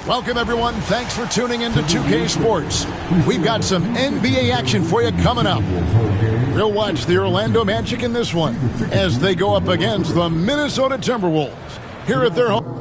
Welcome, everyone. Thanks for tuning in to 2K Sports. We've got some NBA action for you coming up. We'll watch the Orlando Magic in this one as they go up against the Minnesota Timberwolves here at their home.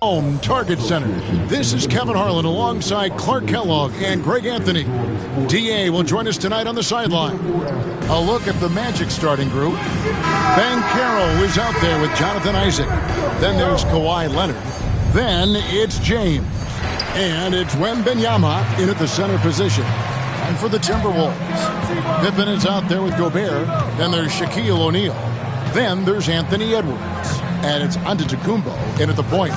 Home Target Center. This is Kevin Harlan alongside Clark Kellogg and Greg Anthony. DA will join us tonight on the sideline. A look at the Magic starting group. Banchero is out there with Jonathan Isaac. Then there's Kawhi Leonard. Then it's James. And it's Wembanyama in at the center position. And for the Timberwolves, Pippen is out there with Gobert. Then there's Shaquille O'Neal. Then there's Anthony Edwards. And it's Antetokounmpo in at the point.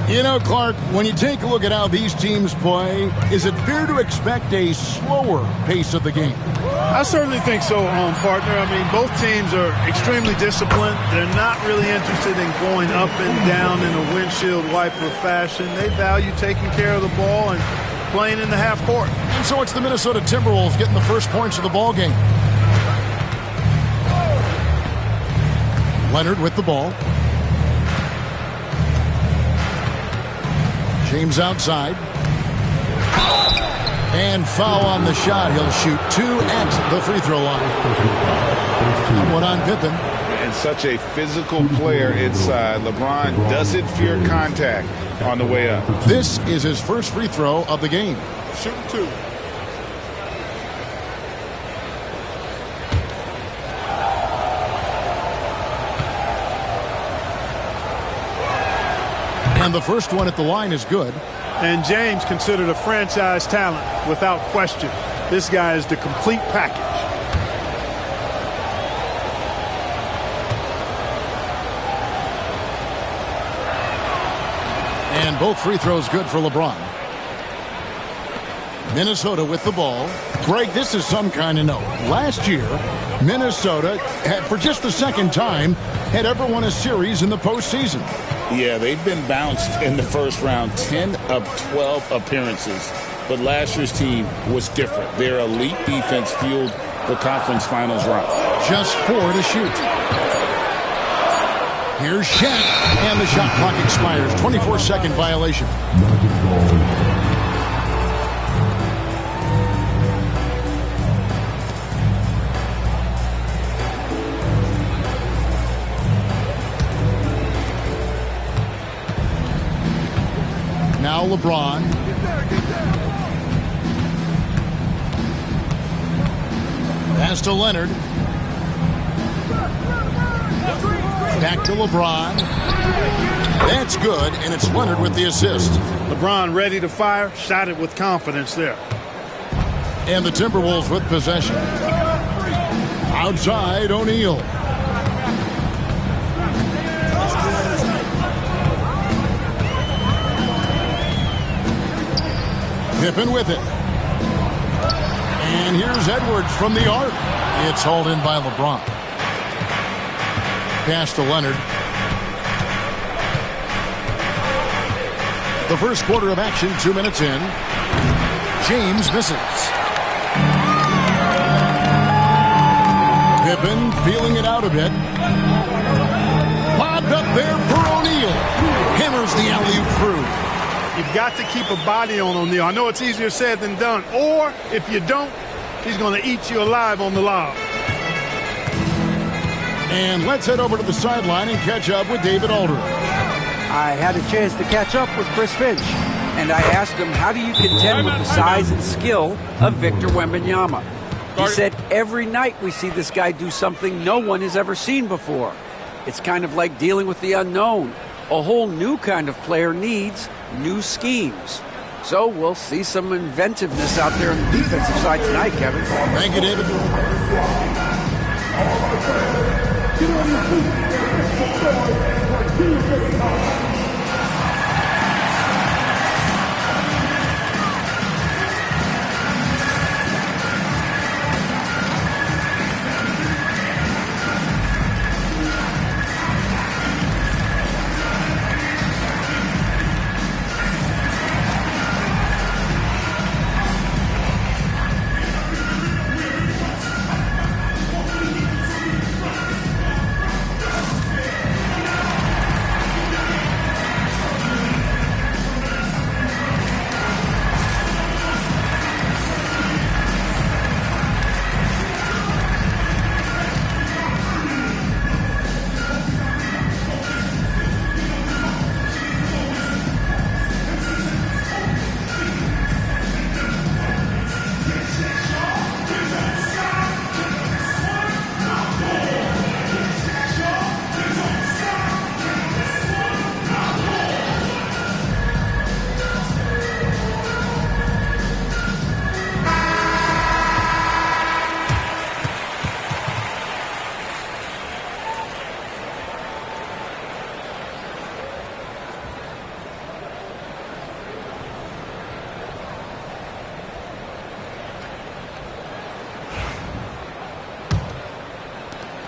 You know, Clark, when you take a look at how these teams play, is it fair to expect a slower pace of the game? I certainly think so, partner. I mean, both teams are extremely disciplined. They're not really interested in going up and down in a windshield wiper fashion. They value taking care of the ball and playing in the half court. And so it's the Minnesota Timberwolves getting the first points of the ball game. Leonard with the ball. James outside. And foul on the shot. He'll shoot two at the free throw line. And one on Pippen. And such a physical player inside. LeBron doesn't fear contact on the way up. This is his first free throw of the game. Shooting two. And the first one at the line is good. And James considered a franchise talent without question. This guy is the complete package. And both free throws good for LeBron. Minnesota with the ball. Greg, this is some kind of note. Last year, Minnesota had, for just the second time, had ever won a series in the postseason. Yeah, they've been bounced in the first round, 10 of 12 appearances. But last year's team was different. Their elite defense fueled the conference finals run. Just 4 to shoot. Here's Shaq, and the shot clock expires. 24-second violation. LeBron. Pass to Leonard. Back to LeBron. That's good, and it's Leonard with the assist. LeBron ready to fire, shot it with confidence there. And the Timberwolves with possession. Outside, O'Neal. Pippen with it. And here's Edwards from the arc. It's hauled in by LeBron. Pass to Leonard. The first quarter of action, 2 minutes in. James misses. Pippen feeling it out a bit. Bobbed up there for O'Neal. Hammers the alley-oop through. You've got to keep a body on O'Neal. I know it's easier said than done. Or, if you don't, he's going to eat you alive on the lob. And let's head over to the sideline and catch up with David Aldridge. I had a chance to catch up with Chris Finch, and I asked him, how do you contend with the size and skill of Victor Wembanyama? He said, every night we see this guy do something no one has ever seen before. It's kind of like dealing with the unknown. A whole new kind of player needs new schemes. So we'll see some inventiveness out there on the defensive side tonight, Kevin. Thank you, David.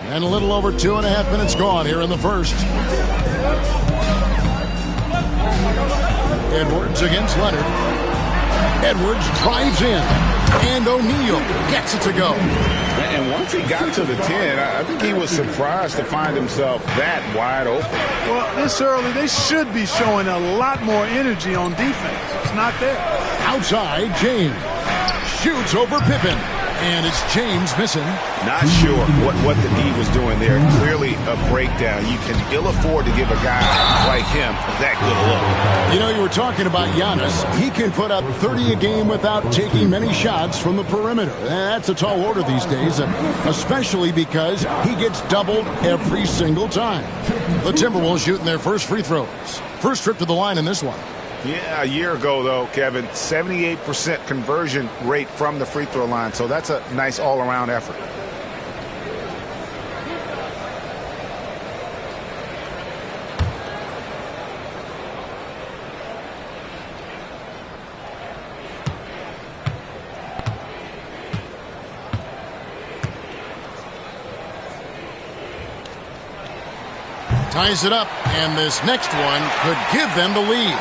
And a little over 2.5 minutes gone here in the first. Edwards against Leonard. Edwards drives in. And O'Neal gets it to go. And once he got to the 10, I think he was surprised to find himself that wide open. Well, this early, they should be showing a lot more energy on defense. It's not there. Outside, James. Shoots over Pippen. And it's James missing. Not sure what the D was doing there. Clearly a breakdown. You can ill afford to give a guy like him that good a look. You know, you were talking about Giannis. He can put up 30 a game without taking many shots from the perimeter. That's a tall order these days, especially because he gets doubled every single time. The Timberwolves shooting their first free throws. First trip to the line in this one. Yeah, a year ago, though, Kevin, 78% conversion rate from the free throw line. So that's a nice all-around effort. Ties it up, and this next one could give them the lead.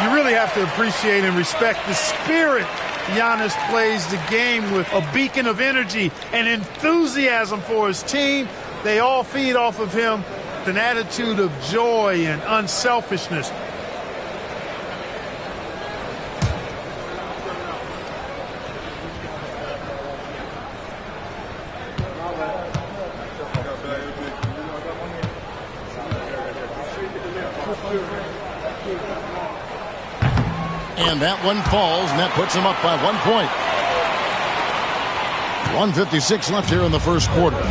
You really have to appreciate and respect the spirit Giannis plays the game with. A beacon of energy and enthusiasm for his team. They all feed off of him with an attitude of joy and unselfishness. And that one falls, and that puts them up by 1 point. 1:56 left here in the first quarter.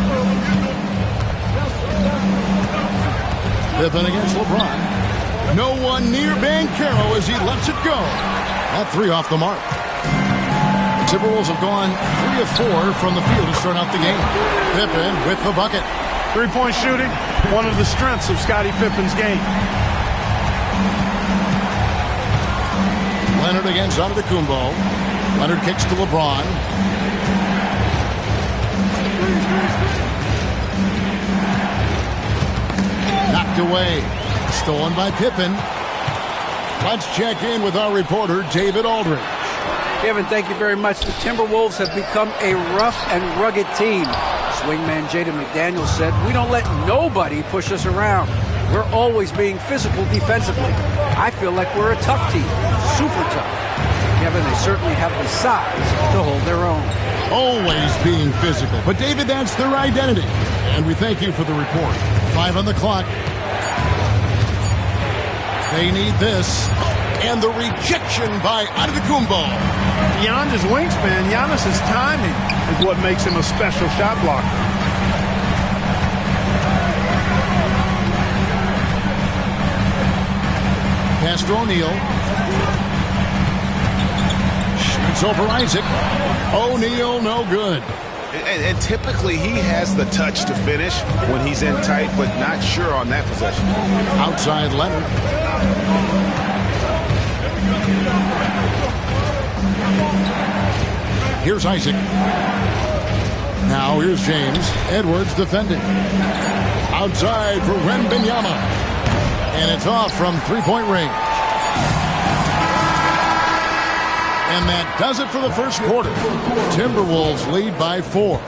Pippen against LeBron. No one near Banchero as he lets it go. That three off the mark. The Timberwolves have gone 3 of 4 from the field to start out the game. Pippen with the bucket. Three-point shooting, one of the strengths of Scottie Pippen's game. Leonard against Antetokounmpo. Leonard kicks to LeBron. Knocked away. Stolen by Pippen. Let's check in with our reporter, David Aldridge. Kevin, thank you very much. The Timberwolves have become a rough and rugged team. Swingman Jaden McDaniels said, "We don't let nobody push us around. We're always being physical defensively. I feel like we're a tough team, super tough." Kevin, they certainly have the size to hold their own. Always being physical. But, David, that's their identity. And we thank you for the report. 5 on the clock. They need this. And the rejection by Antetokounmpo. Beyond his wingspan, Giannis's timing is what makes him a special shot blocker. Pass to O'Neal. Shoots over Isaac. O'Neal, no good. And typically he has the touch to finish when he's in tight, but not sure on that possession. Outside Leonard. Here's Isaac. Now here's James. Edwards defending. Outside for Wembanyama. And it's off from three-point range. And that does it for the first quarter. Timberwolves lead by 4.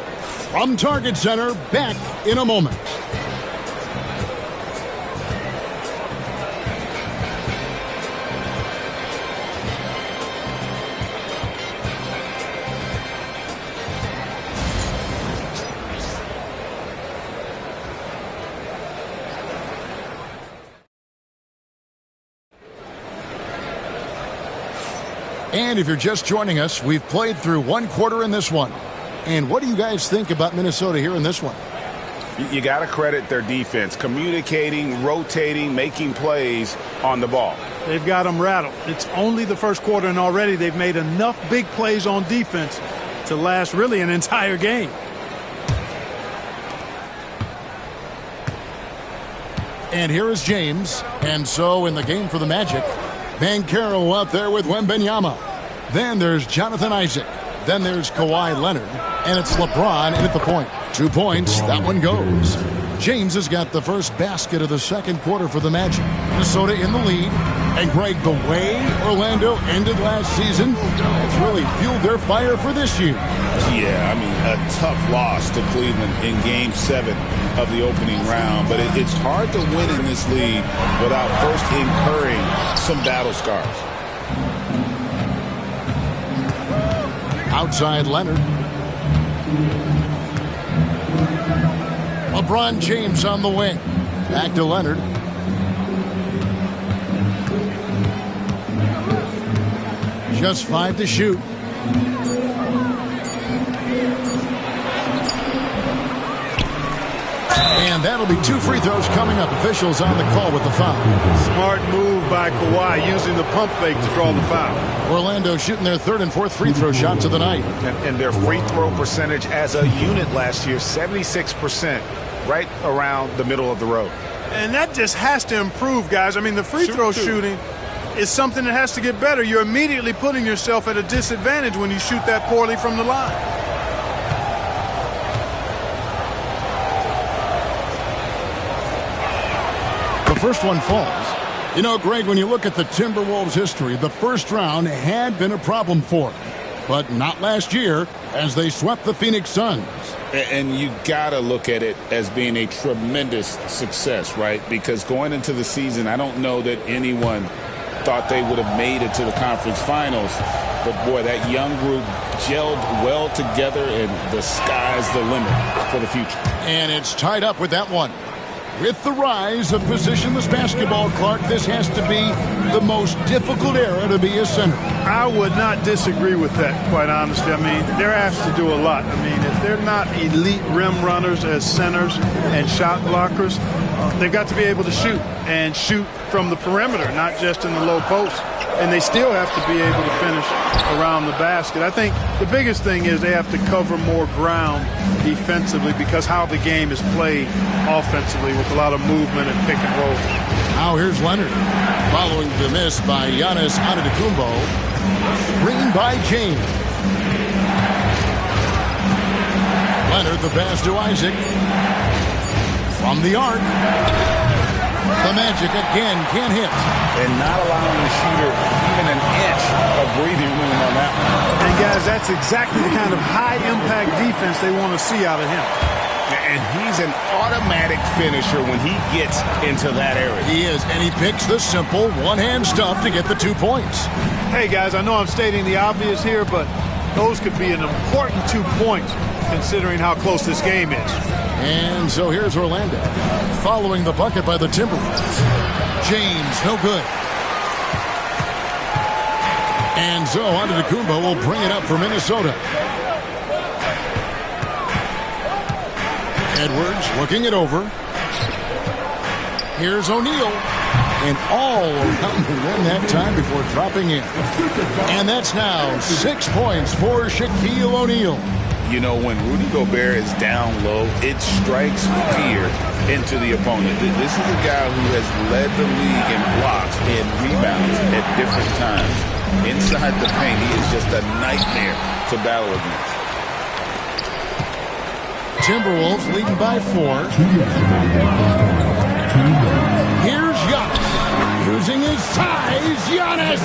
From Target Center, back in a moment. And if you're just joining us, we've played through 1 quarter in this one. And what do you guys think about Minnesota here in this one? You got to credit their defense, communicating, rotating, making plays on the ball. They've got them rattled. It's only the first quarter, and already they've made enough big plays on defense to last really an entire game. And here is James. And so in the game for the Magic, Banchero out there with Wembanyama. Then there's Jonathan Isaac. Then there's Kawhi Leonard. And it's LeBron in at the point. 2 points. That one goes. James has got the first basket of the second quarter for the Magic. Minnesota in the lead. And Greg, the way Orlando ended last season, it's really fueled their fire for this year. Yeah, I mean, a tough loss to Cleveland in Game 7 of the opening round. But it's hard to win in this league without first incurring some battle scars. Outside Leonard. LeBron James on the wing. Back to Leonard. Just 5 to shoot. And that'll be 2 free throws coming up. Officials on the call with the foul. Smart move by Kawhi, using the pump fake to draw the foul. Orlando shooting their 3rd and 4th free throw shots of the night. And their free throw percentage as a unit last year, 76%, right around the middle of the road. And that just has to improve, guys. I mean, the free throw shooting is something that has to get better. You're immediately putting yourself at a disadvantage when you shoot that poorly from the line. The first one falls. You know, Greg, when you look at the Timberwolves' history, the first round had been a problem for them. But not last year, as they swept the Phoenix Suns. And you got to look at it as being a tremendous success, right? Because going into the season, I don't know that anyone thought they would have made it to the conference finals. But, boy, that young group gelled well together, and the sky's the limit for the future. And it's tied up with that one. With the rise of positionless basketball, Clark, this has to be the most difficult era to be a center. I would not disagree with that, quite honestly. I mean, they're asked to do a lot. I mean, if they're not elite rim runners as centers and shot blockers, they've got to be able to shoot and shoot from the perimeter, not just in the low post. And they still have to be able to finish around the basket. I think the biggest thing is they have to cover more ground defensively because how the game is played offensively with a lot of movement and pick and roll. Now here's Leonard. Following the miss by Giannis Antetokounmpo. Screen by James. Leonard, the pass to Isaac. From the arc. The Magic again can't hit. And not allowing the shooter even an inch of breathing room on that one. And guys, that's exactly the kind of high-impact defense they want to see out of him. And he's an automatic finisher when he gets into that area. He is, and he picks the simple one-hand stuff to get the 2 points. Hey, guys, I know I'm stating the obvious here, but those could be an important 2 points considering how close this game is. And so here's Orlando, following the bucket by the Timberwolves. James, no good. And so Antetokounmpo will bring it up for Minnesota. Edwards looking it over. Here's O'Neal. And all around the rim that time before dropping in. And that's now 6 points for Shaquille O'Neal. You know, when Rudy Gobert is down low, it strikes fear into the opponent. This is a guy who has led the league in blocks and rebounds at different times. Inside the paint, he is just a nightmare to battle against. Timberwolves leading by 4. Here's Giannis. Using his size, Giannis.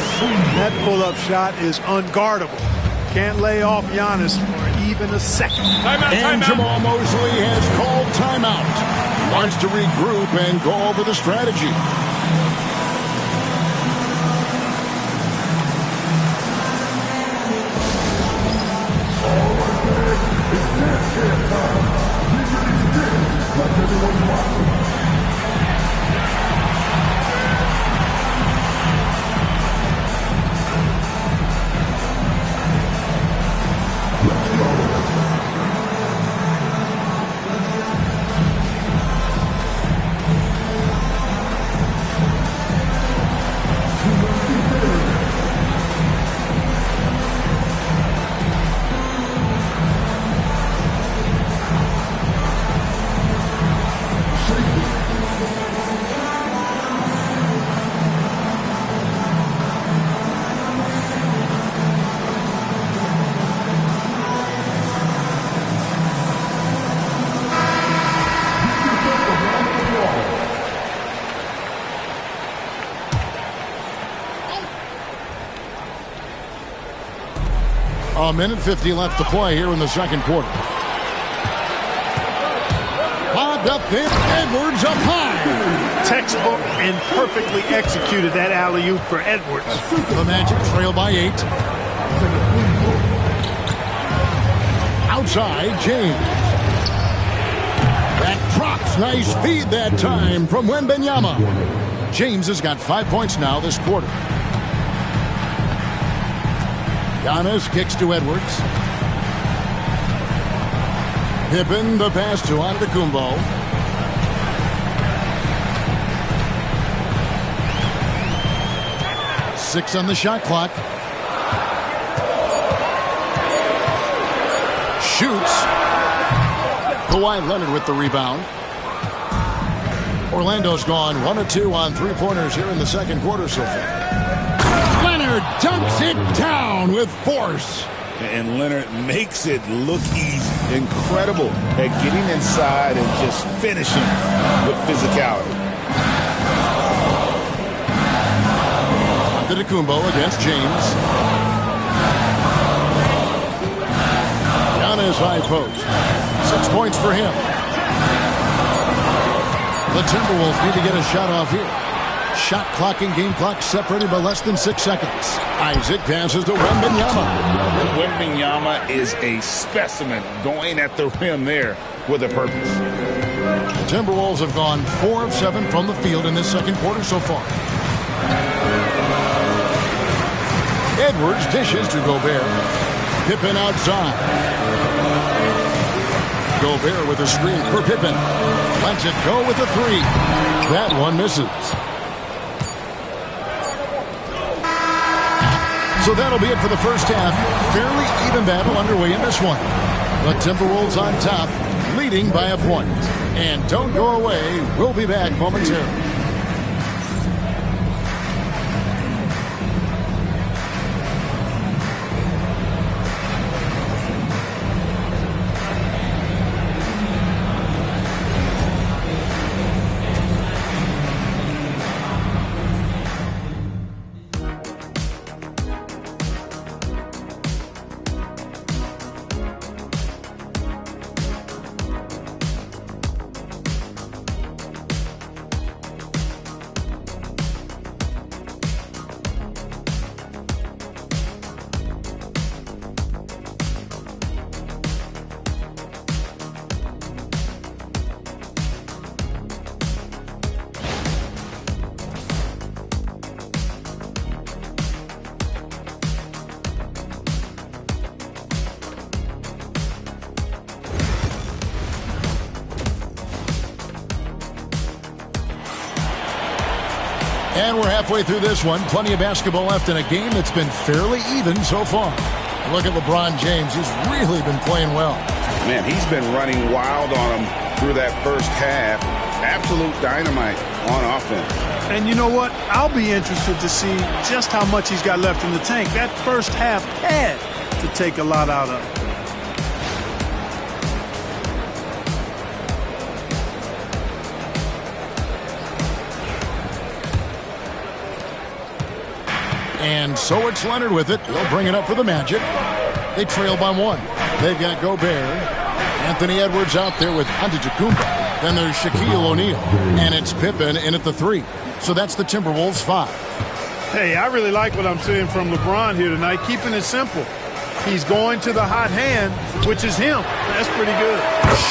That pull-up shot is unguardable. Can't lay off Giannis for even a second. And Jamal Mosley has called timeout. Wants to regroup and go over the strategy. A minute 50 left to play here in the second quarter. Lobbed up there, Edwards up high. Textbook and perfectly executed that alley-oop for Edwards. The Magic trail by 8. Outside, James. That drops. Nice feed that time from Wembanyama. James has got 5 points now this quarter. Giannis kicks to Edwards. Pippen, the pass to Antetokounmpo. Six on the shot clock. Shoots. Kawhi Leonard with the rebound. Orlando's gone 1 of 2 on three-pointers here in the second quarter so far. Leonard dunks it down with force. And Leonard makes it look easy. Incredible at getting inside and just finishing with physicality. Antetokounmpo against James. Giannis high post. 6 points for him. The Timberwolves need to get a shot off here. Shot clock and game clock separated by less than 6 seconds. Isaac passes to Wembanyama. Wembanyama is a specimen going at the rim there with a purpose. The Timberwolves have gone 4 of 7 from the field in this second quarter so far. Edwards dishes to Gobert. Pippen outside. Gobert with a screen for Pippen. Lets it go with a 3. That one misses. So that'll be it for the first half. Fairly even battle underway in this one. The Timberwolves on top, leading by a point. And don't go away. We'll be back momentarily. And we're halfway through this one. Plenty of basketball left in a game that's been fairly even so far. Look at LeBron James. He's really been playing well. Man, he's been running wild on him through that first half. Absolute dynamite on offense. And you know what? I'll be interested to see just how much he's got left in the tank. That first half had to take a lot out of it. And so it's Leonard with it. He'll bring it up for the Magic. They trail by 1. They've got Gobert. Anthony Edwards out there with Antetokounmpo. Then there's Shaquille O'Neal. And it's Pippen in at the 3. So that's the Timberwolves 5. Hey, I really like what I'm seeing from LeBron here tonight, keeping it simple. He's going to the hot hand, which is him. That's pretty good.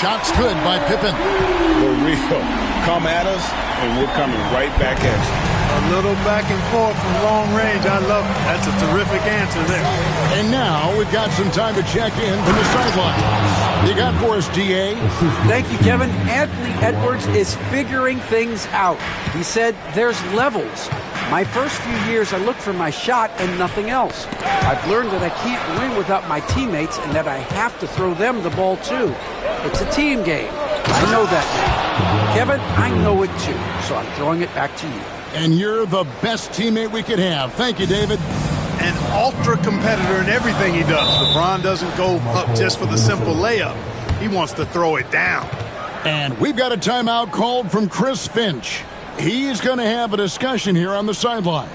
Shots good by Pippen. For real. Come at us, and we're coming right back at you. A little back and forth from long range. I love it. That's a terrific answer there. And now we've got some time to check in from the sidelines. You got for us, DA? Thank you, Kevin. Anthony Edwards is figuring things out. He said there's levels. My first few years, I looked for my shot and nothing else. I've learned that I can't win without my teammates and that I have to throw them the ball, too. It's a team game. I know that now. Kevin, I know it, too, so I'm throwing it back to you. And you're the best teammate we could have. Thank you, David. An ultra competitor in everything he does. LeBron doesn't go up just for the simple layup. He wants to throw it down. And we've got a timeout called from Chris Finch. He's going to have a discussion here on the sideline.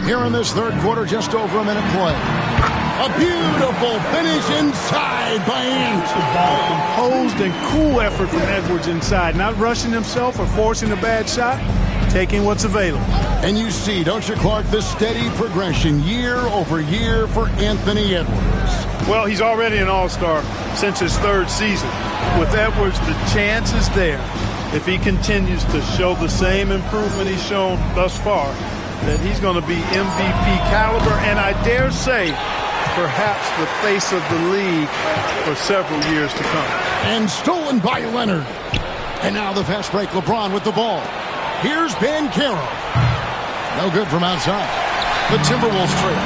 Here in this third quarter, just over a minute play. A beautiful finish inside by Ant. Composed and cool effort from Edwards inside. Not rushing himself or forcing a bad shot. Taking what's available. And you see, don't you, Clark, the steady progression year over year for Anthony Edwards. Well, he's already an all-star since his third season. With Edwards, the chance is there. If he continues to show the same improvement he's shown thus far, that he's going to be MVP caliber, and I dare say, perhaps the face of the league for several years to come. And stolen by Leonard. And now the fast break, LeBron with the ball. Here's Ben Carroll. No good from outside. The Timberwolves trail.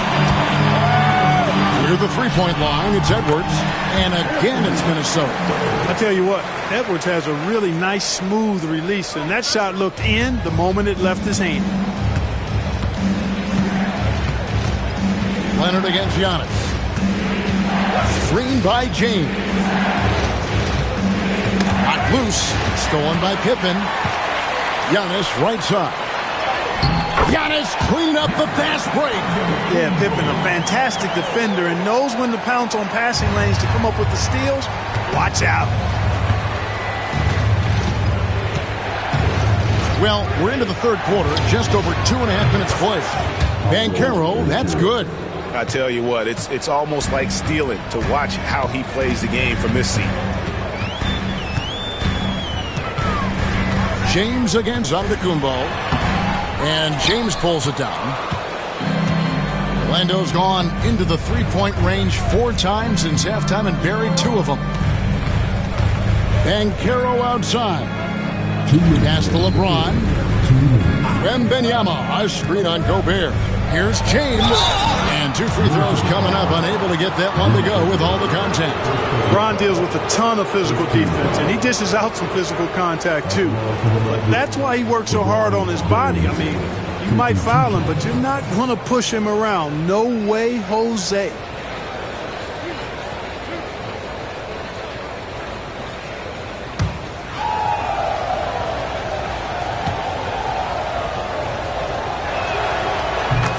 Near the three-point line, it's Edwards. And again, it's Minnesota. I tell you what, Edwards has a really nice, smooth release, and that shot looked in the moment it left his hand. Leonard against Giannis. Screen by James. Got loose. Stolen by Pippen. Giannis right side. Giannis cleaning up the fast break. Yeah, Pippen, a fantastic defender and knows when to pounce on passing lanes to come up with the steals. Watch out. Well, we're into the third quarter, just over 2.5 minutes played. Banchero, that's good. I tell you what, it's almost like stealing to watch how he plays the game from this seat. James against Antetokounmpo. And James pulls it down. Orlando's gone into the three-point range 4 times since halftime and buried 2 of them. Banchero outside. Pass to LeBron. Wembanyama, a screen on Gobert. Here's James. And 2 free throws coming up, unable to get that one to go with all the contact. LeBron deals with a ton of physical defense, and he dishes out some physical contact too. But that's why he works so hard on his body. I mean, you might foul him, but you're not going to push him around. No way, Jose.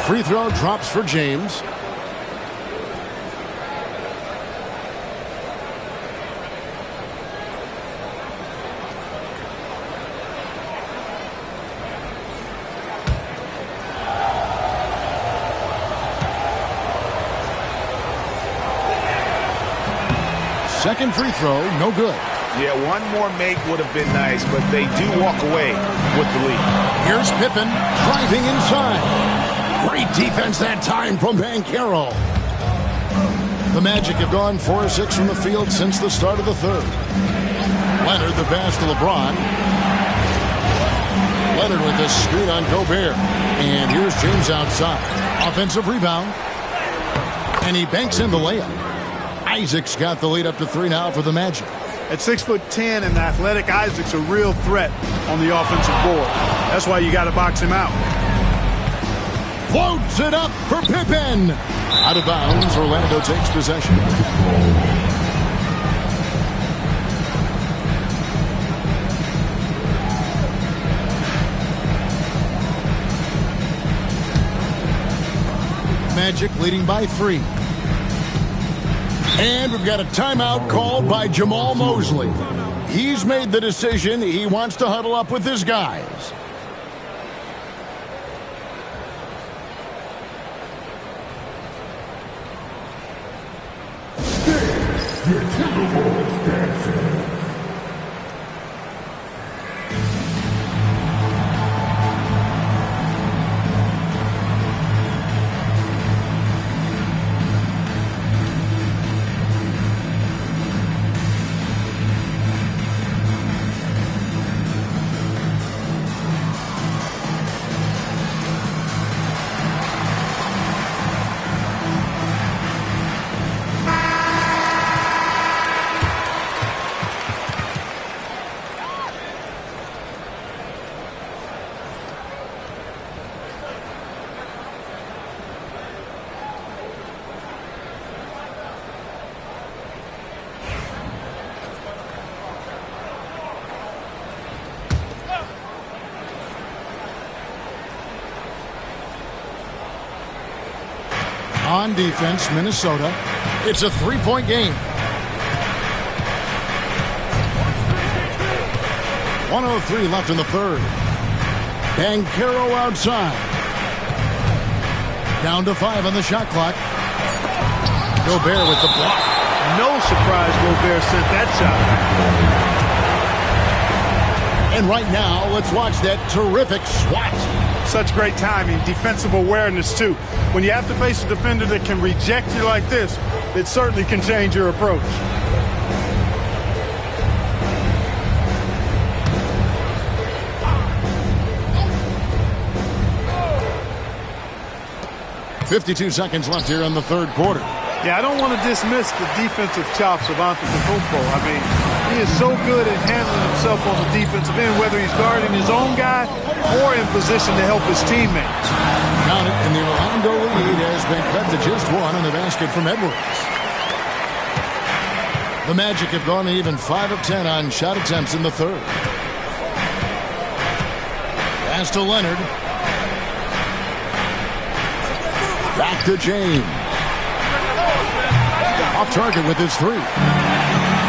Free throw drops for James. Second free throw, no good. Yeah, one more make would have been nice, but they do walk away with the lead. Here's Pippen driving inside. Great defense that time from Banchero. The Magic have gone 4 of 6 from the field since the start of the third. Leonard the pass to LeBron. Leonard with the screen on Gobert. And here's James outside. Offensive rebound. And he banks in the layup. Isaac's got the lead up to 3 now for the Magic. At 6'10" and athletic, Isaac's a real threat on the offensive board. That's why you got to box him out. Floats it up for Pippen. Out of bounds, Orlando takes possession. Magic leading by 3. And we've got a timeout called by Jamal Mosley. He's made the decision. He wants to huddle up with his guys. On defense, Minnesota. It's a 3-point game. 1:03 left in the third. Banchero outside. Down to 5 on the shot clock. Gobert with the block. No surprise Gobert sent that shot. And right now, let's watch that terrific swat. Such great timing, defensive awareness too. When you have to face a defender that can reject you like this, it certainly can change your approach. .52 seconds left here in the third quarter. Yeah, I don't want to dismiss the defensive chops of Antetokounmpo. I mean, he He is so good at handling himself on the defensive end, whether he's guarding his own guy or in position to help his teammates. Count it, and the Orlando lead has been cut to just one on the basket from Edwards. The Magic have gone even 5 of 10 on shot attempts in the third. Pass to Leonard. Back to James. Off target with his three.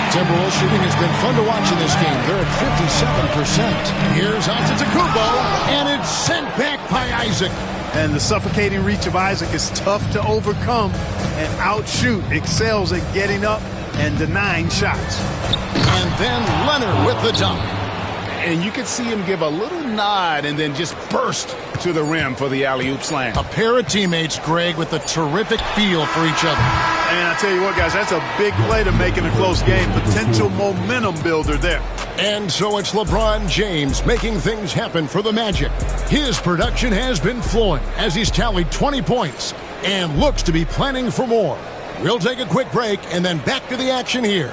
Timberwolves shooting has been fun to watch in this game. They're at 57%. Here's Antetokounmpo, and it's sent back by Isaac. And the suffocating reach of Isaac is tough to overcome and outshoot. Excels at getting up and denying shots. And then Leonard with the dunk. And you could see him give a little nod and then just burst to the rim for the alley-oop slam. A pair of teammates, Greg, with a terrific feel for each other. And I tell you what, guys, that's a big play to make in a close game. Potential momentum builder there. And so it's LeBron James making things happen for the Magic. His production has been flowing as he's tallied 20 points and looks to be planning for more. We'll take a quick break and then back to the action here.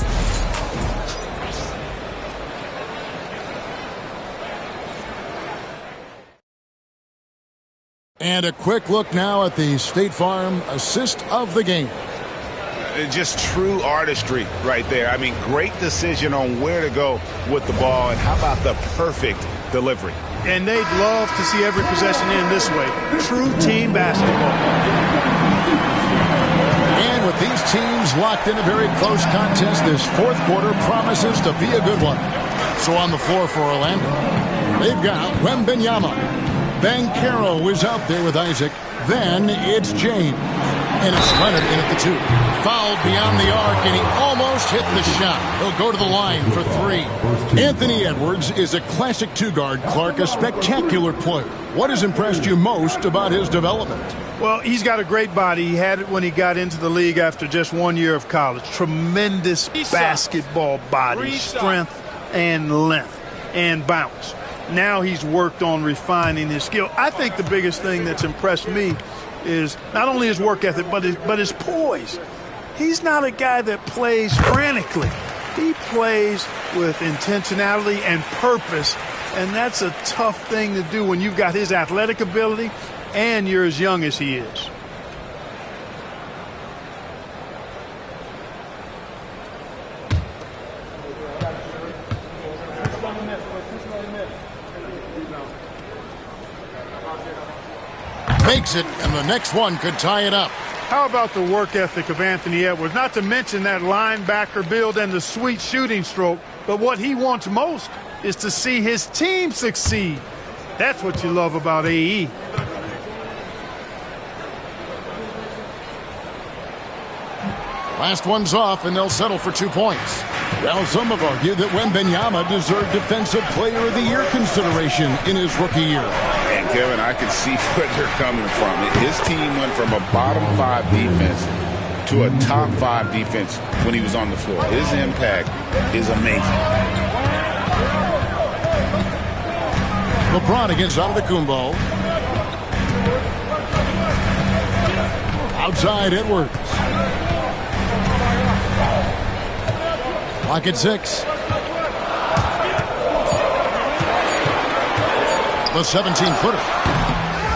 And a quick look now at the State Farm assist of the game. Just true artistry right there. I mean, great decision on where to go with the ball, and how about the perfect delivery? And they'd love to see every possession end this way. True team basketball. And with these teams locked in a very close contest, this fourth quarter promises to be a good one. So on the floor for Orlando, they've got Wembanyama. Banchero is out there with Isaac. Then it's James. And it's Leonard in at the two. Fouled beyond the arc, and he almost hit the shot. He'll go to the line for three. Anthony Edwards is a classic two-guard. Clark, a spectacular player. What has impressed you most about his development? Well, he's got a great body. He had it when he got into the league after just 1 year of college. Tremendous basketball body, strength and length and bounce. Now he's worked on refining his skill. I think the biggest thing that's impressed me is not only his work ethic, but his poise. He's not a guy that plays frantically. He plays with intentionality and purpose, and that's a tough thing to do when you've got his athletic ability and you're as young as he is. Makes it, and the next one could tie it up. How about the work ethic of Anthony Edwards? Not to mention that linebacker build and the sweet shooting stroke, but what he wants most is to see his team succeed. That's what you love about AE. Last one's off, and they'll settle for 2 points. Well, some have argued that Wembanyama deserved Defensive Player of the Year consideration in his rookie year. And, Kevin, I can see where they're coming from. His team went from a bottom 5 defense to a top 5 defense when he was on the floor. His impact is amazing. LeBron against Antetokounmpo. Outside Edwards. Clock at 6. The 17-footer.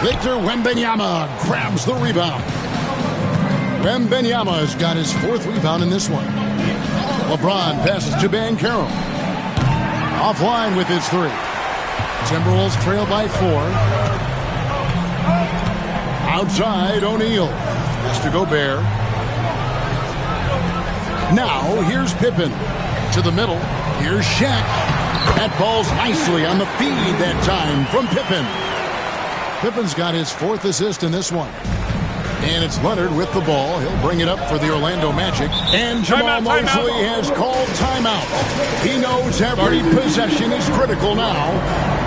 Victor Wembanyama grabs the rebound. Wembanyama has got his 4th rebound in this one. LeBron passes to Banchero. Offline with his 3. Timberwolves trail by 4. Outside O'Neal. Has to Gobert. Now here's Pippen. To the middle. Here's Shaq. That falls nicely on the feed that time from Pippen. Pippen's got his 4th assist in this one. And it's Leonard with the ball. He'll bring it up for the Orlando Magic. And Jamal Mosley has called timeout. He knows every possession is critical now.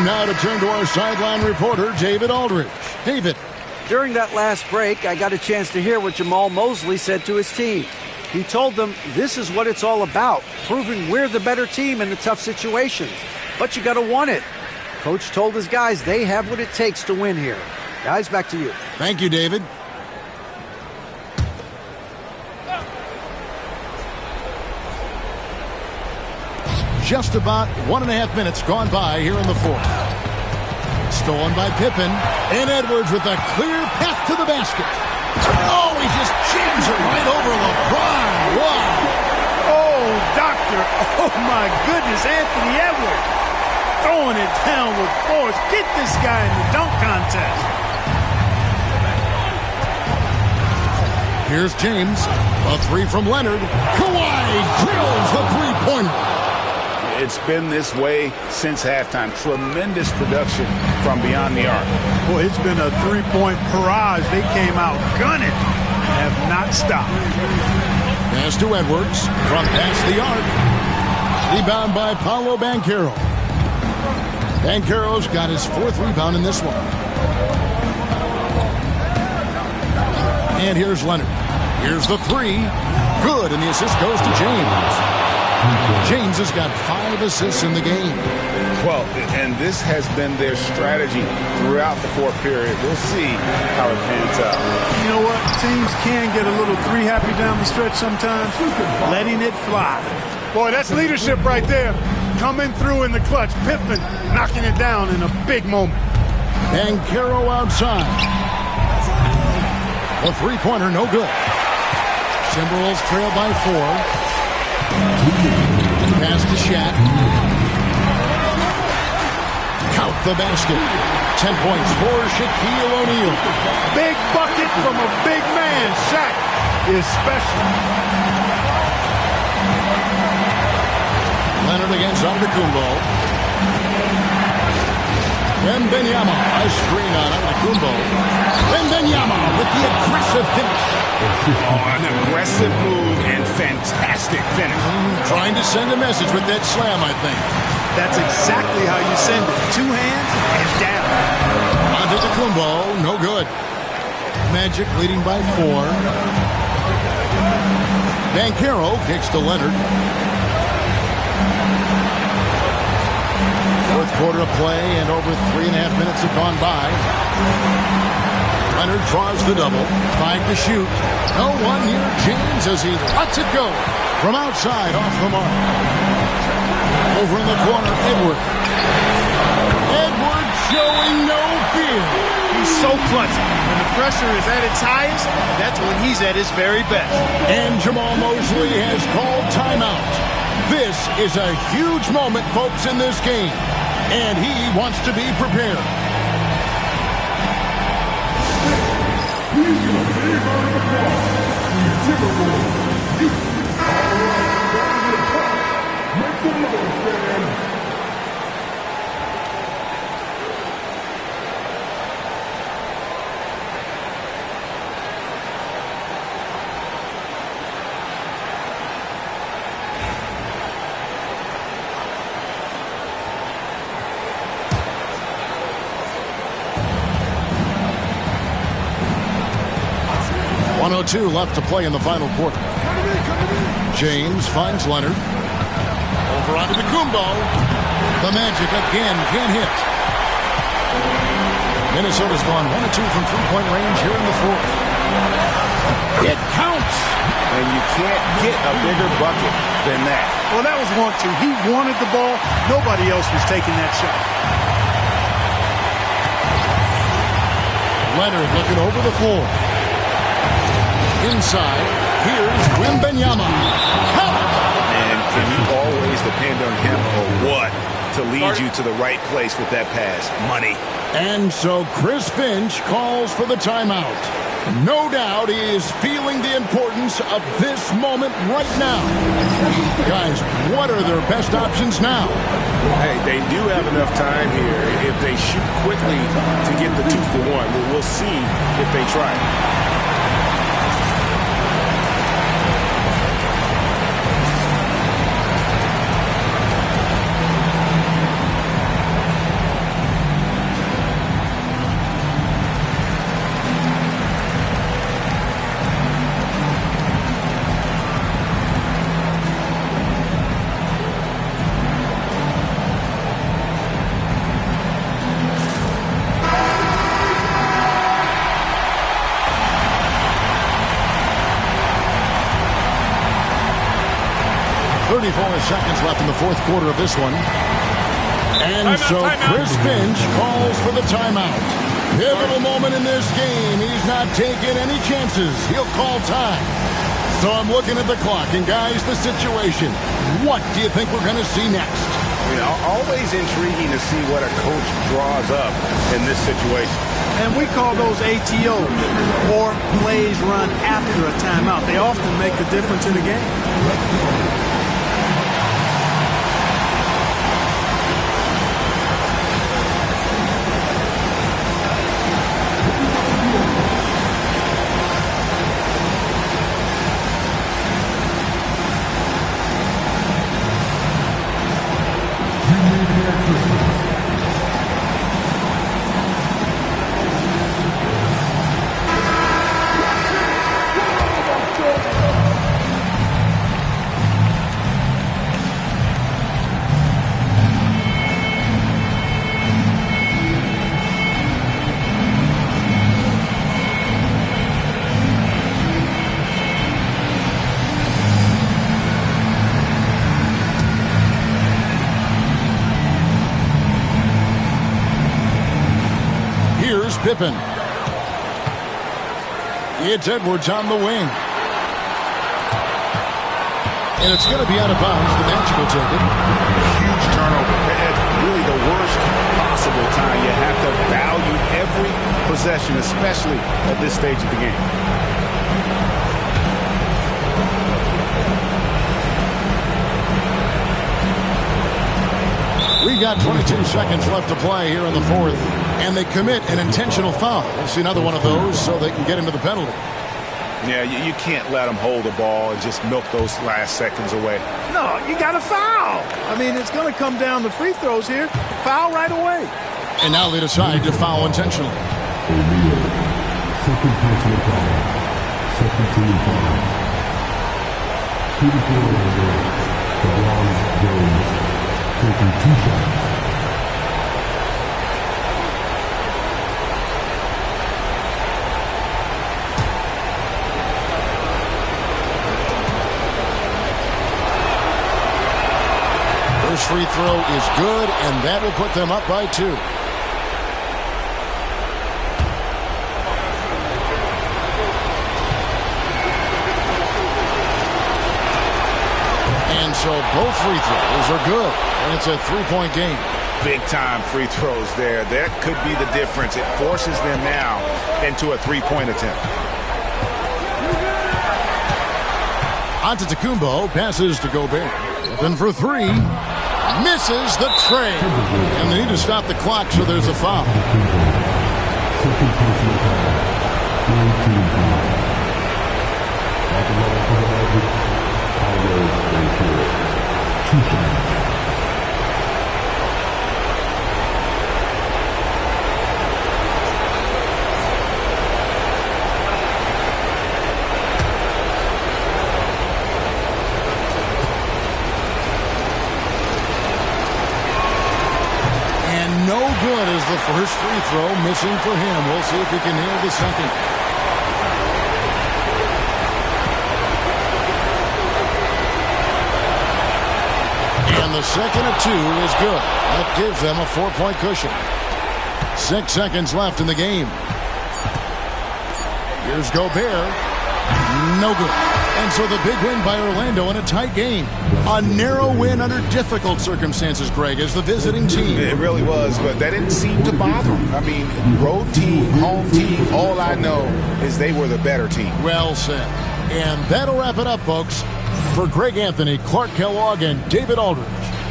Now to turn to our sideline reporter, David Aldridge. David. During that last break, I got a chance to hear what Jamal Mosley said to his team. He told them this is what it's all about, proving we're the better team in the tough situations. But you got to want it. Coach told his guys they have what it takes to win here. Guys, back to you. Thank you, David. Just about 1.5 minutes gone by here in the fourth. Stolen by Pippen. And Edwards with a clear path to the basket. Oh, he just jams it right over LeBron. Wow. Oh, doctor. Oh, my goodness. Anthony Edwards throwing it down with force. Get this guy in the dunk contest. Here's James. A three from Leonard. Kawhi drills the three-pointer. It's been this way since halftime. Tremendous production from beyond the arc. Boy, it's been a three-point barrage. They came out gunning and have not stopped. Pass to Edwards from past the arc. Rebound by Paolo Banchero. Banchero's got his fourth rebound in this one. And here's Leonard. Here's the three. Good, and the assist goes to James. James has got 5 assists in the game. Well, and this has been their strategy throughout the fourth period. We'll see how it pans out. You know what? Teams can get a little three-happy down the stretch sometimes. Letting it fly. Boy, that's leadership right there. Coming through in the clutch. Pippen knocking it down in a big moment. Banchero outside. A three-pointer, no good. Timberwolves trail by 4. Pass to Shaq. Count the basket. 10 points for Shaquille O'Neal. Big bucket from a big man. Shaq is special. Leonard against Antetokounmpo. Wembanyama. A screen on Antetokounmpo. Wembanyama with the aggressive finish. Oh, an aggressive move and fantastic finish. Trying to send a message with that slam, I think. That's exactly how you send it. 2 hands and down. Antetokounmpo, no good. Magic leading by 4. Banchero kicks to Leonard. Fourth quarter of play and over 3.5 minutes have gone by. Leonard draws the double. 5 to shoot. No one near James as he lets it go. From outside, off the mark. Over in the corner, Edwards. Edwards showing no fear. He's so clutchy. When the pressure is at its highest, that's when he's at his very best. And Jamal Mosley has called timeout. This is a huge moment, folks, in this game. And he wants to be prepared. .102 left to play in the final quarter. James finds Leonard. Over onto the Kumbo. The Magic again can't hit. Minnesota's gone 1 of 2 from three-point range here in the fourth. It counts. And you can't get a bigger bucket than that. Well, that was 1-2. He wanted the ball. Nobody else was taking that shot. Leonard looking over the floor. Inside, here's Wembanyama. And can you always depend on him or what to lead you to the right place with that pass? Money. And so Chris Finch calls for the timeout. No doubt he is feeling the importance of this moment right now. Guys, what are their best options now? Hey, they do have enough time here if they shoot quickly to get the 2 for 1. We'll see if they try it. 34 seconds left in the fourth quarter of this one. And Chris Finch calls for the timeout. Pivotal moment in this game. He's not taking any chances. He'll call time. So I'm looking at the clock, and guys, the situation. What do you think we're going to see next? You know, always intriguing to see what a coach draws up in this situation. And we call those ATOs, or plays run after a timeout. They often make the difference in the game. Pippen. It's Edwards on the wing. And it's going to be out of bounds. The Magic will take it. Huge turnover. At really the worst possible time. You have to value every possession, especially at this stage of the game. We've got 22 seconds left to play here in the fourth. And they commit an intentional foul. We'll see another one of those so they can get into the penalty. Yeah, you can't let them hold the ball and just milk those last seconds away. No, you got to foul. I mean, it's going to come down to free throws here. Foul right away. And now they decide to foul intentionally. Second personal foul. Second team foul. 2 to 4 LeBron James taking 2 shots. First free throw is good, and that will put them up by 2. And so both free throws are good, and it's a 3-point game. Big-time free throws there. That could be the difference. It forces them now into a 3-point attempt. Antetokounmpo passes to Gobert. Open for 3. Misses the tray. And they need to stop the clock, so there's a foul. Second personal foul. 19 foul. At the line for the Magic, Tyler 2 shots. No good as the first free throw missing for him. We'll see if he can nail the second. And the second of 2 is good. That gives them a 4-point cushion. 6 seconds left in the game. Here's Gobert. No good. And so the big win by Orlando in a tight game. A narrow win under difficult circumstances, Greg, as the visiting team. It really was, but that didn't seem to bother them. I mean, road team, home team, all I know is they were the better team. Well said. And that'll wrap it up, folks. For Greg Anthony, Clark Kellogg, and David Aldridge,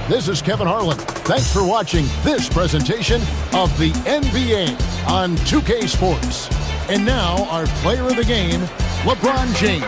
this is Kevin Harlan. Thanks for watching this presentation of the NBA on 2K Sports. And now, our player of the game, LeBron James.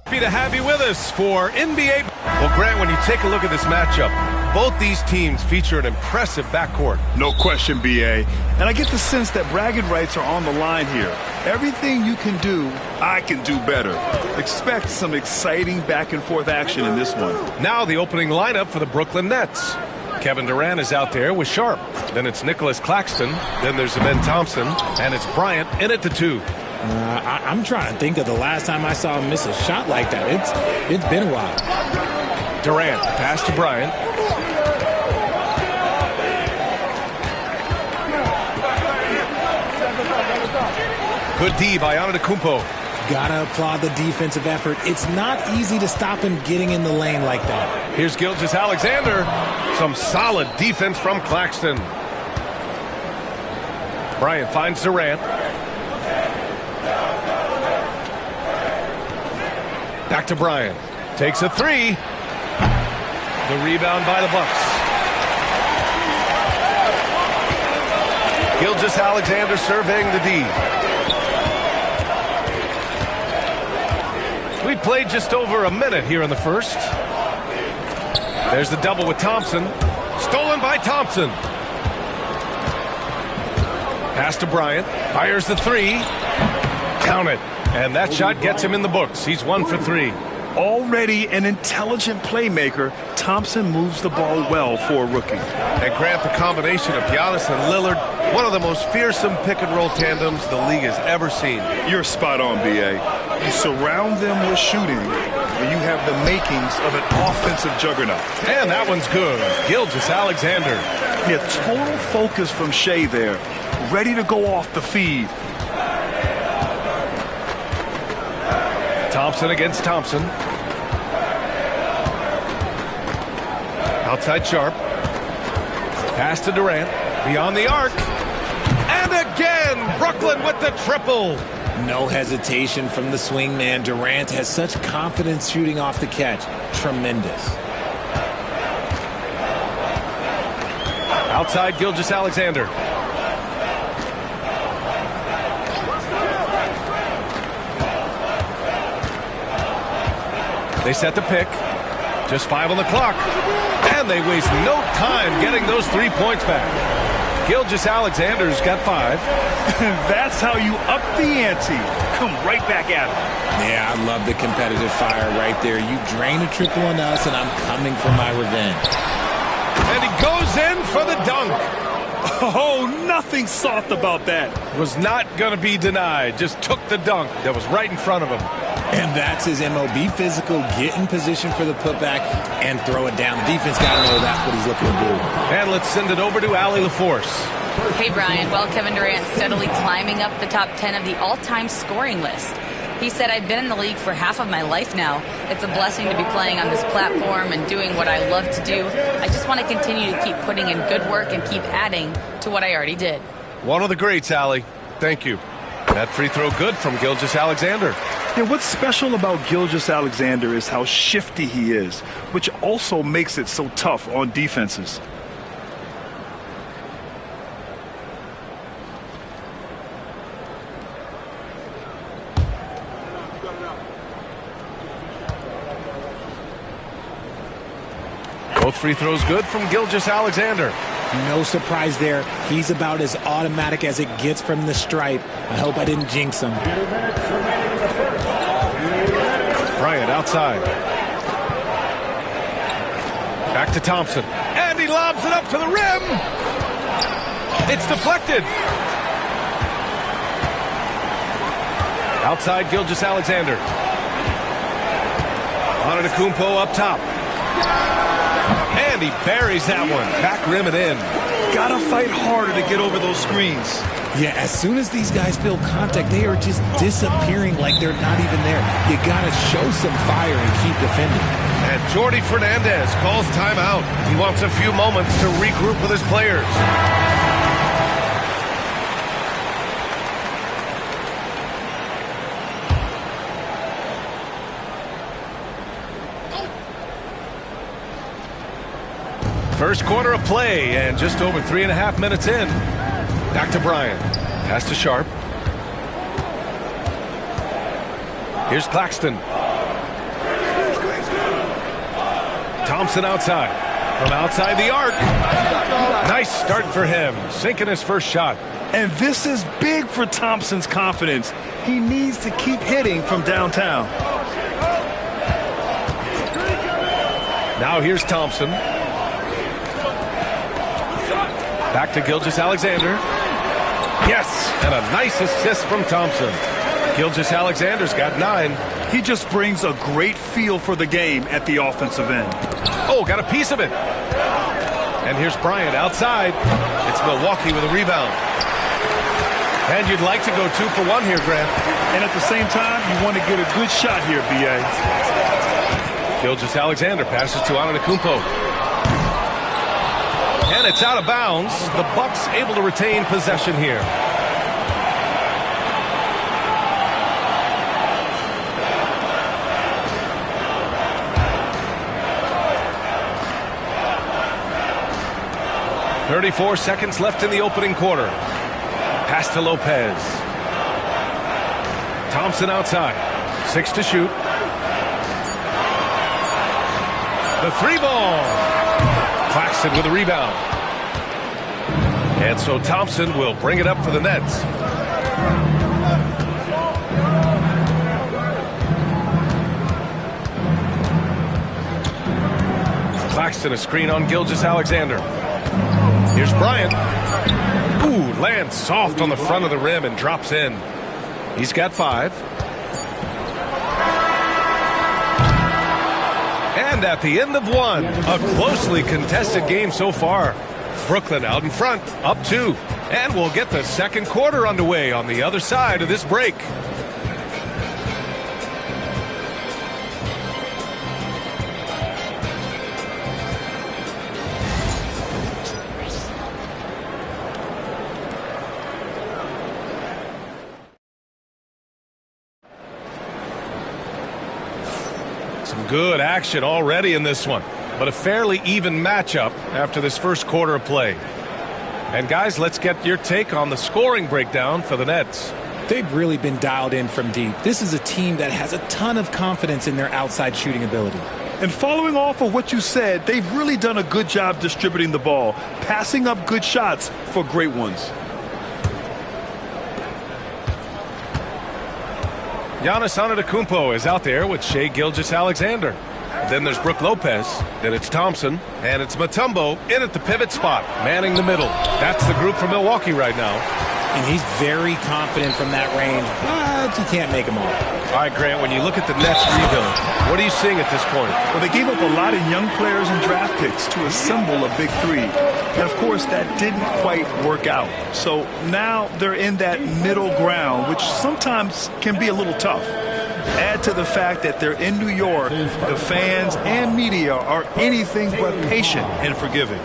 Happy to have you with us for NBA. Well, Grant, when you take a look at this matchup, both these teams feature an impressive backcourt. No question, B.A. And I get the sense that bragging rights are on the line here. Everything you can do, I can do better. Expect some exciting back-and-forth action in this one. Now the opening lineup for the Brooklyn Nets. Kevin Durant is out there with Sharp. Then it's Nicholas Claxton. Then there's Amen Thompson. And it's Bryant in at the 2. I'm trying to think of the last time I saw him miss a shot like that. It's been a while. Durant, pass to Bryant. Good D by Antetokounmpo. Gotta applaud the defensive effort. It's not easy to stop him getting in the lane like that. Here's Gilgeous-Alexander. Some solid defense from Claxton. Bryant finds Durant. Back to Bryant. Takes a 3. The rebound by the Bucks. Gilgeous-Alexander surveying the D. We played just over a minute here in the first. There's the double with Thompson. Stolen by Thompson. Pass to Bryant. Fires the 3. Count it. And that shot gets him in the books. He's 1 for 3. Already an intelligent playmaker, Thompson moves the ball well for a rookie. And Grant, the combination of Giannis and Lillard, one of the most fearsome pick-and-roll tandems the league has ever seen. You're spot on, B.A. You surround them with shooting, and you have the makings of an offensive juggernaut. And that one's good. Gilgeous-Alexander. Yeah, total focus from Shea there. Ready to go off the feed. Thompson against Thompson. Outside Sharp. Pass to Durant. Beyond the arc. And again, Brooklyn with the triple. No hesitation from the swing man. Durant has such confidence shooting off the catch. Tremendous. Outside Gilgeous-Alexander. They set the pick. Just 5 on the clock. And they waste no time getting those 3 points back. Gilgeous-Alexander's got 5. That's how you up the ante. Come right back at him. Yeah, I love the competitive fire right there. You drain a triple on us, and I'm coming for my revenge. And he goes in for the dunk. Oh, nothing soft about that. Was not going to be denied. Just took the dunk that was right in front of him. And that's his MO. Be physical, get in position for the putback, and throw it down. The defense got to know that's what he's looking to do. And let's send it over to Allie LaForce. Hey, Brian. Well, Kevin Durant steadily climbing up the top 10 of the all-time scoring list. He said, I've been in the league for half of my life now. It's a blessing to be playing on this platform and doing what I love to do. I just want to continue to keep putting in good work and keep adding to what I already did. One of the greats, Allie. Thank you. That free throw good from Gilgeous-Alexander. Yeah, what's special about Gilgeous-Alexander is how shifty he is, which also makes it so tough on defenses. Both free throws good from Gilgeous-Alexander. No surprise there. He's about as automatic as it gets from the stripe. I hope I didn't jinx him. Bryant outside. Back to Thompson. And he lobs it up to the rim. It's deflected. Outside Gilgeous-Alexander. Antetokounmpo up top. And he buries that one. Back rim and in. Gotta fight harder to get over those screens. Yeah, as soon as these guys feel contact, they are just disappearing like they're not even there. You gotta show some fire and keep defending. And Jordi Fernandez calls timeout. He wants a few moments to regroup with his players. First quarter of play, and just over 3.5 minutes in. Back to Bryant. Pass to Sharp. Here's Claxton. Thompson outside. From outside the arc. Nice start for him. Sinking his first shot. And this is big for Thompson's confidence. He needs to keep hitting from downtown. Now here's Thompson. Back to Gilgeous-Alexander. Yes, and a nice assist from Thompson. Gilgeous-Alexander's got 9. He just brings a great feel for the game at the offensive end. Oh, got a piece of it. And here's Bryant outside. It's Milwaukee with a rebound. And you'd like to go 2 for 1 here, Grant. And at the same time, you want to get a good shot here, B.A. Gilgeous-Alexander passes to Antetokounmpo. And it's out of bounds. The Bucks able to retain possession here. .34 seconds left in the opening quarter. Pass to Lopez. Thompson outside. 6 to shoot. The 3-ball. Claxton with a rebound. And so Thompson will bring it up for the Nets. Claxton a screen on Gilgeous-Alexander. Here's Bryant. Ooh, lands soft on the front of the rim and drops in. He's got 5. And at the end of one, a closely contested game so far. Brooklyn out in front, up 2. And we'll get the second quarter underway on the other side of this break. Some good action already in this one, but a fairly even matchup after this first quarter of play. And guys, let's get your take on the scoring breakdown for the Nets. They've really been dialed in from deep. This is a team that has a ton of confidence in their outside shooting ability. And following off of what you said, they've really done a good job distributing the ball, passing up good shots for great ones. Giannis Antetokounmpo is out there with Shai Gilgeous-Alexander. Then there's Brook Lopez. Then it's Thompson. And it's Mutombo in at the pivot spot, manning the middle. That's the group from Milwaukee right now. And he's very confident from that range, but you can't make him all. All right, Grant, when you look at the Nets rebuild, what are you seeing at this point? Well, they gave up a lot of young players and draft picks to assemble a big three. And, of course, that didn't quite work out. So now they're in that middle ground, which sometimes can be a little tough. Add to the fact that they're in New York, the fans and media are anything but patient and forgiving.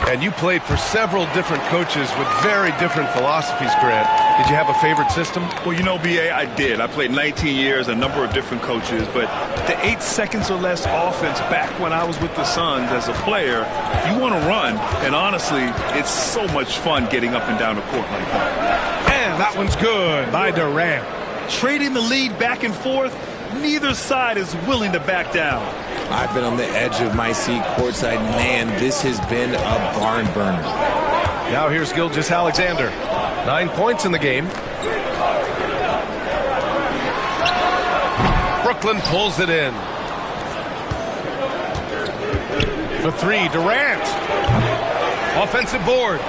And you played for several different coaches with very different philosophies, Grant. Did you have a favorite system? Well, you know, B.A., I did. I played 19 years, a number of different coaches, but the 8 seconds or less offense back when I was with the Suns as a player, you want to run, and honestly, it's so much fun getting up and down the court like that. And that one's good by Durant. Trading the lead back and forth, neither side is willing to back down. I've been on the edge of my seat courtside. Man, this has been a barn burner. Now here's Gilgeous-Alexander. 9 points in the game. Brooklyn pulls it in. For 3, Durant. Offensive board.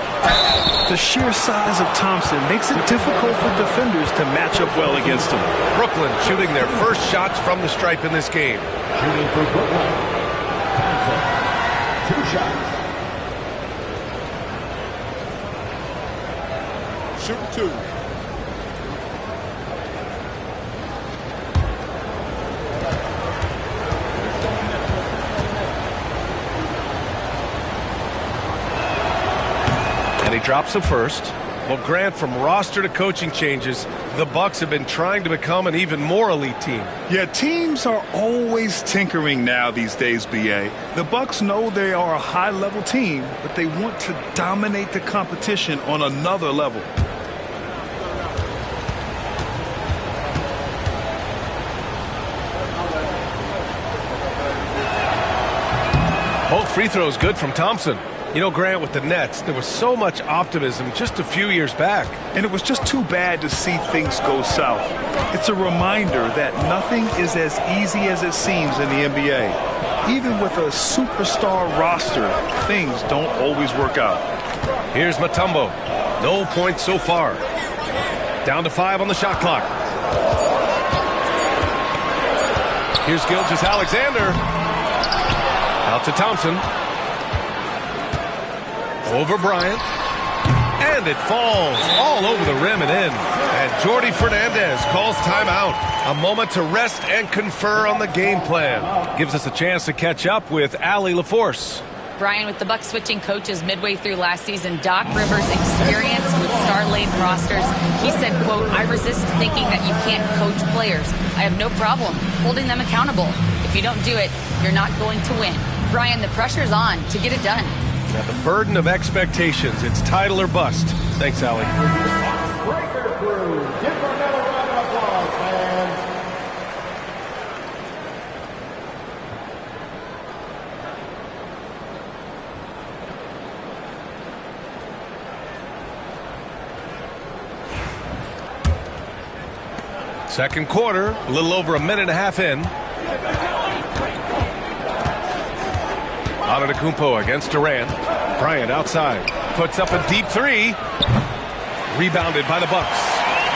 The sheer size of Thompson makes it difficult for defenders to match up well against him. Brooklyn shooting their first shots from the stripe in this game. Shooting for Brooklyn, Thompson, 2 shots. Shoot 2. And he drops the first. Well, Grant, from roster to coaching changes, the Bucks have been trying to become an even more elite team. Yeah, teams are always tinkering now these days, B.A. The Bucks know they are a high-level team, but they want to dominate the competition on another level. Both free throws good from Thompson. You know, Grant, with the Nets, there was so much optimism just a few years back. And it was just too bad to see things go south. It's a reminder that nothing is as easy as it seems in the NBA. Even with a superstar roster, things don't always work out. Here's Mutombo. No points so far. Down to 5 on the shot clock. Here's Gilgeous-Alexander. Out to Thompson. Over Bryant. And it falls all over the rim and in. And Jordi Fernandez calls timeout. A moment to rest and confer on the game plan. Gives us a chance to catch up with Allie LaForce. Brian, with the Bucks switching coaches midway through last season, Doc Rivers' experience with star-laden rosters, he said, quote, "I resist thinking that you can't coach players. I have no problem holding them accountable. If you don't do it, you're not going to win." Brian, the pressure's on to get it done. Now the burden of expectations, it's title or bust. Thanks, Allie. Breaker crew, give them another round of applause, fans. Second quarter, a little over a minute and a half in. Antetokounmpo against Durant. Bryant outside. Puts up a deep three. Rebounded by the Bucks.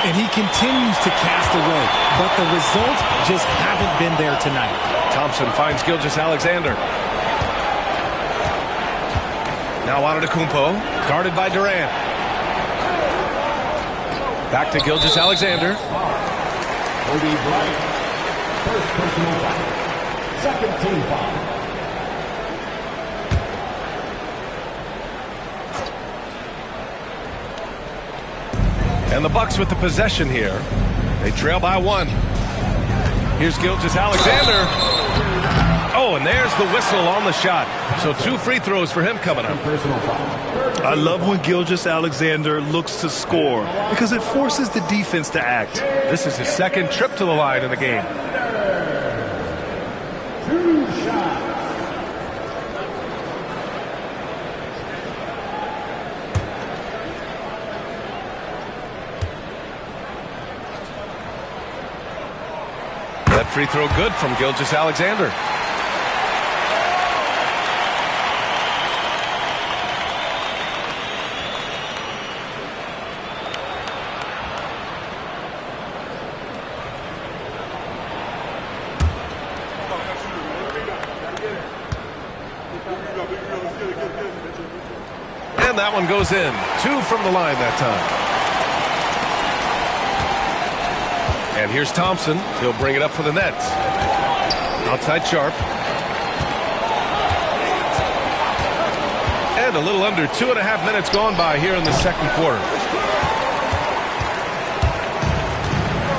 And he continues to cast away, but the results just haven't been there tonight. Thompson finds Gilgeous-Alexander. Now Antetokounmpo, guarded by Durant. Back to Gilgeous-Alexander. Kobe Bryant, first personal foul. Second team foul. And the Bucks with the possession here. They trail by 1. Here's Gilgeous-Alexander. Oh, and there's the whistle on the shot. So 2 free throws for him coming up. I love when Gilgeous-Alexander looks to score because it forces the defense to act. This is his second trip to the line in the game. 2 shots. That free throw good from Gilgeous-Alexander. And that one goes in. 2 from the line that time. And here's Thompson. He'll bring it up for the Nets. Outside Sharp. And a little under 2.5 minutes gone by here in the second quarter.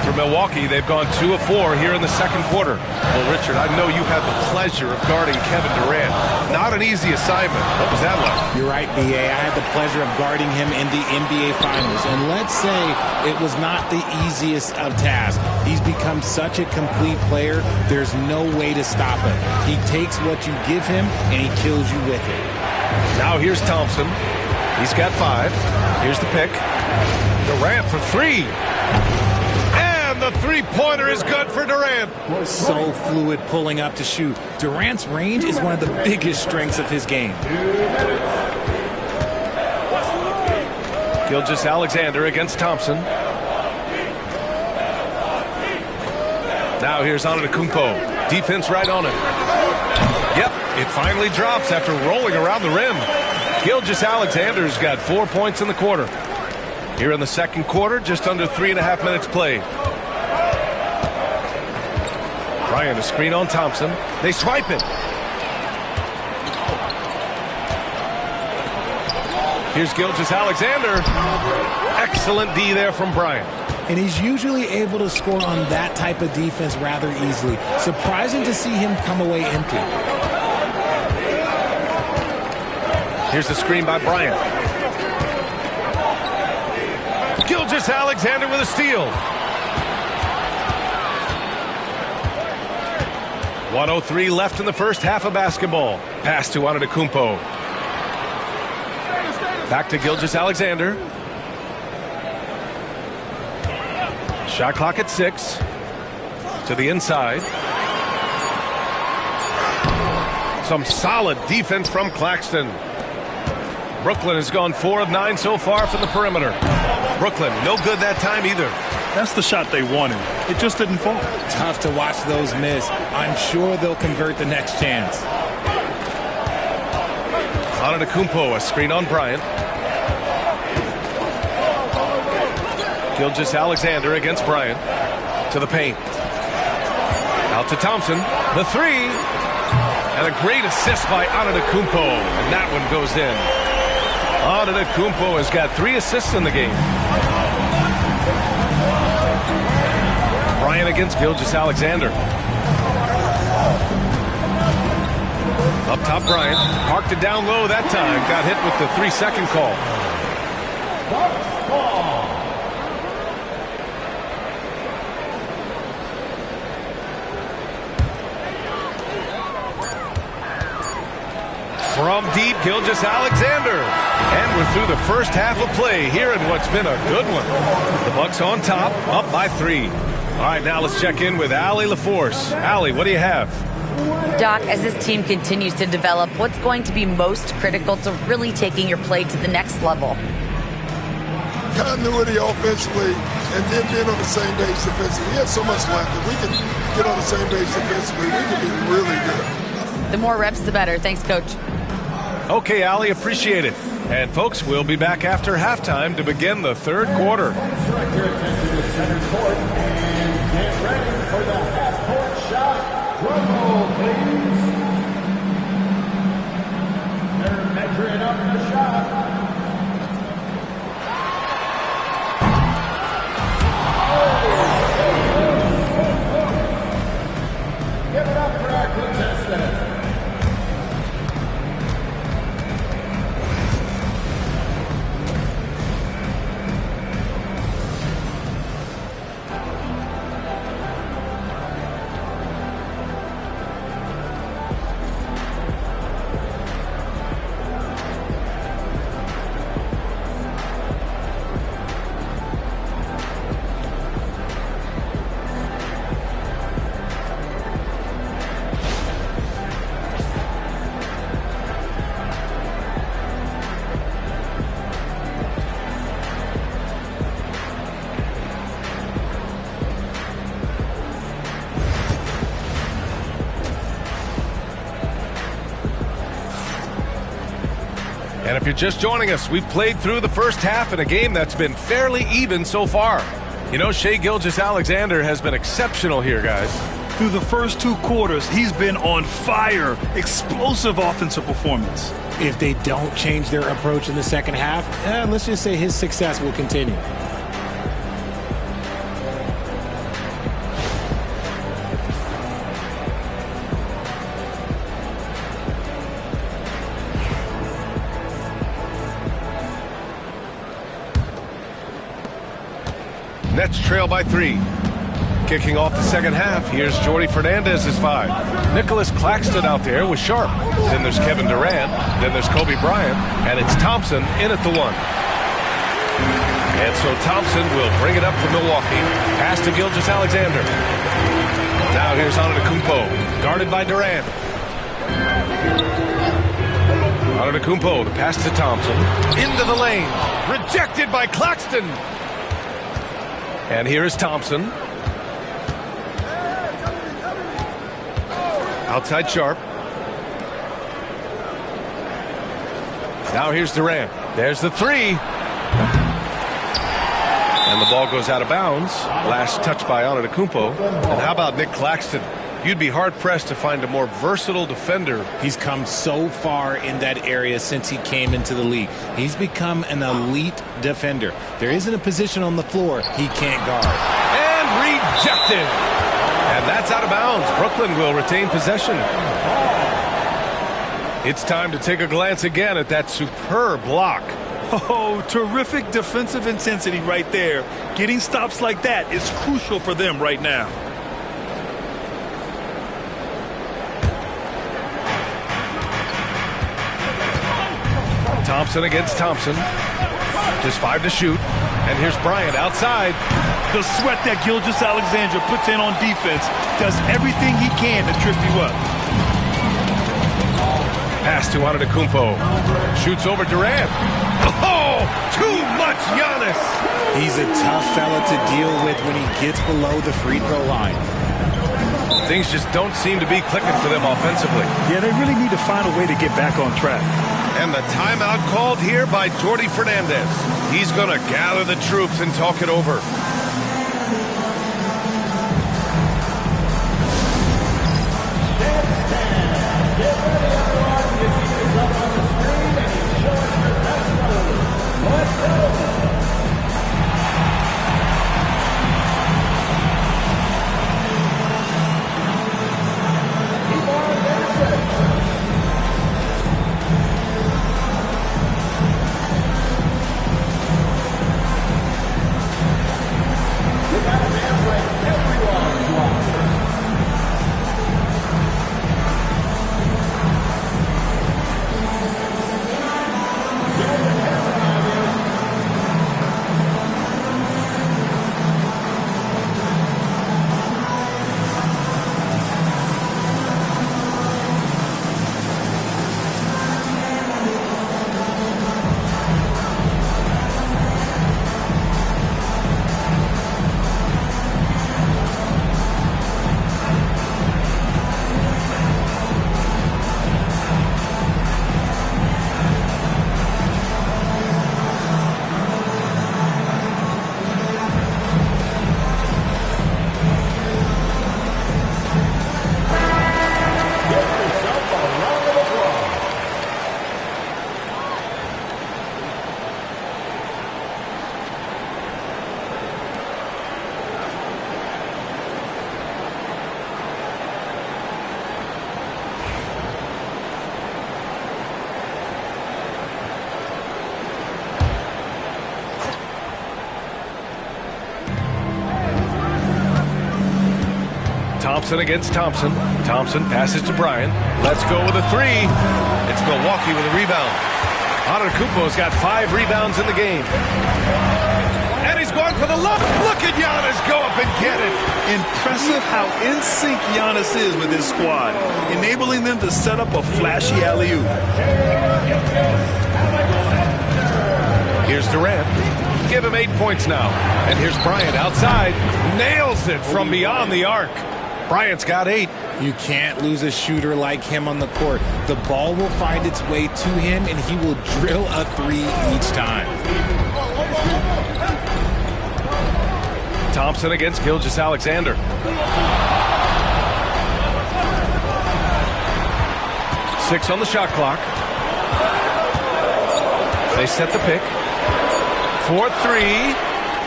For Milwaukee, they've gone 2 of 4 here in the second quarter. Well, Richard, I know you had the pleasure of guarding Kevin Durant. Not an easy assignment. What was that like? You're right, B.A. I had the pleasure of guarding him in the NBA Finals. And let's say it was not the easiest of tasks. He's become such a complete player, there's no way to stop him. He takes what you give him, and he kills you with it. Now here's Thompson. He's got 5. Here's the pick. Durant for 3. The three-pointer is good for Durant. So fluid pulling up to shoot. Durant's range is one of the biggest strengths of his game. Gilgeous-Alexander against Thompson. Now here's Antetokounmpo. Defense right on him. Yep, it finally drops after rolling around the rim. Gilgeous-Alexander's got 4 points in the quarter. Here in the second quarter, just under 3.5 minutes played. Bryant, a screen on Thompson. They swipe it. Here's Gilgeous-Alexander. Excellent D there from Bryant. And he's usually able to score on that type of defense rather easily. Surprising to see him come away empty. Here's the screen by Bryant. Gilgeous-Alexander with a steal. 1:03 left in the first half of basketball. Pass to Antetokounmpo. Back to Gilgeous-Alexander. Shot clock at 6. To the inside. Some solid defense from Claxton. Brooklyn has gone 4 of 9 so far from the perimeter. Brooklyn, no good that time either. That's the shot they wanted. It just didn't fall. Tough to watch those miss. I'm sure they'll convert the next chance. Antetokounmpo, a screen on Bryant. Gilgeous-Alexander against Bryant. To the paint. Out to Thompson. The 3. And a great assist by Antetokounmpo. And that one goes in. Antetokounmpo has got 3 assists in the game. Bryant against Gilgeous-Alexander. Up top, Bryant. Parked it down low that time. Got hit with the 3-second call. from deep, Gilgeous-Alexander. And we're through the first half of play here in what's been a good one. The Bucks on top, up by 3. All right, now let's check in with Allie LaForce. Allie, what do you have? Doc, as this team continues to develop, what's going to be most critical to really taking your play to the next level? Continuity offensively and then being on the same page defensively. We have so much left. If we can get on the same page defensively, we can be really good. The more reps, the better. Thanks, Coach. Okay, Allie, appreciate it. And folks, we'll be back after halftime to begin the third quarter. Direct your attention to center court and get ready for the half-court shot. Drum roll, please. They're measuring up the shot. Give it up for our contestant. And if you're just joining us, we've played through the first half in a game that's been fairly even so far. You know, Shai Gilgeous-Alexander has been exceptional here, guys. Through the first 2 quarters, he's been on fire. Explosive offensive performance. If they don't change their approach in the second half, let's just say his success will continue. Nets trail by 3. Kicking off the second half, here's Jordy Fernandez's 5. Nicholas Claxton out there with Sharp. Then there's Kevin Durant. Then there's Kobe Bryant. And it's Thompson in at the 1. And so Thompson will bring it up for Milwaukee. Pass to Gilgeous-Alexander. Now here's Antetokounmpo, guarded by Durant. Antetokounmpo, the pass to Thompson. Into the lane. Rejected by Claxton. And here is Thompson. Outside Sharp. Now here's Durant. There's the 3. And the ball goes out of bounds. Last touch by Antetokounmpo. And how about Nick Claxton? You'd be hard-pressed to find a more versatile defender. He's come so far in that area since he came into the league. He's become an elite defender. There isn't a position on the floor he can't guard. And rejected. And that's out of bounds. Brooklyn will retain possession. It's time to take a glance again at that superb block. Oh, terrific defensive intensity right there. Getting stops like that is crucial for them right now. Thompson against Thompson. Just 5 to shoot. And here's Bryant outside. The sweat that Gilgeous-Alexander puts in on defense does everything he can to trip you up. Pass to Antetokounmpo. Shoots over Durant. Oh, too much Giannis. He's a tough fella to deal with when he gets below the free throw line. Things just don't seem to be clicking for them offensively. Yeah, they really need to find a way to get back on track. And the timeout called here by Jordy Fernandez. He's going to gather the troops and talk it over. Thompson against Thompson. Thompson passes to Bryant. Let's go with a three. It's Milwaukee with a rebound. Antetokounmpo's got 5 rebounds in the game. And he's going for the look. Look at Giannis go up and get it. Impressive how in sync Giannis is with his squad, enabling them to set up a flashy alley-oop. Here's Durant. Give him 8 points now. And here's Bryant outside. Nails it from beyond the arc. Bryant's got 8. You can't lose a shooter like him on the court. The ball will find its way to him, and he will drill a 3 each time. Thompson against Gilgeous-Alexander. Six on the shot clock. They set the pick. 4-3.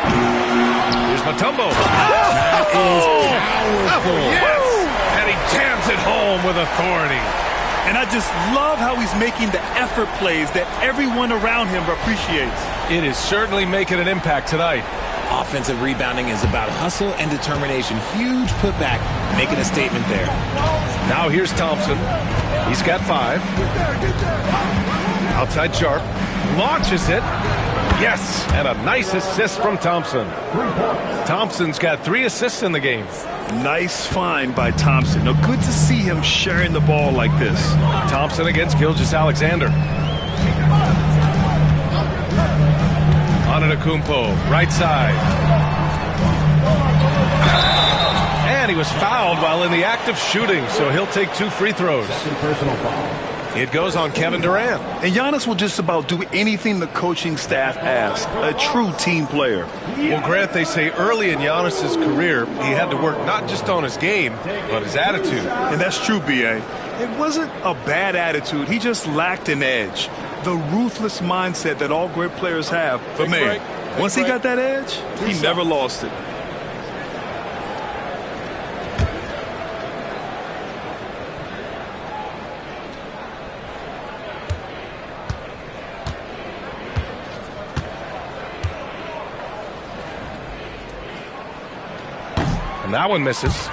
Here's Mutombo. That is powerful. Yes! And he jams it home with authority. And I just love how he's making the effort plays that everyone around him appreciates. It is certainly making an impact tonight. Offensive rebounding is about hustle and determination. Huge putback, making a statement there. Now here's Thompson. He's got 5. Outside Sharp. Launches it. Yes, and a nice assist from Thompson. Thompson's got 3 assists in the game. Nice find by Thompson. Now, good to see him sharing the ball like this. Thompson against Gilgeous-Alexander. Antetokounmpo, right side. And he was fouled while in the act of shooting, so he'll take 2 free throws. Personal foul. It goes on Kevin Durant. And Giannis will just about do anything the coaching staff asks. A true team player. Well, Grant, they say early in Giannis's career, he had to work not just on his game, but his attitude. And that's true, B.A. It wasn't a bad attitude. He just lacked an edge. The ruthless mindset that all great players have. But, man, once he got that edge, he never lost it. And that one misses.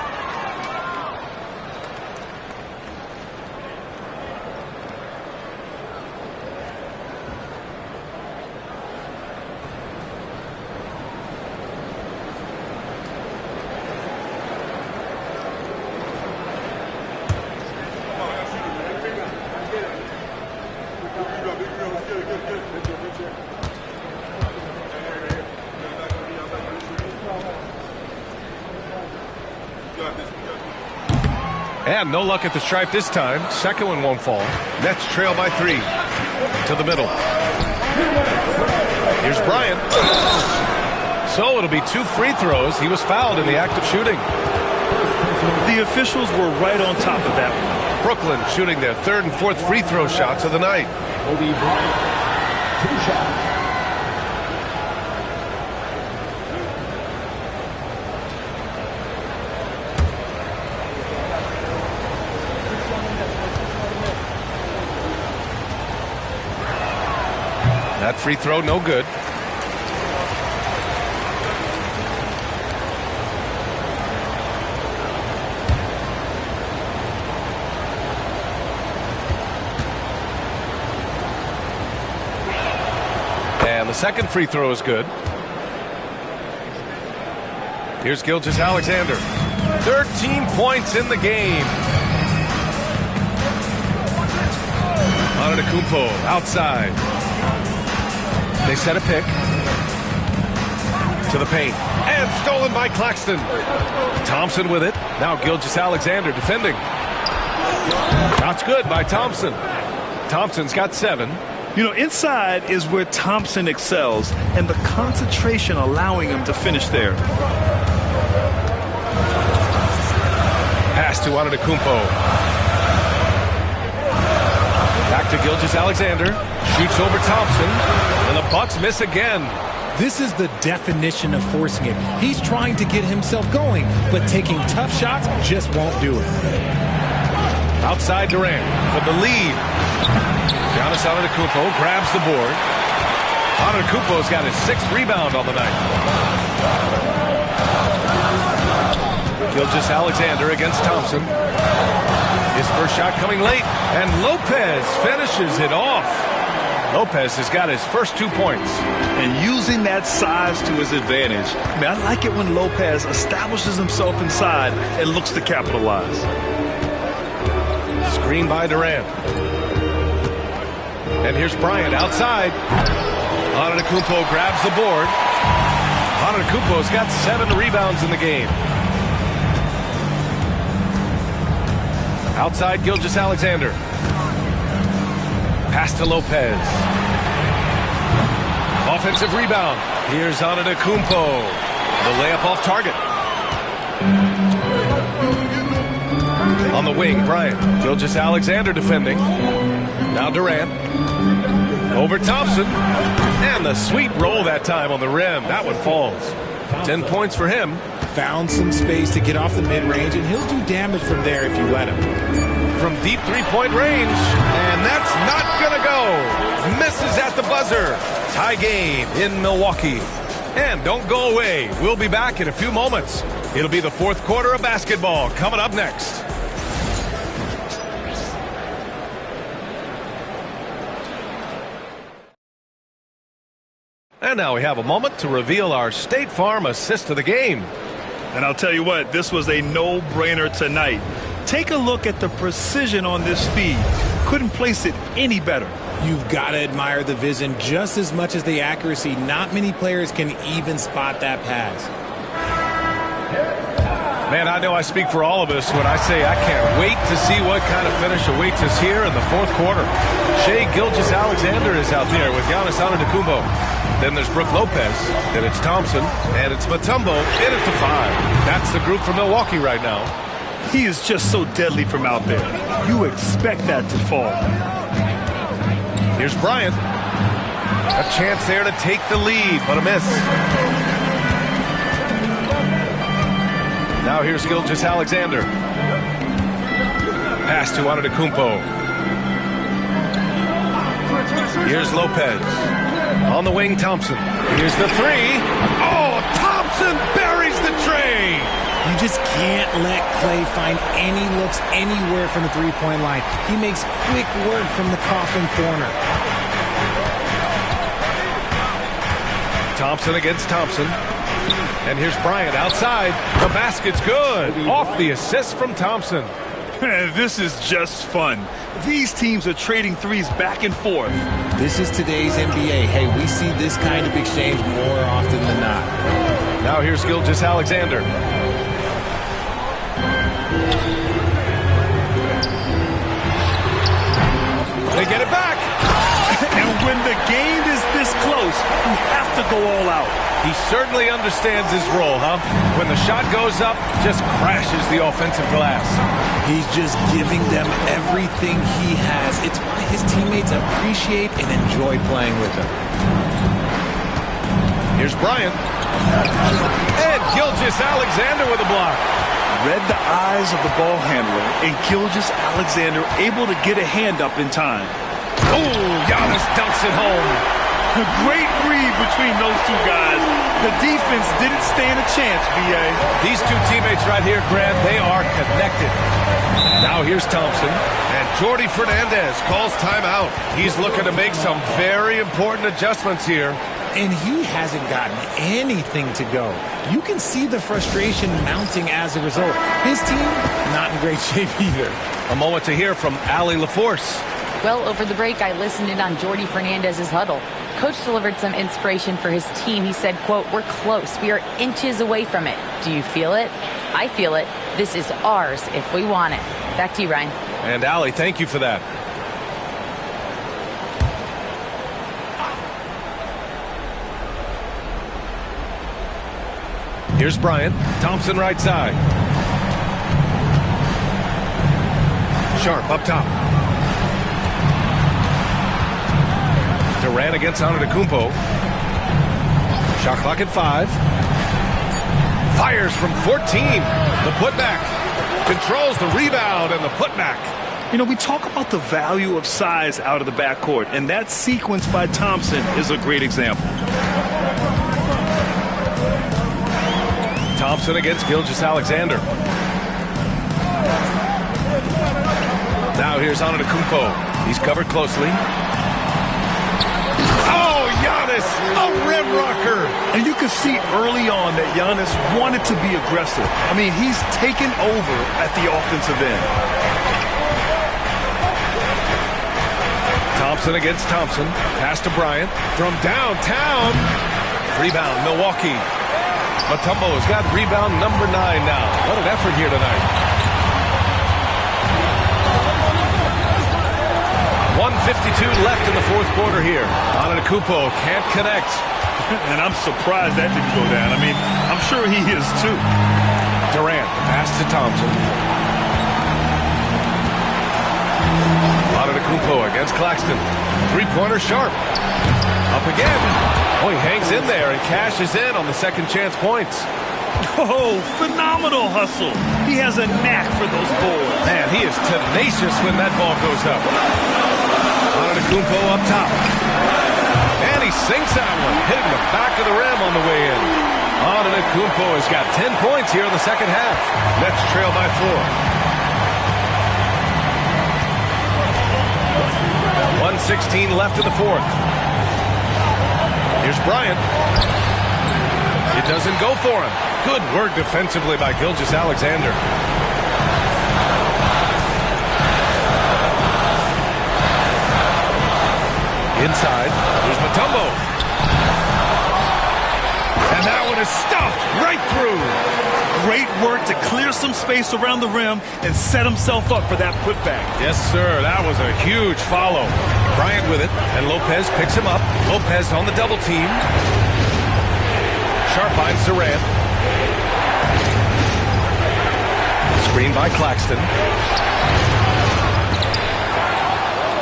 And no luck at the stripe this time. Second one won't fall. Nets trail by 3. To the middle. Here's Bryant. So it'll be 2 free throws. He was fouled in the act of shooting. The officials were right on top of that one. Brooklyn shooting their 3rd and 4th free throw shots of the night. Kobe Bryant, 2 shots. That free throw, no good. And the second free throw is good. Here's Gilgeous-Alexander. 13 points in the game. Antetokounmpo outside. They set a pick. To the paint. And stolen by Claxton. Thompson with it. Now Gilgeous-Alexander defending. Shot's good by Thompson. Thompson's got 7. You know, inside is where Thompson excels, and the concentration allowing him to finish there. Pass to Antetokounmpo. Back to Gilgeous-Alexander. Shoots over Thompson. And the Bucks miss again. This is the definition of forcing it. He's trying to get himself going, but taking tough shots just won't do it. Outside Durant for the lead. Giannis Antetokounmpo grabs the board. Antetokounmpo's got his 6th rebound on the night. Gilgeous-Alexander against Thompson. His first shot coming late, and Lopez finishes it off. Lopez has got his first 2 points. And using that size to his advantage. I mean, I like it when Lopez establishes himself inside and looks to capitalize. Screen by Durant. And here's Bryant outside. Antetokounmpo grabs the board. Antetokounmpo's got 7 rebounds in the game. Outside Gilgeous-Alexander. Pass to Lopez. Offensive rebound. Here's Antetokounmpo. The layup off target. On the wing, Bryant. Gilgeous-Alexander defending. Now Durant. Over Thompson. And the sweet roll that time on the rim. That one falls. 10 points for him. Found some space to get off the mid-range, and he'll do damage from there if you let him. From deep three-point range. And that's not going to go. Misses at the buzzer. Tie game in Milwaukee. And don't go away. We'll be back in a few moments. It'll be the fourth quarter of basketball coming up next. And now we have a moment to reveal our State Farm assist of the game. And I'll tell you what, this was a no-brainer tonight. Take a look at the precision on this feed. Couldn't place it any better. You've got to admire the vision just as much as the accuracy. Not many players can even spot that pass. Man, I know I speak for all of us when I say I can't wait to see what kind of finish awaits us here in the fourth quarter. Shai Gilgeous-Alexander is out there with Giannis Antetokounmpo. Then there's Brook Lopez. Then it's Thompson. And it's Mutombo in at the 5. That's the group from Milwaukee right now. He is just so deadly from out there. You expect that to fall. Here's Bryant. A chance there to take the lead, but a miss. Now here's Gilgeous-Alexander. Pass to Antetokounmpo. Here's Lopez. On the wing, Thompson. Here's the 3. Oh, Thompson buries the tray. You just can't let Clay find any looks anywhere from the three-point line. He makes quick work from the coffin corner. Thompson against Thompson. And here's Bryant outside. The basket's good. Off the assist from Thompson. This is just fun. These teams are trading threes back and forth. This is today's NBA. Hey, we see this kind of exchange more often than not. Now here's Gilgeous-Alexander. They get it back. And when the game is this close, you have to go all out. He certainly understands his role, huh? When the shot goes up, just crashes the offensive glass. He's just giving them everything he has. It's why his teammates appreciate and enjoy playing with him. Here's Bryant. And Gilgeous-Alexander with a block. Read the eyes of the ball handler, and Gilgeous-Alexander able to get a hand up in time. Oh, Giannis dunks it home. A great read between those two guys. The defense didn't stand a chance, B.A. These two teammates right here, Grant, they are connected. Now here's Thompson. And Jordi Fernandez calls timeout. He's looking to make some very important adjustments here. And he hasn't gotten anything to go. You can see the frustration mounting as a result. His team, not in great shape either. A moment to hear from Allie LaForce. Well, over the break, I listened in on Jordi Fernandez's huddle. Coach delivered some inspiration for his team. He said, quote, "We're close. We are inches away from it. Do you feel it? I feel it. This is ours if we want it." Back to you, Ryan. And Allie, thank you for that. Here's Bryant. Thompson right side. Sharp up top. Durant against Antetokounmpo. Shot clock at 5. Fires from 14. The putback. Controls the rebound and the putback. You know, we talk about the value of size out of the backcourt, and that sequence by Thompson is a great example. Thompson against Gilgeous-Alexander. Now here's Antetokounmpo. He's covered closely. Oh, Giannis, a rim rocker. And you can see early on that Giannis wanted to be aggressive. I mean, he's taken over at the offensive end. Thompson against Thompson. Pass to Bryant from downtown. Rebound, Milwaukee. Mutombo's got rebound number 9 now. What an effort here tonight. 1:52 left in the fourth quarter here. Antetokounmpo can't connect. And I'm surprised that didn't go down. I mean, I'm sure he is too. Durant, pass to Thompson. Antetokounmpo against Claxton. Three-pointer sharp. Up again. Oh, he hangs in there and cashes in on the second chance points. Oh, phenomenal hustle. He has a knack for those balls. Man, he is tenacious when that ball goes up. Antetokounmpo up top. And he sinks that one, hitting the back of the rim on the way in. Antetokounmpo has got 10 points here in the second half. Nets trail by 4. 1:16 left in the fourth. Here's Bryant. It doesn't go for him. Good work defensively by Gilgeous-Alexander. Inside, here's Mutombo. And that one is stuffed right through. Great work to clear some space around the rim and set himself up for that putback. Yes, sir. That was a huge follow. Bryant with it, and Lopez picks him up. Lopez on the double team. Sharp finds Durant. Screen by Claxton.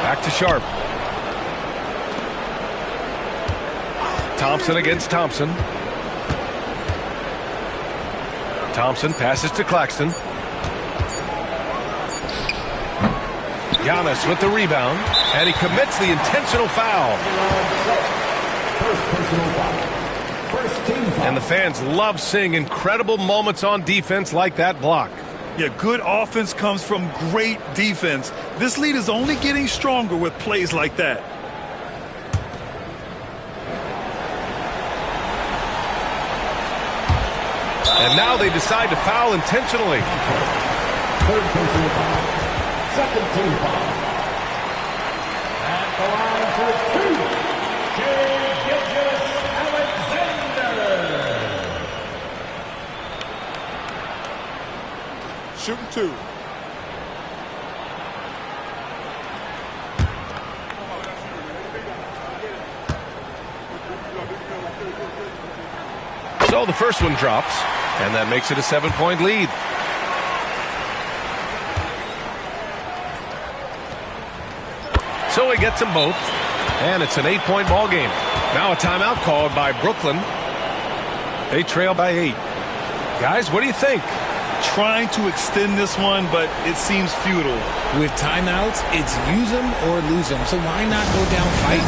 Back to Sharp. Thompson against Thompson. Thompson passes to Claxton. Giannis with the rebound, and he commits the intentional foul. First personal foul. First team foul. And the fans love seeing incredible moments on defense like that block. Yeah, good offense comes from great defense. This lead is only getting stronger with plays like that. And now they decide to foul intentionally. Third personal foul. Second team foul. At the line for 2, Gilgeous-Alexander. Shooting 2. So the first one drops, and that makes it a 7-point lead. So he gets them both, and it's an 8-point ball game. Now a timeout called by Brooklyn. They trail by 8. Guys, what do you think? Trying to extend this one, but it seems futile. With timeouts, it's use them or lose them. So why not go down fighting?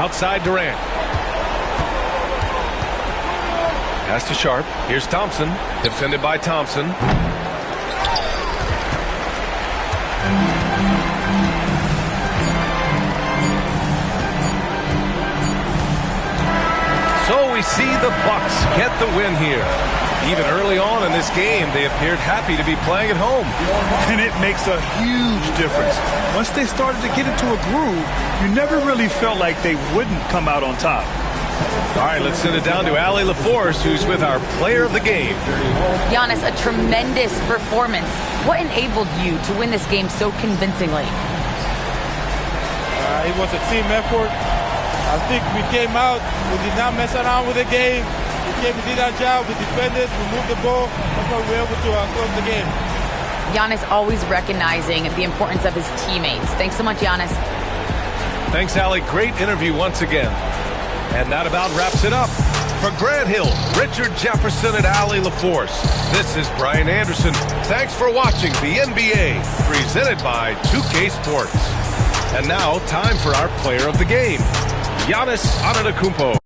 Outside Durant. Pass to Sharp. Here's Thompson. Defended by Thompson. So we see the Bucks get the win here. Even early on in this game, they appeared happy to be playing at home. And it makes a huge difference. Once they started to get into a groove, you never really felt like they wouldn't come out on top. All right, let's send it down to Allie LaForce, who's with our player of the game. Giannis, a tremendous performance. What enabled you to win this game so convincingly? It was a team effort. I think we came out, we did not mess around with the game. We did our job, we defended, we moved the ball. That's why we were able to close the game. Giannis always recognizing the importance of his teammates. Thanks so much, Giannis. Thanks, Allie. Great interview once again. And that about wraps it up. For Grant Hill, Richard Jefferson, and Allie LaForce, this is Brian Anderson. Thanks for watching the NBA, presented by 2K Sports. And now, time for our player of the game, Giannis Antetokounmpo.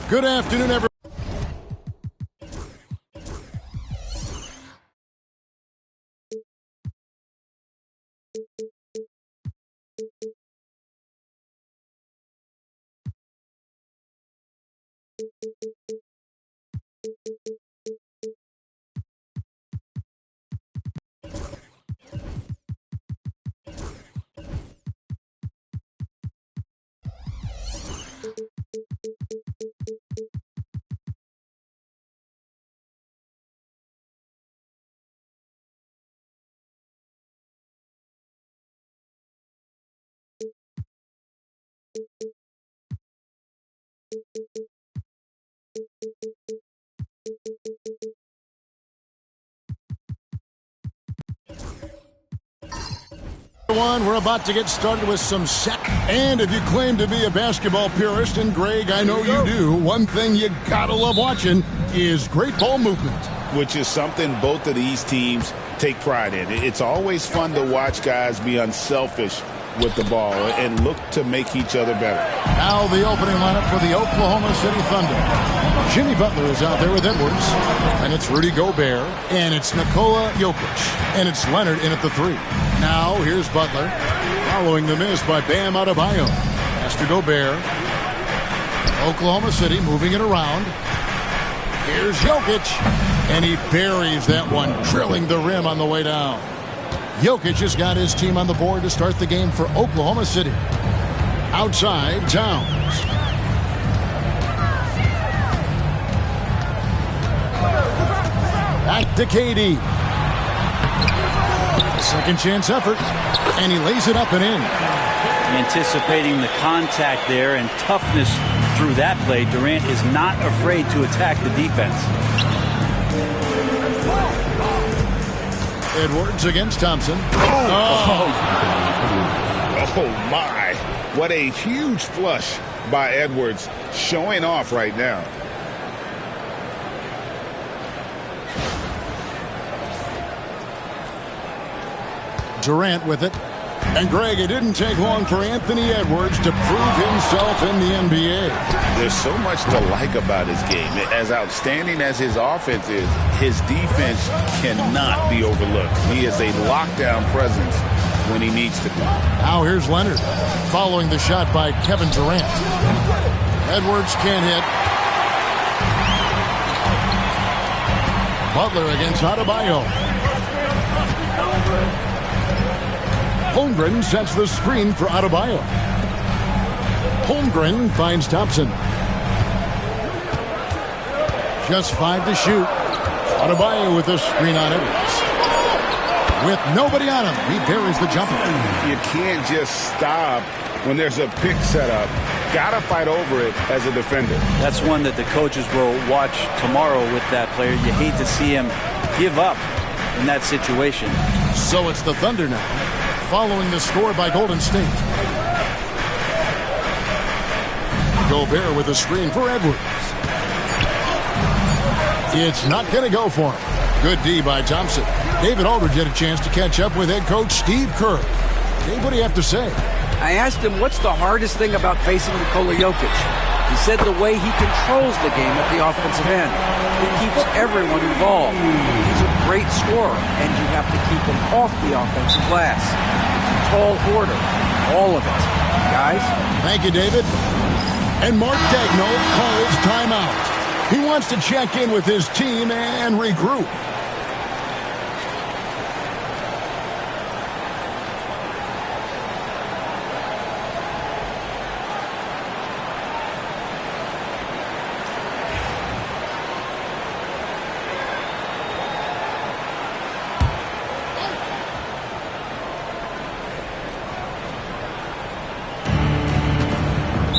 Good afternoon, everyone. We're about to get started with some set. And if you claim to be a basketball purist, and Greg, I know you do, one thing you gotta love watching is great ball movement. Which is something both of these teams take pride in. It's always fun to watch guys be unselfish with the ball and look to make each other better. Now the opening lineup for the Oklahoma City Thunder. Jimmy Butler is out there with Edwards. And it's Rudy Gobert. And it's Nikola Jokic. And it's Leonard in at the 3. Now here's Butler. Following the miss by Bam Adebayo. Pass to Gobert. Oklahoma City moving it around. Here's Jokic. And he buries that one, drilling the rim on the way down. Jokic has got his team on the board to start the game for Oklahoma City. Outside, Towns. Back to KD. Second chance effort. And he lays it up and in. Anticipating the contact there and toughness through that play, Durant is not afraid to attack the defense. Edwards against Thompson. Oh my. What a huge flush by Edwards, showing off right now. Durant with it. And Greg, it didn't take long for Anthony Edwards to prove himself in the NBA. There's so much to like about his game. As outstanding as his offense is, his defense cannot be overlooked. He is a lockdown presence when he needs to be. Now here's Leonard following the shot by Kevin Durant. Edwards can't hit. Butler against Adebayo. Holmgren sets the screen for Adebayo. Holmgren finds Thompson. Just 5 to shoot. Adebayo with a screen on Edwards. With nobody on him, he buries the jumper. You can't just stop when there's a pick set up. Gotta fight over it as a defender. That's one that the coaches will watch tomorrow with that player. You hate to see him give up in that situation. So it's the Thunder now, following the score by Golden State. Gobert with a screen for Edwards. It's not going to go for him. Good D by Thompson. David Aldridge had a chance to catch up with head coach Steve Kerr. Dave, what do you have to say? I asked him what's the hardest thing about facing Nikola Jokic. He said the way he controls the game at the offensive end. He keeps everyone involved. He's a great scorer, and you have to keep him off the offensive glass. It's a tall order, all of it. Guys? Thank you, David. And Mark Daigneault calls timeout. He wants to check in with his team and regroup.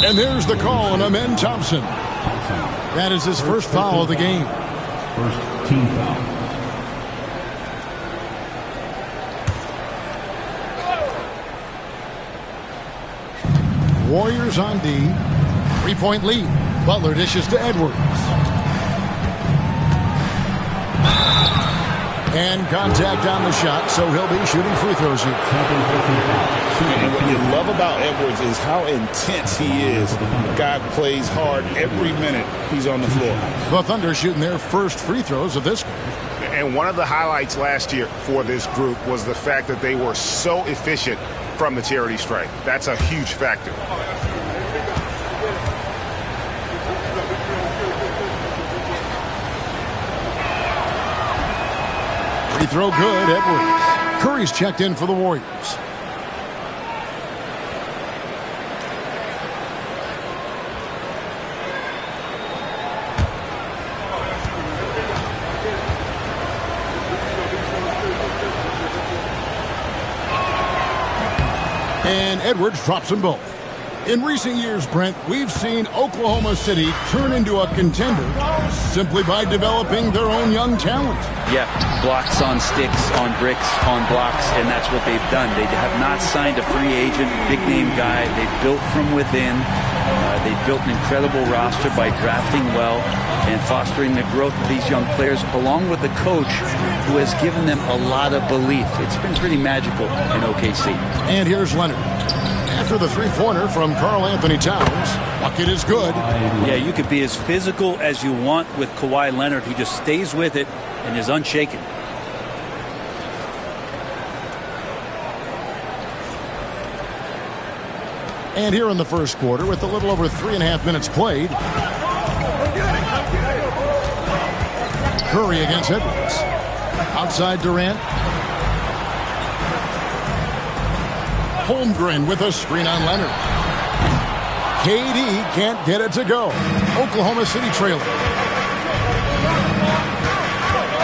And there's the call on Amen Thompson. That is his first foul of the game. First team foul. Warriors on D. 3-point lead. Butler dishes to Edwards. And contact on the shot, so he'll be shooting free throws here. And what you love about Edwards is how intense he is. God plays hard every minute he's on the floor. The Thunder shooting their first free throws of this game. And one of the highlights last year for this group was the fact that they were so efficient from the charity stripe. That's a huge factor. Free throw good, Edwards. Curry's checked in for the Warriors. And Edwards drops them both. In recent years, Brent, we've seen Oklahoma City turn into a contender simply by developing their own young talent. Yeah, blocks on sticks, on bricks, on blocks, and that's what they've done. They have not signed a free agent, big-name guy. They've built from within. They've built an incredible roster by drafting well and fostering the growth of these young players, along with a coach who has given them a lot of belief. It's been pretty magical in OKC. And here's Leonard. After the three-pointer from Karl Anthony Towns, bucket is good. Yeah, you could be as physical as you want with Kawhi Leonard. He just stays with it and is unshaken. And here in the first quarter, with a little over 3.5 minutes played, Curry against Edwards. Outside Durant. Holmgren with a screen on Leonard. KD can't get it to go. Oklahoma City trailing.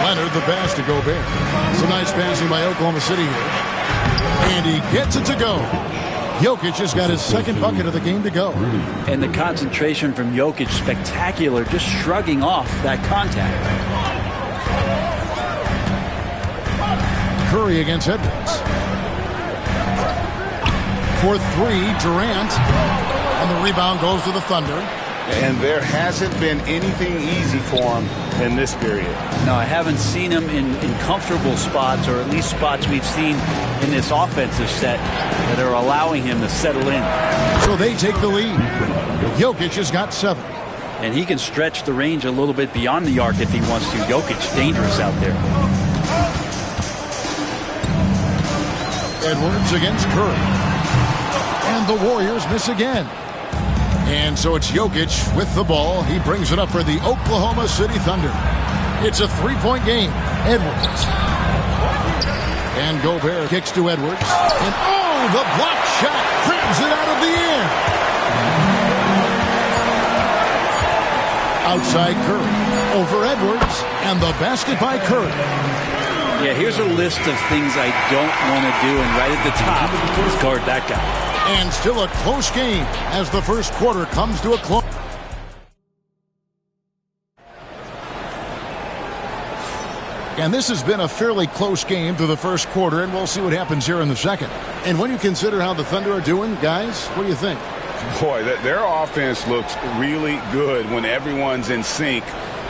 Leonard the pass to Gobert. Some nice passing by Oklahoma City here. And he gets it to go. Jokic has got his second bucket of the game to go. And the concentration from Jokic, spectacular, just shrugging off that contact. Curry against Edwards. For three, Durant. And the rebound goes to the Thunder. And there hasn't been anything easy for him in this period. No, I haven't seen him in comfortable spots, or at least spots we've seen in this offensive set that are allowing him to settle in. So they take the lead. Jokic has got 7. And he can stretch the range a little bit beyond the arc if he wants to. Jokic, dangerous out there. Edwards against Curry. And the Warriors miss again. And so it's Jokic with the ball. He brings it up for the Oklahoma City Thunder. It's a 3-point game. Edwards. And Gobert kicks to Edwards. And oh, the block shot grabs it out of the air. Outside Curry. Over Edwards. And the basket by Curry. Yeah, here's a list of things I don't want to do. And right at the top is guard that guy. And still a close game as the first quarter comes to a close. And this has been a fairly close game through the first quarter, and we'll see what happens here in the second. And when you consider how the Thunder are doing, guys, what do you think? Boy, their offense looks really good when everyone's in sync.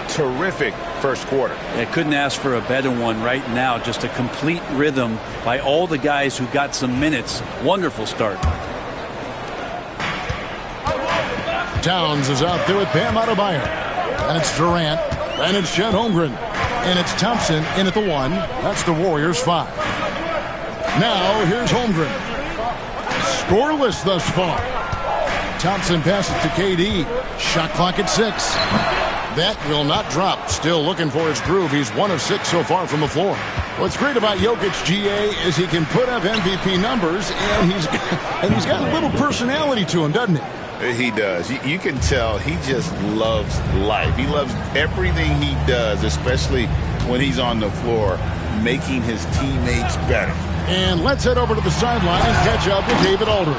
Terrific first quarter. I couldn't ask for a better one right now. Just a complete rhythm by all the guys who got some minutes. Wonderful start. Towns is out there with Bam Adebayo. And it's Durant. And it's Chet Holmgren. And it's Thompson in at the 1. That's the Warriors 5. Now here's Holmgren. Scoreless thus far. Thompson passes to KD. Shot clock at 6. That will not drop. Still looking for his groove. He's 1 of 6 so far from the floor. What's great about Jokic, GA, is he can put up MVP numbers, and he's got a little personality to him, doesn't he? He does. You can tell he just loves life. He loves everything he does, especially when he's on the floor, making his teammates better. And let's head over to the sideline and catch up with David Aldridge.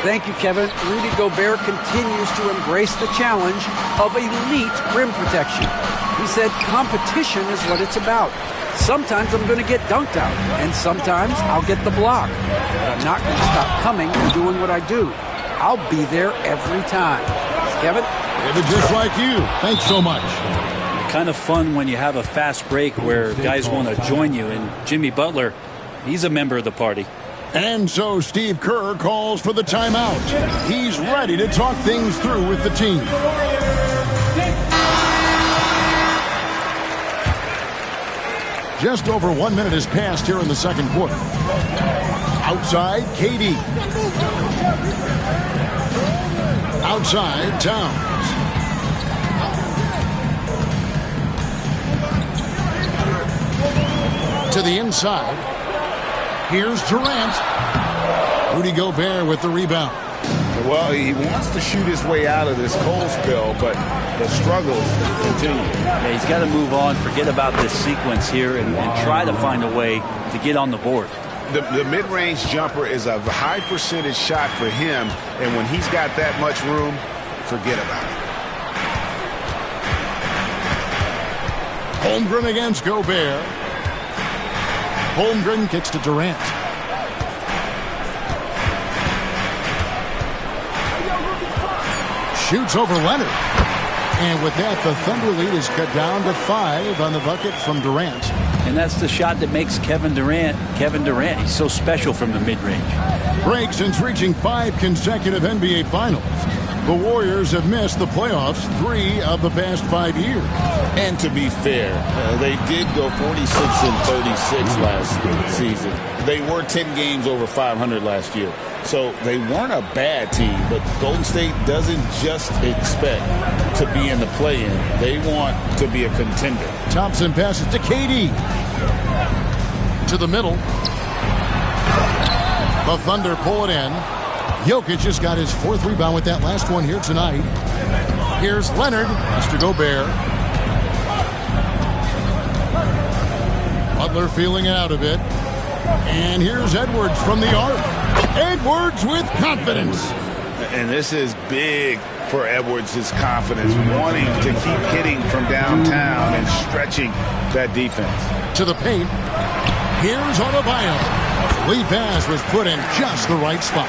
Thank you, Kevin. Rudy Gobert continues to embrace the challenge of elite rim protection. He said competition is what it's about. Sometimes I'm going to get dunked out, and sometimes I'll get the block. But I'm not going to stop coming and doing what I do. I'll be there every time. Kevin? David, just like you. Thanks so much. Kind of fun when you have a fast break where guys want to join you. And Jimmy Butler, he's a member of the party. And so Steve Kerr calls for the timeout. He's ready to talk things through with the team. Just over 1 minute has passed here in the second quarter. Outside, KD. Outside, Towns. To the inside. Here's Durant. Rudy Gobert with the rebound. Well, he wants to shoot his way out of this cold spell, but the struggles continue. Yeah, he's got to move on, forget about this sequence here, and try to find a way to get on the board. The mid-range jumper is a high percentage shot for him, and when he's got that much room, forget about it. Holmgren against Gobert. Holmgren kicks to Durant. Shoots over Leonard. And with that, the Thunder lead is cut down to 5 on the bucket from Durant. And that's the shot that makes Kevin Durant. He's so special from the mid-range. Break since reaching 5 consecutive NBA Finals. The Warriors have missed the playoffs 3 of the past 5 years. And to be fair, they did go 46-36 last season. They were 10 games over 500 last year. So they weren't a bad team, but Golden State doesn't just expect to be in the play-in. They want to be a contender. Thompson passes to KD. To the middle. The Thunder pull it in. Jokic just got his 4th rebound with that last one here tonight. Here's Leonard. Has to Gobert. Butler feeling out of it. And here's Edwards from the arc. Edwards with confidence. And this is big for Edwards' confidence, wanting to keep hitting from downtown and stretching that defense. To the paint. Here's Adebayo. Lead pass was put in just the right spot.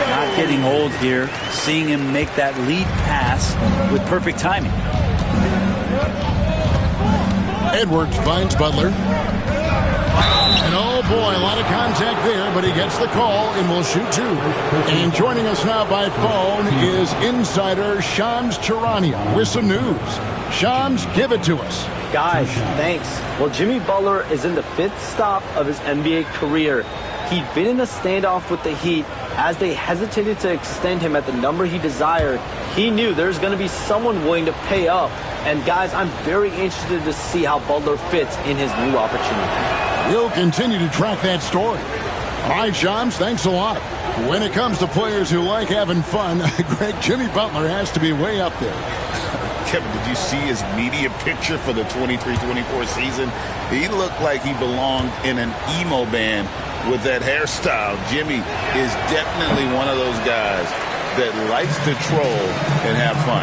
Not getting old here. Seeing him make that lead pass with perfect timing. Edwards finds Butler. And oh boy, a lot of contact there, but he gets the call and will shoot two. And joining us now by phone is insider Shams Charania with some news. Shams, give it to us. Guys, thanks. Well, Jimmy Butler is in the 5th stop of his NBA career. He'd been in a standoff with the Heat. As they hesitated to extend him at the number he desired, he knew there's going to be someone willing to pay up. And guys, I'm very interested to see how Butler fits in his new opportunity. We'll continue to track that story. All right, Shams, thanks a lot. When it comes to players who like having fun, Greg, Jimmy Butler has to be way up there. Kevin, did you see his media picture for the 23-24 season? He looked like he belonged in an emo band with that hairstyle. Jimmy is definitely one of those guys that likes to troll and have fun.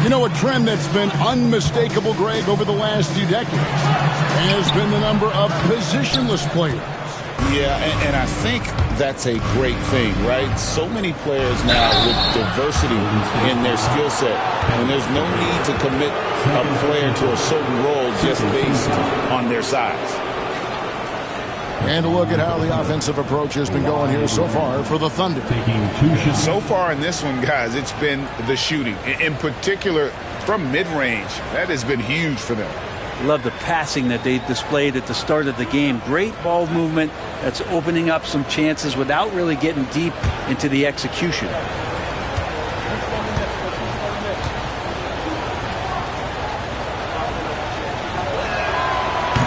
You know, a trend that's been unmistakable, Greg, over the last few decades has been the number of positionless players. Yeah, and I think that's a great thing, right? So many players now with diversity in their skill set, and there's no need to commit a player to a certain role just based on their size. And a look at how the offensive approach has been going here so far for the Thunder. So far in this one, guys, it's been the shooting. In particular, from mid-range. That has been huge for them. Love the passing that they displayed at the start of the game. Great ball movement that's opening up some chances without really getting deep into the execution.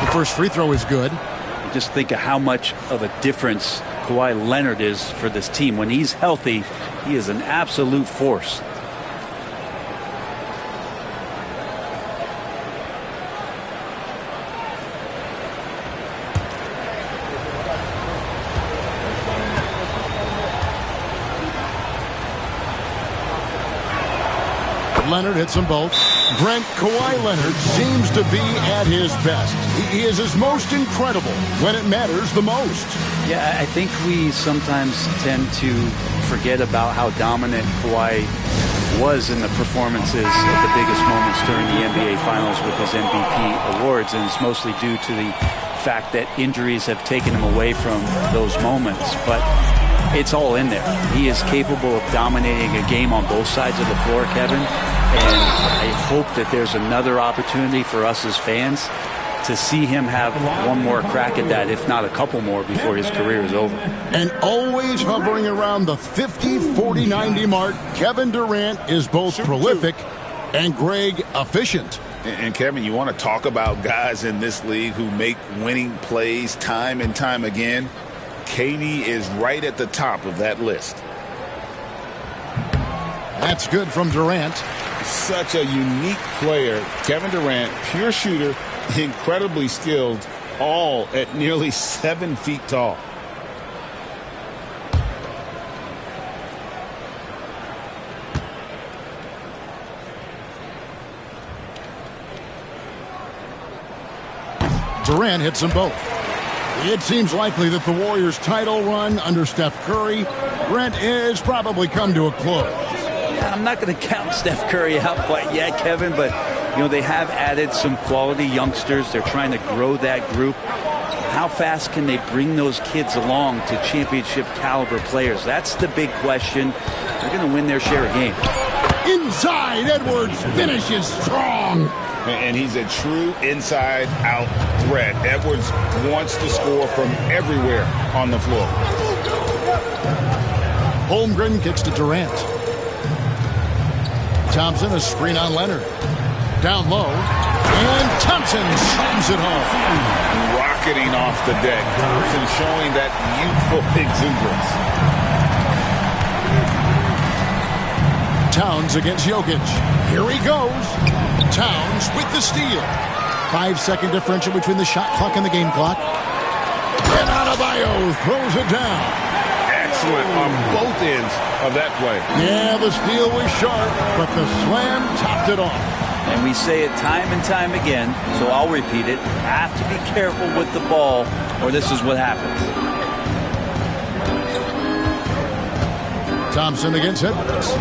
The first free throw is good. Just think of how much of a difference Kawhi Leonard is for this team. When he's healthy, he is an absolute force. Leonard hits them both. Brent, Kawhi Leonard seems to be at his best. He is his most incredible when it matters the most. Yeah, I think we sometimes tend to forget about how dominant Kawhi was in the performances at the biggest moments during the NBA Finals with his MVP awards, and it's mostly due to the fact that injuries have taken him away from those moments. But it's all in there. He is capable of dominating a game on both sides of the floor, Kevin. And I hope that there's another opportunity for us as fans to see him have one more crack at that, if not a couple more, before his career is over. And always hovering around the 50, 40, 90 mark, Kevin Durant is both prolific and Greg efficient. And Kevin, you want to talk about guys in this league who make winning plays time and time again? KD is right at the top of that list. That's good from Durant. Such a unique player. Kevin Durant, pure shooter, incredibly skilled, all at nearly 7 feet tall. Durant hits them both. It seems likely that the Warriors' title run under Steph Curry, Brent, is probably come to a close. Yeah, I'm not going to count Steph Curry out quite yet, Kevin, but you know they have added some quality youngsters. They're trying to grow that group. How fast can they bring those kids along to championship caliber players? That's the big question. They're going to win their share of games. Inside, Edwards finishes strong. And he's a true inside-out threat. Edwards wants to score from everywhere on the floor. Holmgren kicks to Durant. Thompson, a screen on Leonard. Down low. And Thompson slams it home. Rocketing off the deck. Thompson showing that youthful exuberance. Towns against Jokic. Here he goes. Towns with the steal. 5-second differential between the shot clock and the game clock. And Adebayo throws it down. Excellent on both ends of that play. Yeah, the steal was sharp, but the slam topped it off. And we say it time and time again, so I'll repeat it. Have to be careful with the ball, or this is what happens. Thompson against Edwards.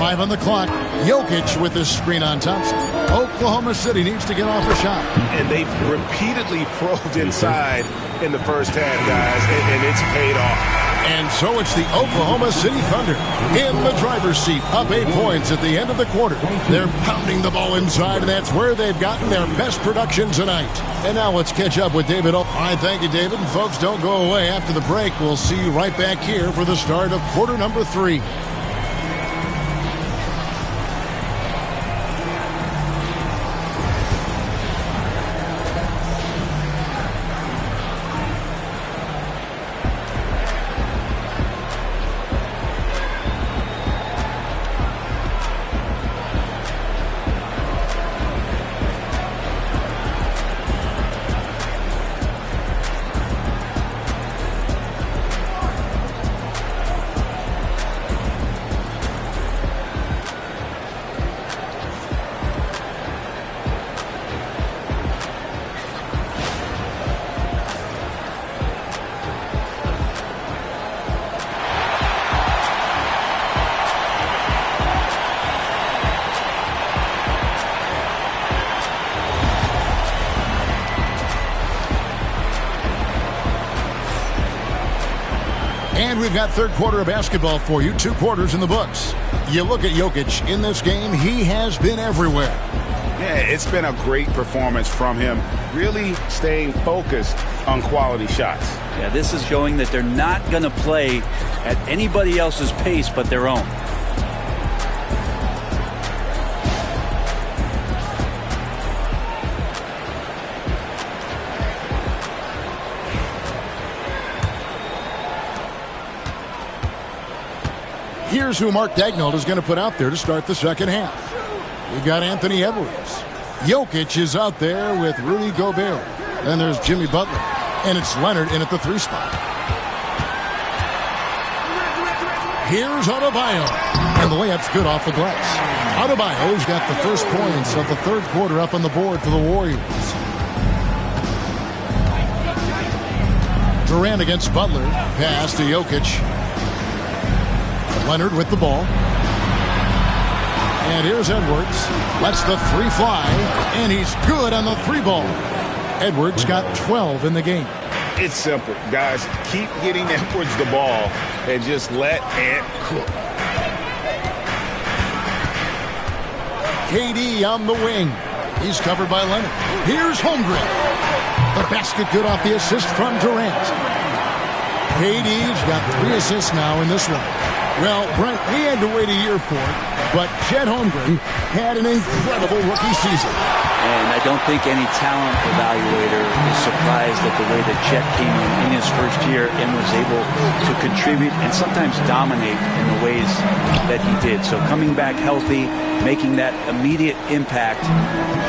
5 on the clock. Jokic with this screen on Thompson. Oklahoma City needs to get off a shot. And they've repeatedly probed inside in the first half, guys, and it's paid off. And so it's the Oklahoma City Thunder in the driver's seat, up 8 points at the end of the quarter. They're pounding the ball inside, and that's where they've gotten their best production tonight. And now let's catch up with David. All right, thank you, David. And folks, don't go away. After the break, we'll see you right back here for the start of quarter number 3. And we've got third quarter of basketball for you. 2 quarters in the books. You look at Jokic in this game, he has been everywhere. Yeah, it's been a great performance from him, really staying focused on quality shots. Yeah, this is showing that they're not going to play at anybody else's pace but their own. Here's who Mark Daigneault is going to put out there to start the second half. We've got Anthony Edwards. Jokic is out there with Rudy Gobert. Then there's Jimmy Butler. And it's Leonard in at the 3 spot. Here's Adebayo. And the layup's good off the glass. Adebayo's got the first points of the third quarter up on the board for the Warriors. Durant against Butler. Pass to Jokic. Leonard with the ball. And here's Edwards. Lets the 3 fly. And he's good on the 3 ball. Edwards got 12 in the game. It's simple, guys. Keep getting Edwards the ball and just let it cook. KD on the wing. He's covered by Leonard. Here's Holmgren. The basket good off the assist from Durant. KD's got 3 assists now in this one. Well, Brent, we had to wait a year for it, but Chet Holmgren had an incredible rookie season. And I don't think any talent evaluator is surprised at the way that Chet came in his first year and was able to contribute and sometimes dominate in the ways that he did. So coming back healthy, making that immediate impact,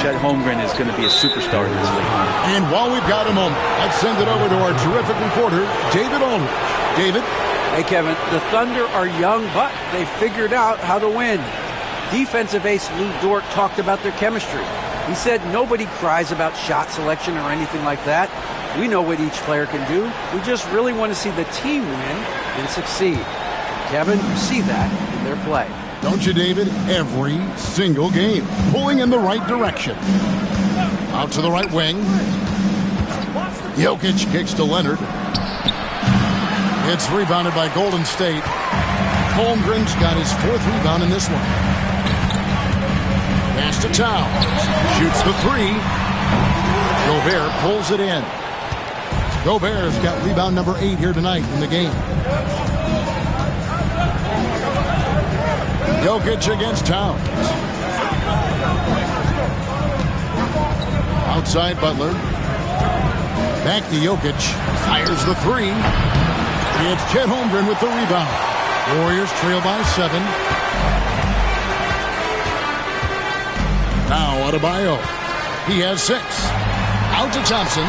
Chet Holmgren is going to be a superstar in this league. And while we've got a moment, let's send it over to our terrific reporter, David Aldridge. David? Hey, Kevin, the Thunder are young, but they figured out how to win. Defensive ace Lou Dort talked about their chemistry. He said nobody cries about shot selection or anything like that. We know what each player can do. We just really want to see the team win and succeed. Kevin, you see that in their play. Don't you, David? Every single game. Pulling in the right direction. Out to the right wing. Jokic kicks to Leonard. It's rebounded by Golden State. Holmgren's got his 4th rebound in this one. Pass to Towns. Shoots the 3. Gobert pulls it in. Gobert's got rebound number 8 here tonight in the game. Jokic against Towns. Outside Butler. Back to Jokic. Fires the 3. It's Chet Holmgren with the rebound. Warriors trail by 7. Now Adebayo. He has 6. Out to Thompson.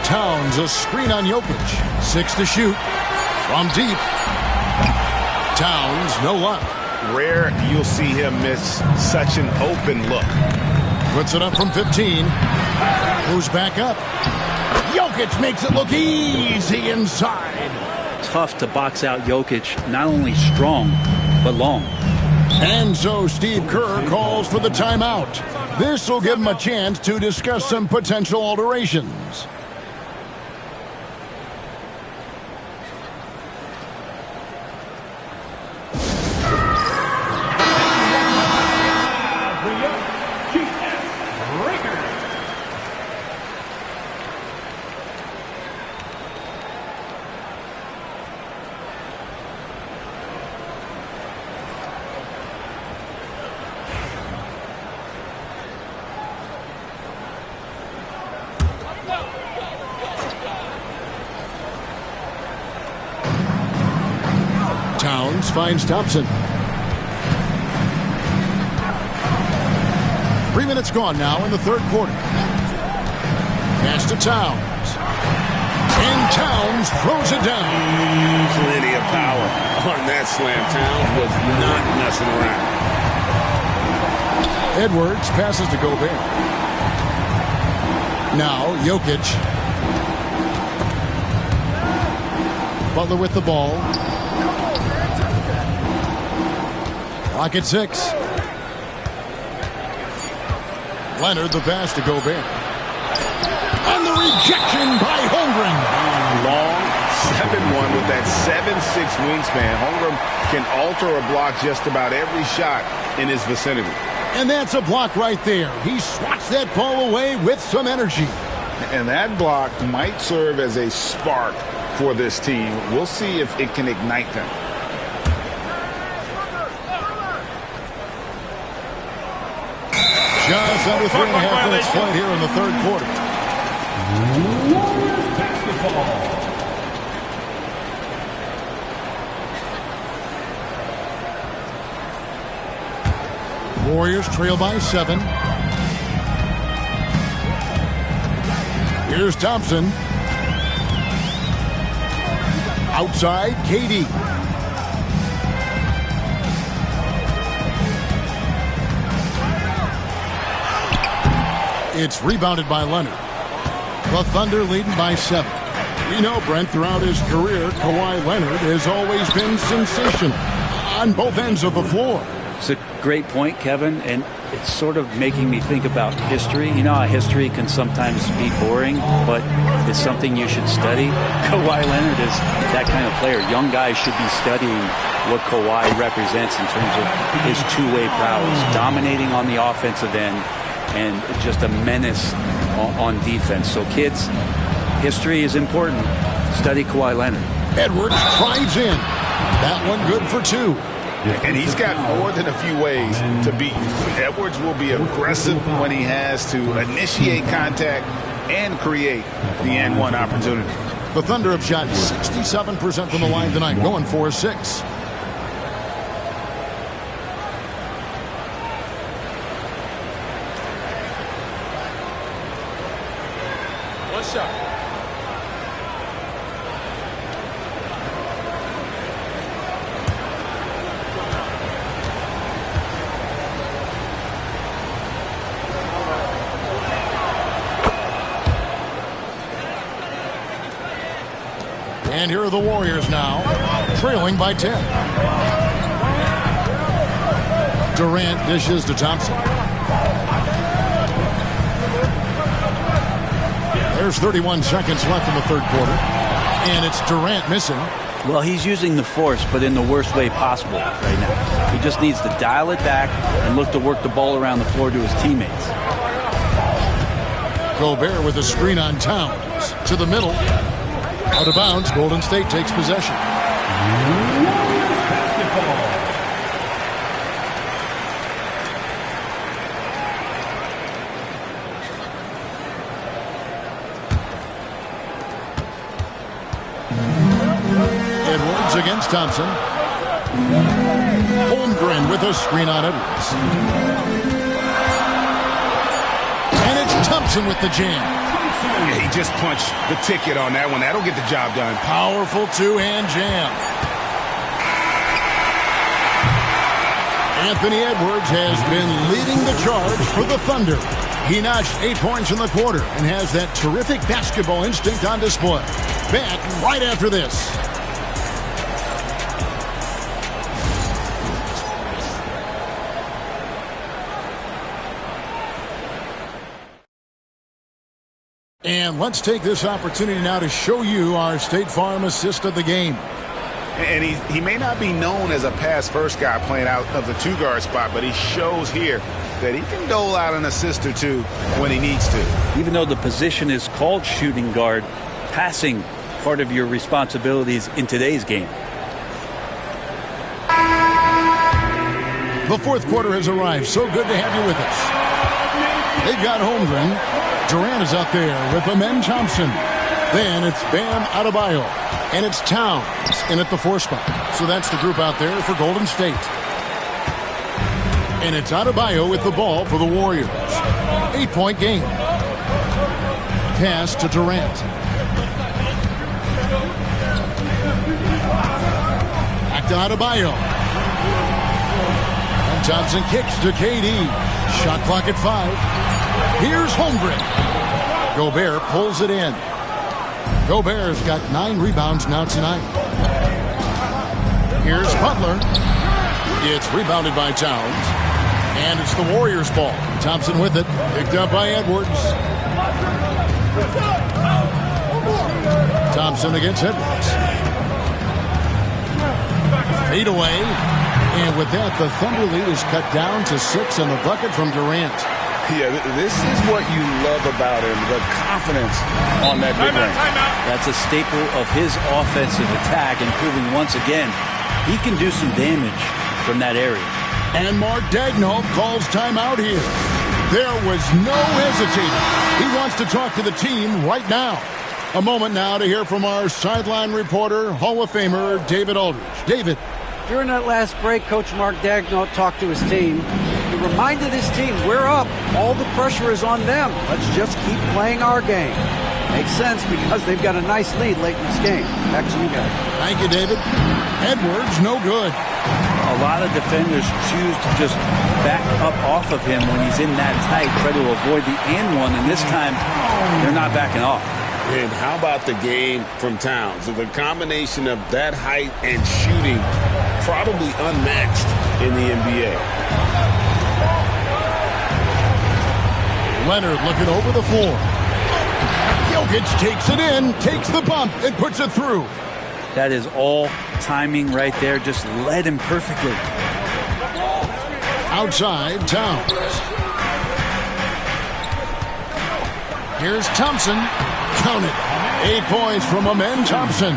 Towns, a screen on Jokic. 6 to shoot. From deep. Towns, no luck. Rare you'll see him miss such an open look. Puts it up from 15. Goes back up. Jokic makes it look easy inside. Tough to box out Jokic, not only strong, but long. And so Steve Kerr calls for the timeout. This will give him a chance to discuss some potential alterations. Towns finds Thompson. 3 minutes gone now in the third quarter. Pass to Towns. And Towns throws it down. Plenty of power on that slam. Towns was not messing around. Edwards passes to Gobert. Now Jokic. Butler with the ball. Clock at 6. Leonard the pass to Gobert. And the rejection by Holmgren. Long 7-1 with that 7'6" wingspan. Holmgren can alter or block just about every shot in his vicinity. And that's a block right there. He swats that ball away with some energy. And that block might serve as a spark for this team. We'll see if it can ignite them. Just under 3.5 minutes played here in the third quarter. Warriors basketball. Warriors trail by 7. Here's Thompson. Outside, KD. It's rebounded by Leonard. The Thunder leading by 7. You know, Brent, throughout his career, Kawhi Leonard has always been sensational on both ends of the floor. It's a great point, Kevin, and it's sort of making me think about history. You know how history can sometimes be boring, but it's something you should study. Kawhi Leonard is that kind of player. Young guys should be studying what Kawhi represents in terms of his two-way prowess, dominating on the offensive end, and just a menace on defense. So kids, history is important. Study Kawhi Leonard. Edwards drives in. That one good for 2. And he's got more than a few ways to beat. Edwards will be aggressive when he has to initiate contact and create the N1 opportunity. The Thunder have shot 67% from the line tonight, going 4-6. Shot. And here are the Warriors now, trailing by 10. Durant dishes to Thompson. There's 31 seconds left in the third quarter. And it's Durant missing. Well, he's using the force, but in the worst way possible right now. He just needs to dial it back and look to work the ball around the floor to his teammates. Gobert with a screen on Towns. To the middle. Out of bounds. Golden State takes possession. Edwards against Thompson. Holmgren with a screen on Edwards. And it's Thompson with the jam. Yeah, he just punched the ticket on that one. That'll get the job done. Powerful two-hand jam. Anthony Edwards has been leading the charge for the Thunder. He notched 8 points in the quarter and has that terrific basketball instinct on display. Back right after this. And let's take this opportunity now to show you our State Farm assist of the game. And he may not be known as a pass-first guy playing out of the two-guard spot, but he shows here that he can dole out an assist or two when he needs to. Even though the position is called shooting guard, passing part of your responsibilities in today's game. The fourth quarter has arrived. So good to have you with us. They've got Holmgren. Durant is out there with Amen Thompson. Then it's Bam Adebayo. And it's Towns in at the 4 spot. So that's the group out there for Golden State. And it's Adebayo with the ball for the Warriors. 8-point game. Pass to Durant. Back to Adebayo. And Thompson kicks to KD. Shot clock at 5. Here's Holmgren. Gobert pulls it in. Gobert's got 9 rebounds now tonight. Here's Butler. It's rebounded by Towns. And it's the Warriors' ball. Thompson with it. Picked up by Edwards. Thompson against Edwards. Fade away. And with that, the Thunder lead is cut down to 6 and the bucket from Durant. Yeah, this is what you love about him, the confidence on that big range. That's a staple of his offensive attack, and proving once again he can do some damage from that area. And Mark Daigneault calls timeout here. There was no hesitating. He wants to talk to the team right now. A moment now to hear from our sideline reporter, Hall of Famer David Aldridge. David. During that last break, Coach Mark Daigneault talked to his team. He reminded his team, we're up. All the pressure is on them. Let's just keep playing our game. Makes sense because they've got a nice lead late in this game. Back to you guys. Thank you, David. Edwards, no good. A lot of defenders choose to just back up off of him when he's in that tight, try to avoid the and one, and this time they're not backing off. And how about the game from Towns? The combination of that height and shooting, probably unmatched in the NBA. Leonard looking over the floor. Jokic takes it in, takes the bump, and puts it through. That is all timing right there. Just led him perfectly. Outside, Towns. Here's Thompson. Count it. 8 points from Amen Thompson.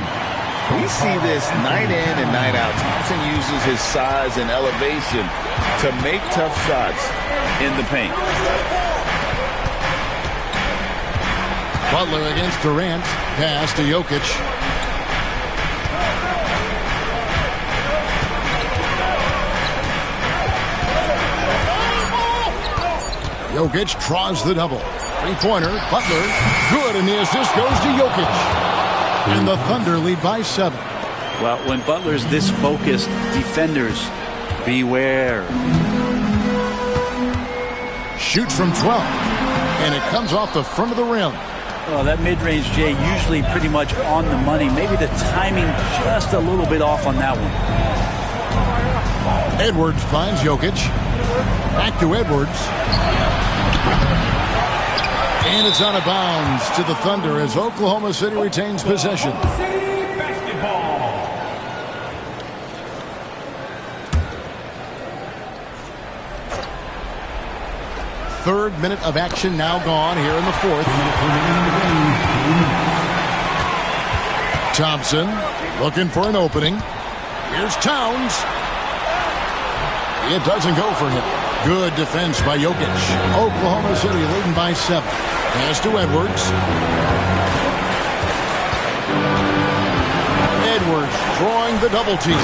We see this night in and night out. Thompson uses his size and elevation to make tough shots in the paint. Butler against Durant. Pass to Jokic. Jokic draws the double. 3-pointer. Butler. Good, and the assist goes to Jokic. And the Thunder lead by 7. Well, when Butler's this focused, defenders, beware. Shoots from 12. And it comes off the front of the rim. Well, that mid-range, Jay, usually pretty much on the money. Maybe the timing just a little bit off on that one. Edwards finds Jokic. Back to Edwards. And it's out of bounds to the Thunder as Oklahoma City retains possession. Third minute of action now gone here in the fourth. Thompson looking for an opening. Here's Towns. It doesn't go for him. Good defense by Jokic. Oklahoma City leading by 7. Pass to Edwards. Edwards drawing the double team.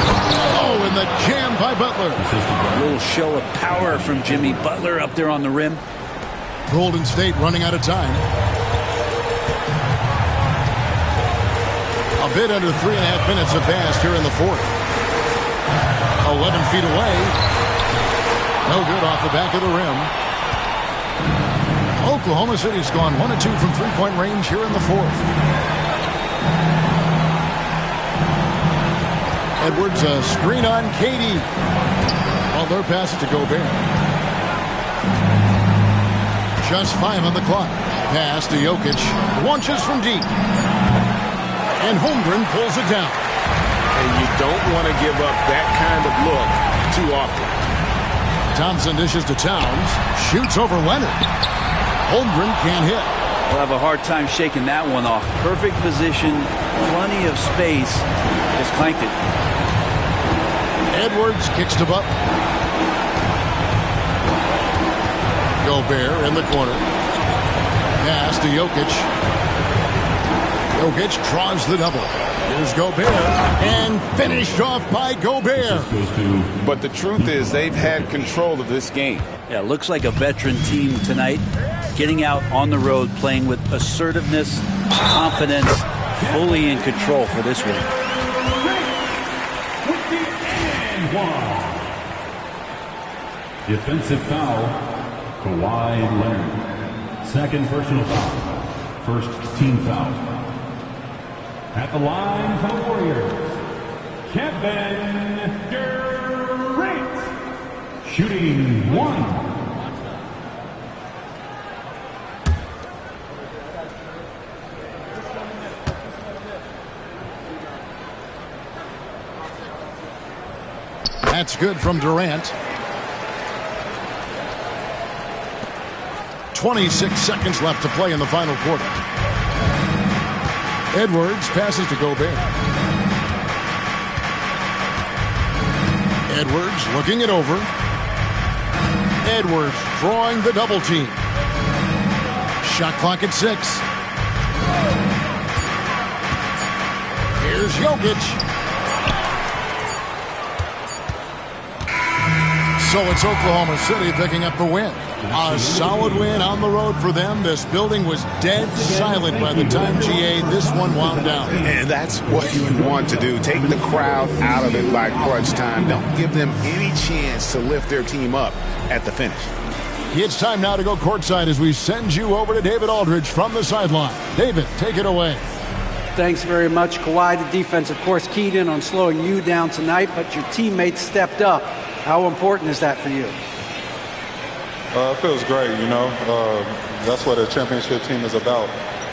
Oh, and the jam by Butler. A little show of power from Jimmy Butler up there on the rim. Golden State running out of time. A bit under 3.5 minutes have passed here in the fourth. 11 feet away. No good off the back of the rim. Oklahoma City's gone 1 of 2 from three-point range here in the fourth. Edwards, a screen on Katie. Butler passes to Gobert. Just 5 on the clock. Pass to Jokic. Launches from deep. And Holmgren pulls it down. And you don't want to give up that kind of look too often. Thompson dishes to Towns. Shoots over Leonard. Holmgren can't hit. We'll have a hard time shaking that one off. Perfect position, plenty of space. Just clanked it. Edwards kicks to Butler. Gobert in the corner. Pass to Jokic. Jokic draws the double. Here's Gobert. And finished off by Gobert. But the truth is they've had control of this game. Yeah, looks like a veteran team tonight. Getting out on the road, playing with assertiveness, confidence, fully in control for this one. Defensive foul, Kawhi Leonard. Second personal foul. First team foul. At the line for the Warriors, Kevin Durant. Shooting 1. That's good from Durant. 26 seconds left to play in the final quarter. Edwards passes to Gobert. Edwards looking it over. Edwards drawing the double team. Shot clock at 6. Here's Jokic. So it's Oklahoma City picking up the win. A solid win on the road for them. This building was dead silent by the time, GA, this one wound down. And that's what you want to do. Take the crowd out of it by crunch time. Don't give them any chance to lift their team up at the finish. It's time now to go courtside as we send you over to David Aldridge from the sideline. David, take it away. Thanks very much, Kawhi. The defense, of course, keyed in on slowing you down tonight, but your teammates stepped up. How important is that for you? It feels great, you know. That's what a championship team is about.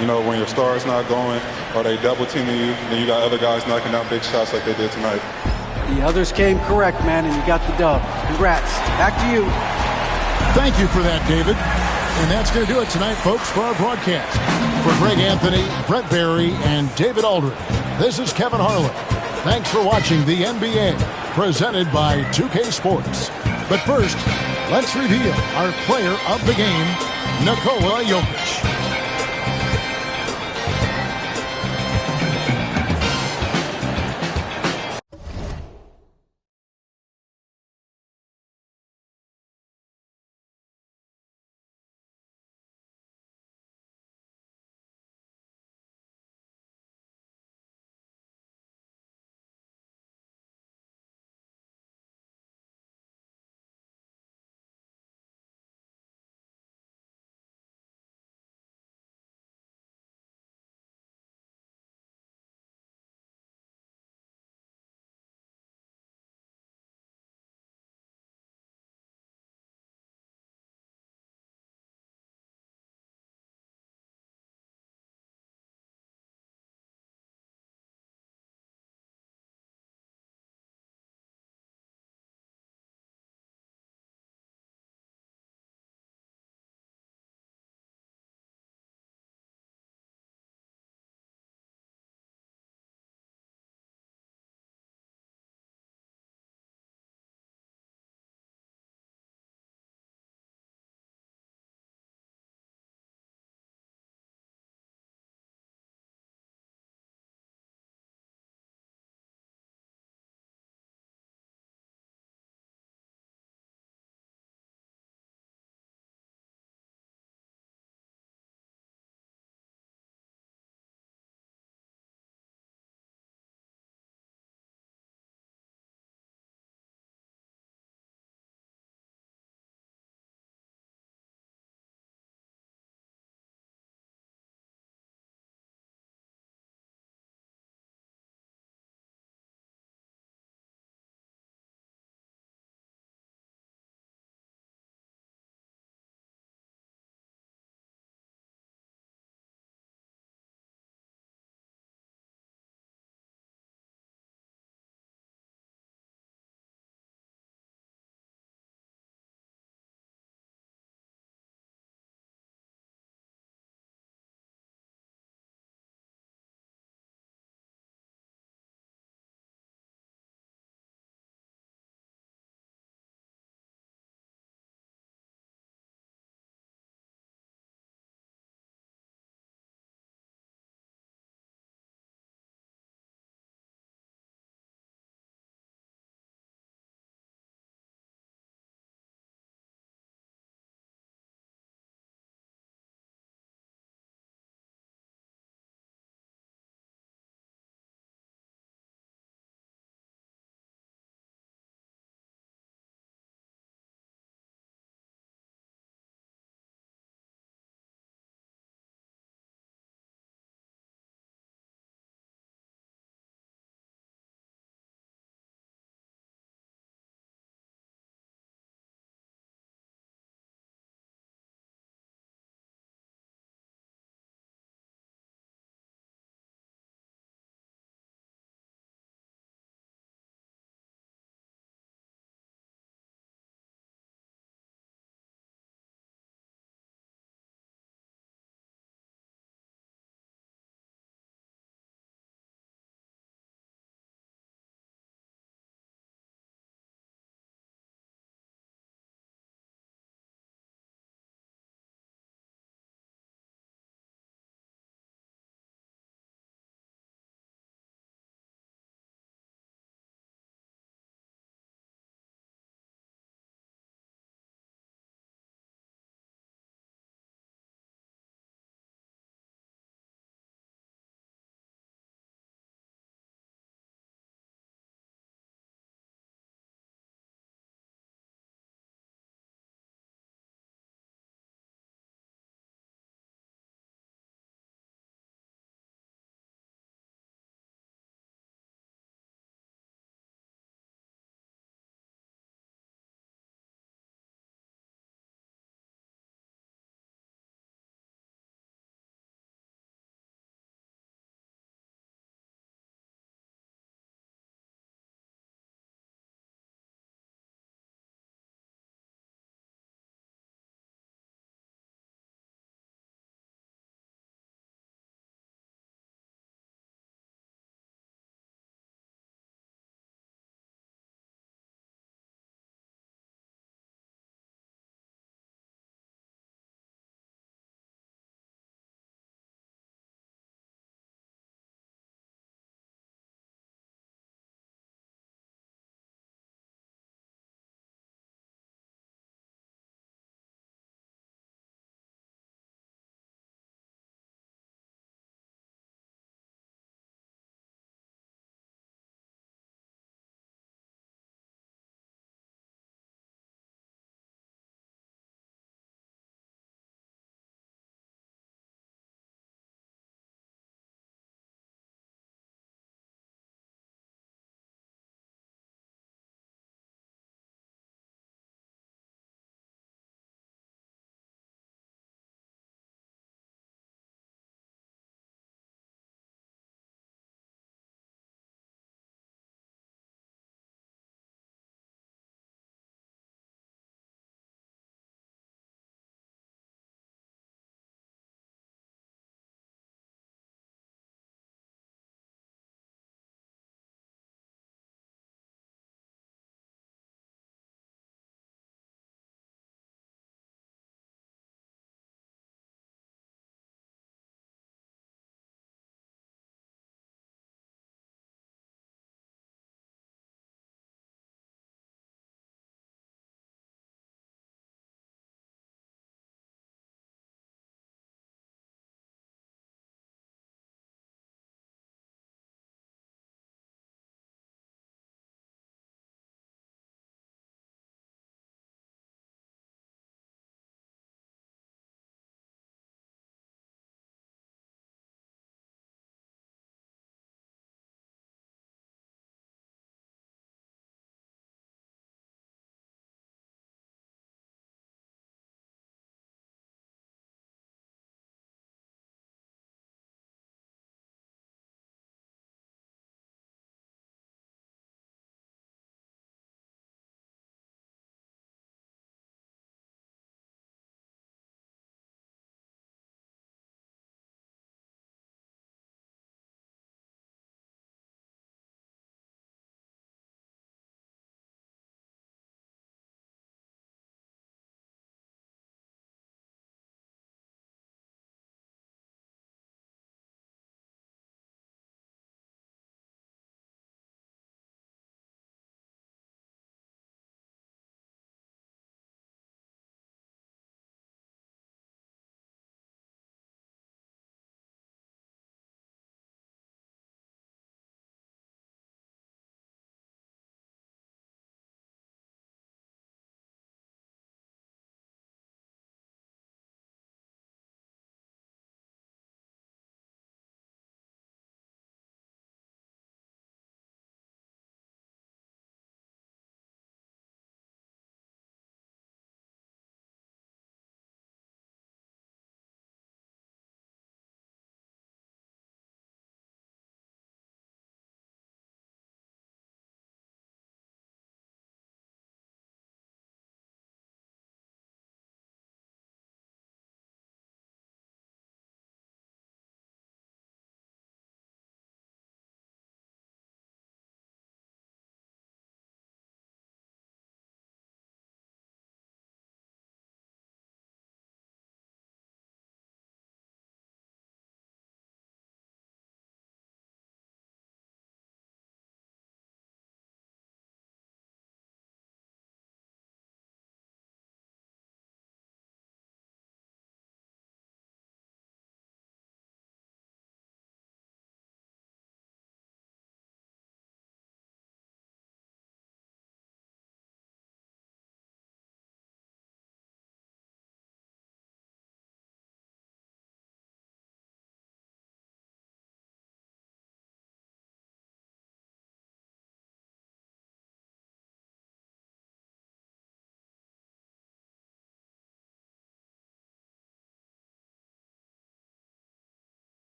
You know, when your star is not going or they double teaming you, then you got other guys knocking down big shots like they did tonight. The others came correct, man, and you got the dub. Congrats. Back to you. Thank you for that, David. And that's going to do it tonight, folks, for our broadcast. For Greg Anthony, Brett Barry, and David Aldridge, this is Kevin Harlan. Thanks for watching the NBA, presented by 2K Sports. But first, let's reveal our player of the game, Nikola Jokic.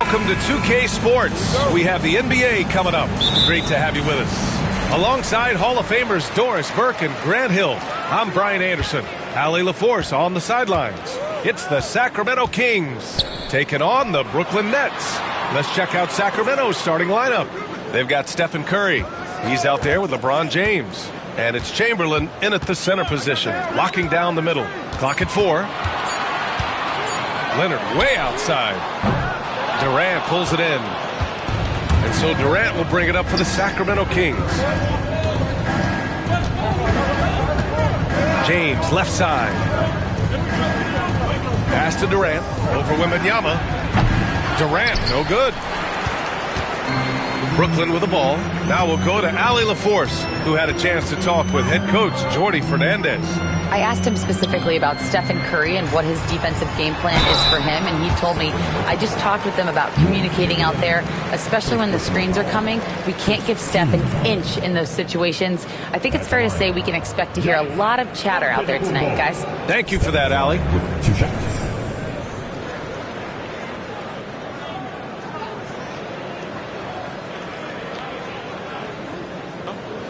Welcome to 2K Sports. We have the NBA coming up. Great to have you with us. Alongside Hall of Famers Doris Burke and Grant Hill, I'm Brian Anderson. Allie LaForce on the sidelines. It's the Sacramento Kings taking on the Brooklyn Nets. Let's check out Sacramento's starting lineup. They've got Stephen Curry. He's out there with LeBron James. And it's Chamberlain in at the center position, locking down the middle. Clock at 4. Leonard way outside. Durant pulls it in. And so Durant will bring it up for the Sacramento Kings. James, left side. Pass to Durant. Over Wembanyama. Durant, no good. Brooklyn with the ball. Now we'll go to Allie LaForce, who had a chance to talk with head coach Jordi Fernandez. I asked him specifically about Stephen Curry and what his defensive game plan is for him, and he told me, I just talked with them about communicating out there, especially when the screens are coming. We can't give Steph an inch in those situations. I think it's fair to say we can expect to hear a lot of chatter out there tonight, guys. Thank you for that, Allie.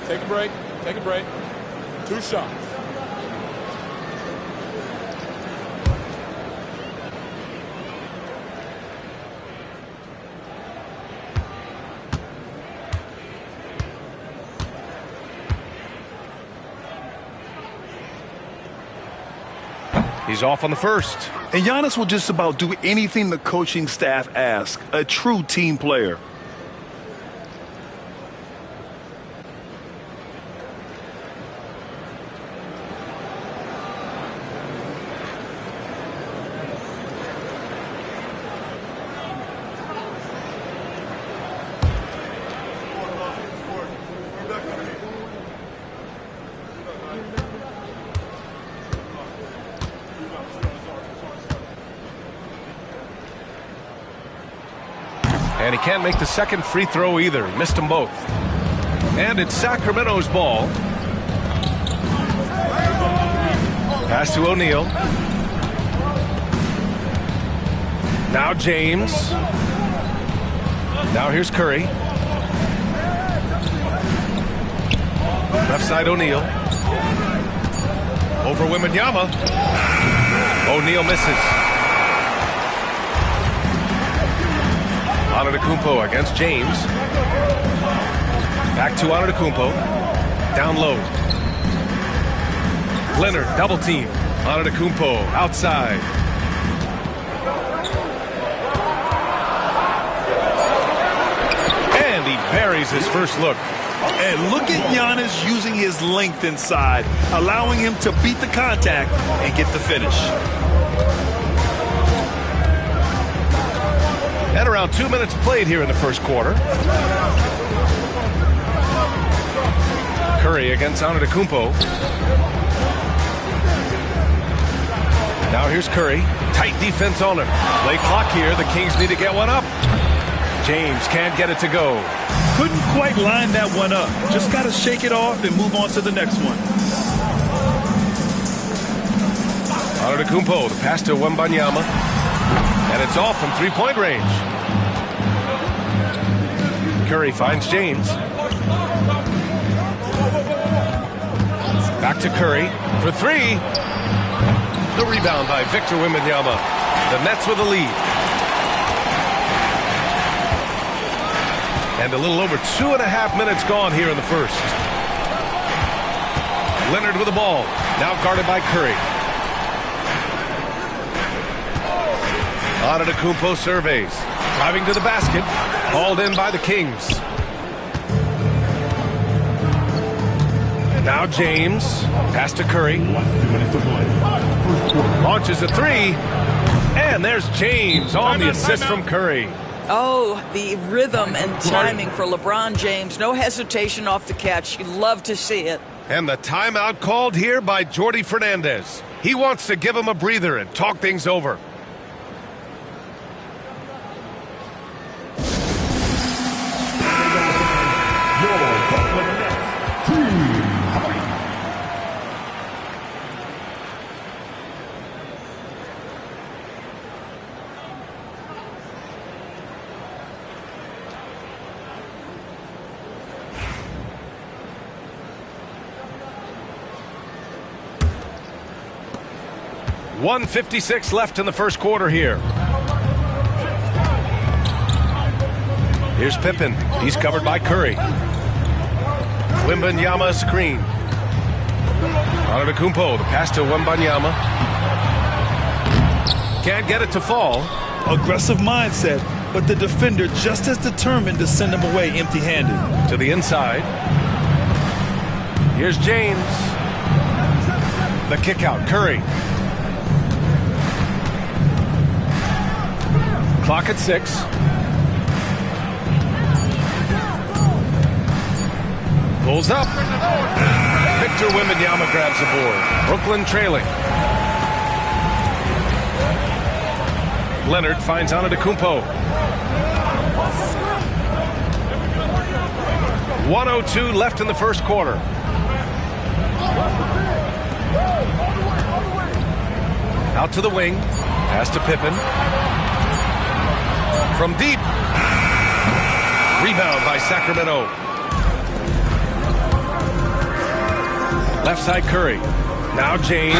Take a break. Take a break. 2 shots. He's off on the first. And Giannis will just about do anything the coaching staff asks. A true team player. And he can't make the second free throw either. He missed them both. And it's Sacramento's ball. Pass to O'Neal. Now James. Now here's Curry. Left side O'Neal. Over Wembanyama. O'Neal misses. Antetokounmpo against James. Back to Antetokounmpo. Down low. Leonard double team. Antetokounmpo outside. And he buries his first look. And look at Giannis using his length inside, allowing him to beat the contact and get the finish. And around 2 minutes played here in the first quarter. Curry against Antetokounmpo. Now here's Curry. Tight defense on him. Late clock here. The Kings need to get one up. James can't get it to go. Couldn't quite line that one up. Just got to shake it off and move on to the next one. Antetokounmpo, the pass to Wembanyama. And it's off from three-point range. Curry finds James. Back to Curry for 3. The rebound by Victor Wembanyama. The Nets with the lead. And a little over 2.5 minutes gone here in the first. Leonard with the ball. Now guarded by Curry. Antetokounmpo surveys. Driving to the basket. Hauled in by the Kings. Now James. Pass to Curry. Launches a three. And there's James on the assist from Curry. Oh, the rhythm and timing for LeBron James. No hesitation off the catch. You love to see it. And the timeout called here by Jordi Fernandez. He wants to give him a breather and talk things over. .156 left in the first quarter here. Here's Pippen. He's covered by Curry. Wembanyama screen. Antetokounmpo, the pass to Wembanyama. Can't get it to fall. Aggressive mindset, but the defender just as determined to send him away empty-handed. To the inside. Here's James. The kick out. Curry. Clock at 6. Pulls up. Victor Wembanyama grabs the board. Brooklyn trailing. Leonard finds Antetokounmpo. 1:02 left in the first quarter. Out to the wing. Pass to Pippen. From deep. Rebound by Sacramento. Left side Curry. Now James.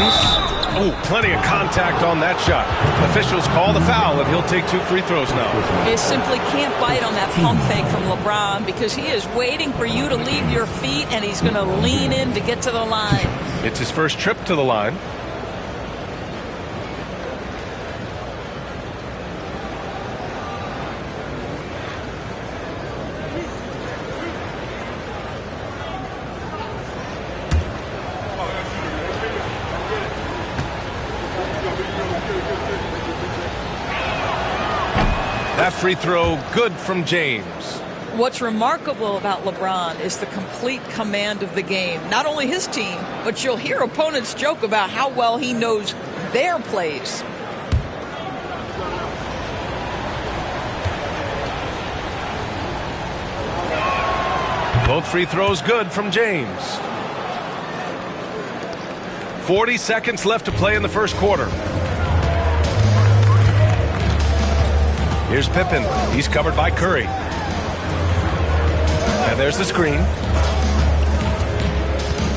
Oh, plenty of contact on that shot. Officials call the foul, and he'll take 2 free throws now. You simply can't bite on that pump fake from LeBron because he is waiting for you to leave your feet, and he's going to lean in to get to the line. It's his first trip to the line. That free throw good from James. What's remarkable about LeBron is the complete command of the game. Not only his team, but you'll hear opponents joke about how well he knows their plays. Both free throws good from James. 40 seconds left to play in the first quarter. Here's Pippen. He's covered by Curry. And there's the screen.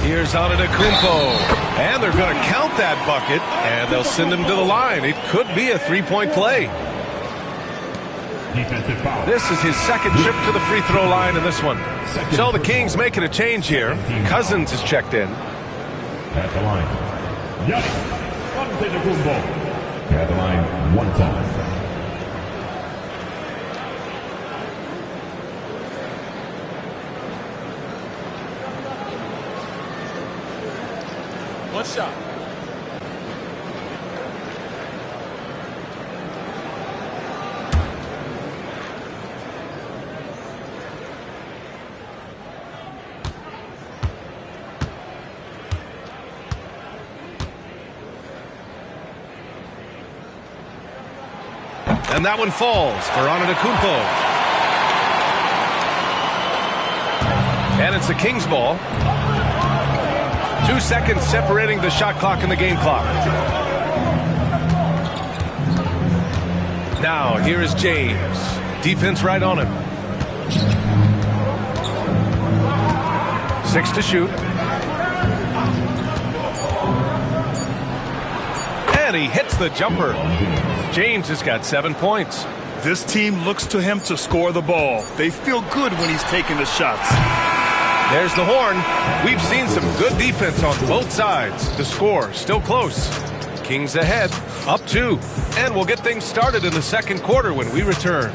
Here's Antetokounmpo. And they're going to count that bucket, and they'll send him to the line. It could be a three-point play. This is his second trip to the free throw line in this one. So the Kings making a change here. Cousins is checked in. At the line. Antetokounmpo. At the line one time. One shot. And that one falls for Antetokounmpo. And it's the Kings ball. 2 seconds separating the shot clock and the game clock. Now, here is James. Defense right on him. 6 to shoot. And he hits the jumper. James has got 7 points. This team looks to him to score the ball. They feel good when he's taking the shots. There's the horn. We've seen some good defense on both sides. The score still close. Kings ahead, up 2. And we'll get things started in the second quarter when we return.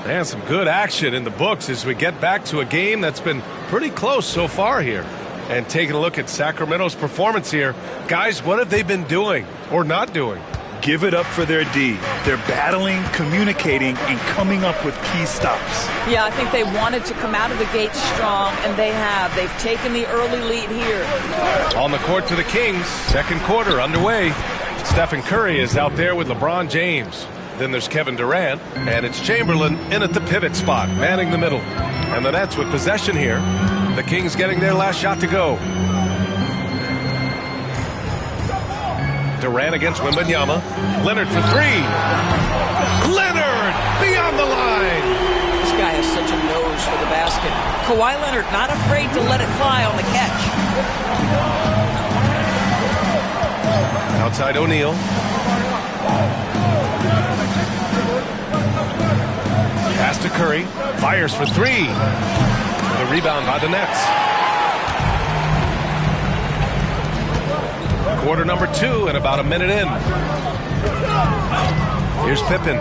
And some good action in the books as we get back to a game that's been pretty close so far here. And taking a look at Sacramento's performance here, guys, what have they been doing or not doing? Give it up for their D. They're battling, communicating, and coming up with key stops. Yeah, I think they wanted to come out of the gate strong, and they have. They've taken the early lead here. On the court to the Kings, second quarter underway. Stephen Curry is out there with LeBron James. Then there's Kevin Durant, and it's Chamberlain in at the pivot spot, manning the middle. And the Nets with possession here. The Kings getting their last shot to go. Durant against Wembanyama. Leonard for 3. Leonard beyond the line. This guy has such a nose for the basket. Kawhi Leonard not afraid to let it fly on the catch. Outside O'Neal. Pass to Curry. Fires for 3. The rebound by the Nets. Quarter number 2 and about a minute in. Here's Pippen.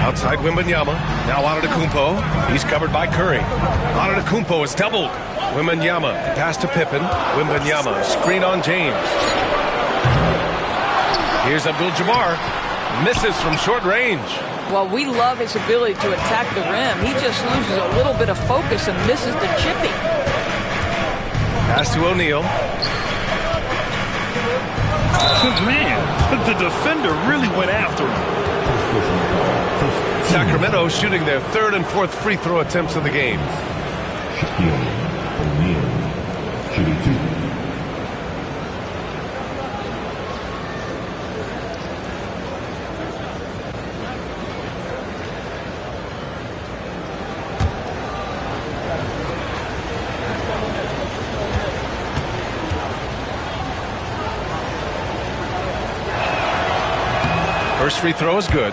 Outside Wembanyama. Now Antetokounmpo. He's covered by Curry. Antetokounmpo is doubled. Wembanyama. Pass to Pippen. Wembanyama. Screen on James. Here's Abdul-Jabbar. Misses from short range. Well, we love his ability to attack the rim. He just loses a little bit of focus and misses the chipping. Pass to O'Neal. Man, the defender really went after him. Sacramento shooting their 3rd and 4th free throw attempts of the game. First free throw is good.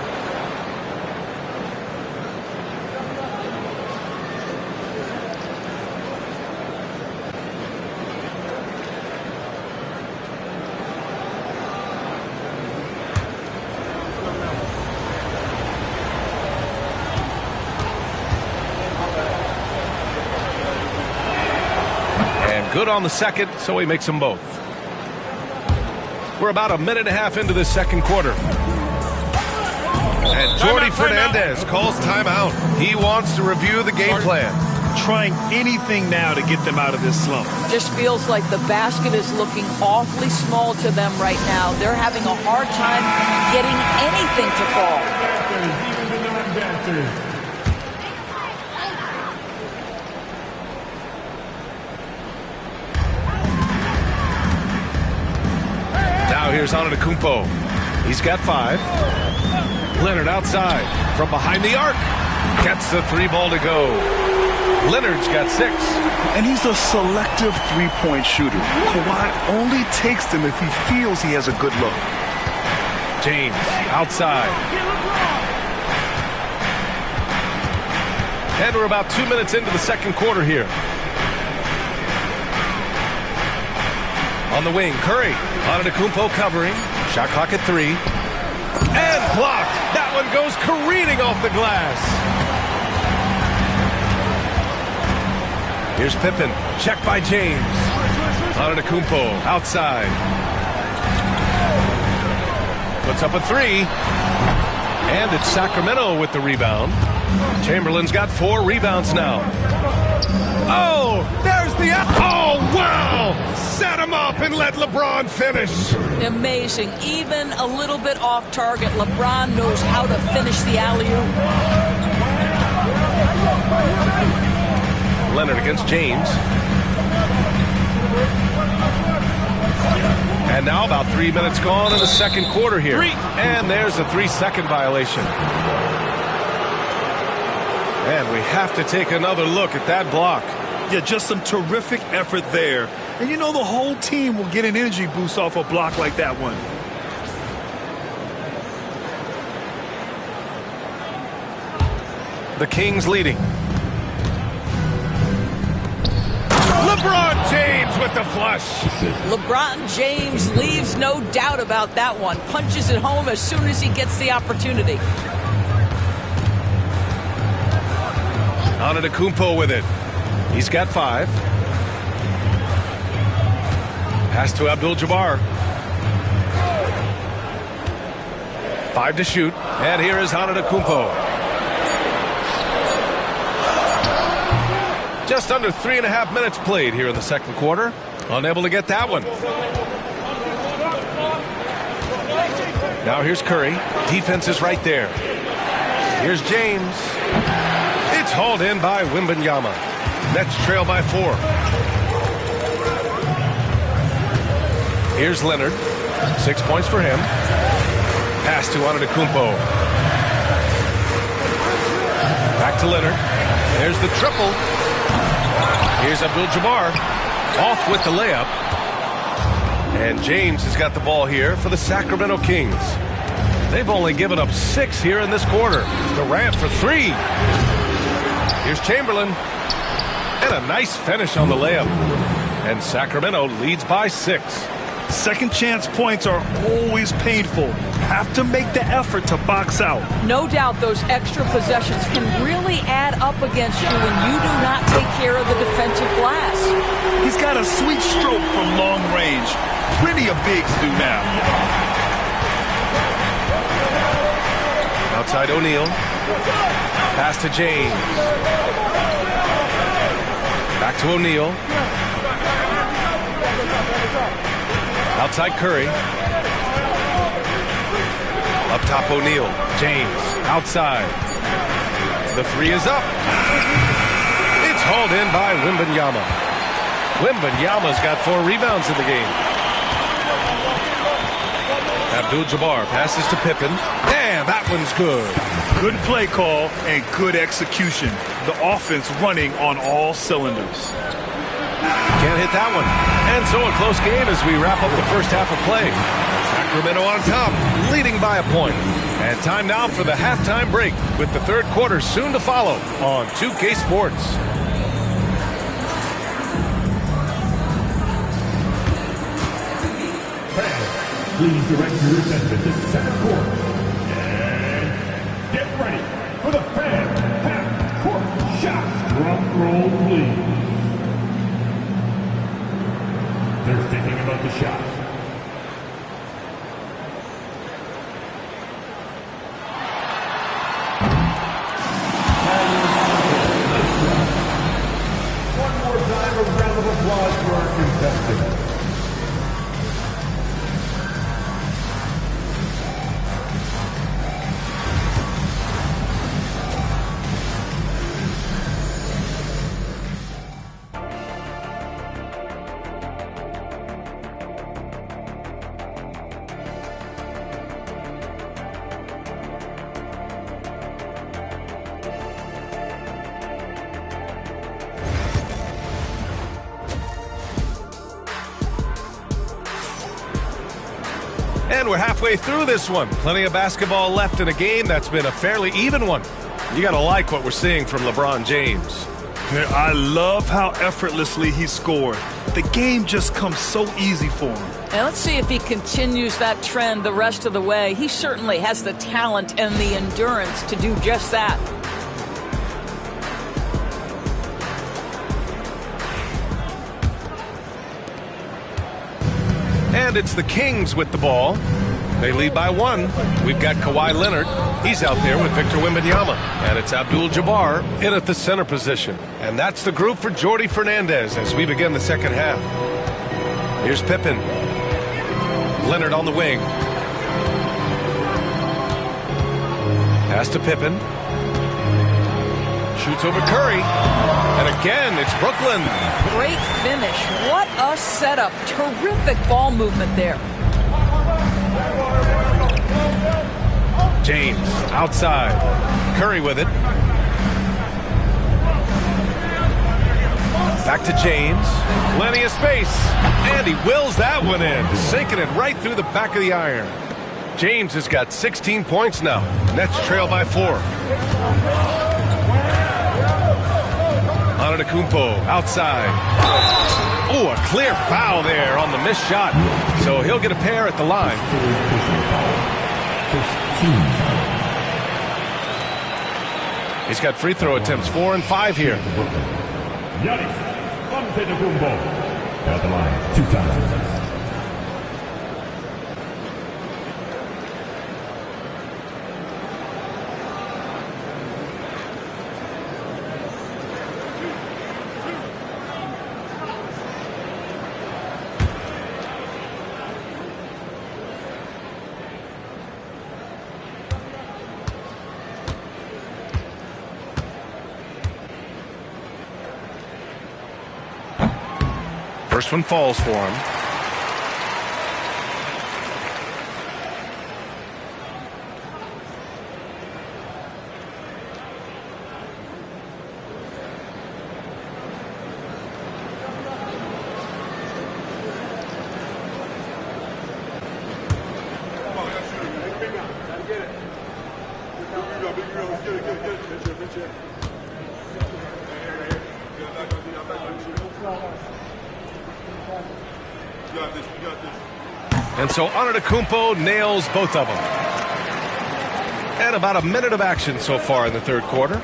And good on the second, so he makes them both. We're about a minute and a half into the second quarter. And Jordi Fernandez calls timeout. He wants to review the game plan. Trying anything now to get them out of this slump. Just feels like the basket is looking awfully small to them right now. They're having a hard time getting anything to fall. Now here's Antetokounmpo. He's got 5. Leonard outside from behind the arc. Gets the 3 ball to go. Leonard's got 6. And he's a selective three-point shooter. Kawhi only takes them if he feels he has a good look. James outside. And we're about 2 minutes into the second quarter here. On the wing, Curry. Antetokounmpo covering. Shot clock at 3. And blocked. That one goes careening off the glass. Here's Pippen. Check by James. Antetokounmpo outside. Puts up a 3. And it's Sacramento with the rebound. Chamberlain's got 4 rebounds now. Oh, there's the... Oh, wow! Set him up and let LeBron finish. Amazing. Even a little bit off target, LeBron knows how to finish the alley-oop. Leonard against James. And now about 3 minutes gone in the second quarter here. And there's a 3-second violation. And we have to take another look at that block. Yeah, just some terrific effort there And you know the whole team will get an energy boost off a block like that one. The Kings leading. LeBron James with the flush. LeBron James leaves no doubt about that one. Punches it home as soon as he gets the opportunity. Antetokounmpo with it. He's got 5. Pass to Abdul-Jabbar. 5 to shoot. And here is Antetokounmpo. Just under 3.5 minutes played here in the second quarter. Unable to get that one. Now here's Curry. Defense is right there. Here's James. It's hauled in by Wembanyama. Nets trail by 4. Here's Leonard. 6 points for him. Pass to Antetokounmpo. Back to Leonard. There's the triple. Here's Abdul-Jabbar. Off with the layup. And James has got the ball here for the Sacramento Kings. They've only given up 6 here in this quarter. Durant for 3. Here's Chamberlain. And a nice finish on the layup. And Sacramento leads by 6. Second chance points are always painful. Have to make the effort to box out. No doubt those extra possessions can really add up against you when you do not take care of the defensive glass. He's got a sweet stroke from long range. Plenty of bigs do now. Outside O'Neal. Pass to James. Back to O'Neal. Outside Curry. Up top O'Neal. James outside. The 3 is up. It's hauled in by Wembanyama. Wembanyama's got 4 rebounds in the game. Abdul-Jabbar passes to Pippen. And that one's good. Good play call and good execution. The offense running on all cylinders. Can't hit that one. And so a close game as we wrap up the first half of play. Sacramento on top, leading by a point. And time now for the halftime break with the third quarter soon to follow on 2K Sports. Please direct your attention to center court. And get ready for the fan half-court shot. Drum roll, please. They're thinking about the shot. One more time, a round of applause for our contestants. And we're halfway through this one. Plenty of basketball left in a game that's been a fairly even one. You got to like what we're seeing from LeBron James. I love how effortlessly he scored. The game just comes so easy for him. And let's see if he continues that trend the rest of the way. He certainly has the talent and the endurance to do just that. And it's the Kings with the ball. They lead by 1. We've got Kawhi Leonard. He's out there with Victor Wembanyama. And it's Abdul-Jabbar in at the center position. And that's the group for Jordi Fernandez as we begin the second half. Here's Pippen. Leonard on the wing. Pass to Pippen. Shoots over Curry. And again, it's Brooklyn. Great finish. What a setup. Terrific ball movement there. James outside. Curry with it. Back to James. Plenty of space. And he wills that one in, sinking it right through the back of the iron. James has got 16 points now. Nets trail by 4. Antetokounmpo outside. Oh, a clear foul there on the missed shot. So he'll get a pair at the line. He's got free throw attempts, 4 and 5 here. Giannis Antetokounmpo at the line 2 times. First one falls for him. And so Antetokounmpo nails both of them. And about a minute of action so far in the third quarter.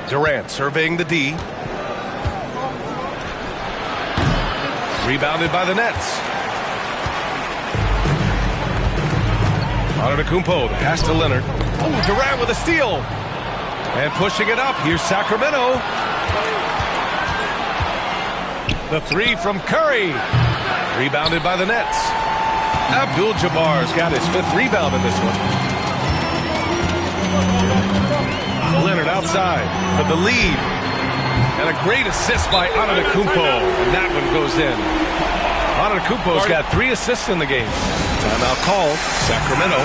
Durant surveying the D. Rebounded by the Nets. Antetokounmpo, the pass to Leonard. Oh, Durant with a steal. And pushing it up, here's Sacramento. The three from Curry. Rebounded by the Nets. Abdul-Jabbar's got his 5th rebound in this one. Leonard outside for the lead. And a great assist by Antetokounmpo. And that one goes in. Antetokounmpo's got 3 assists in the game. Timeout called. Sacramento.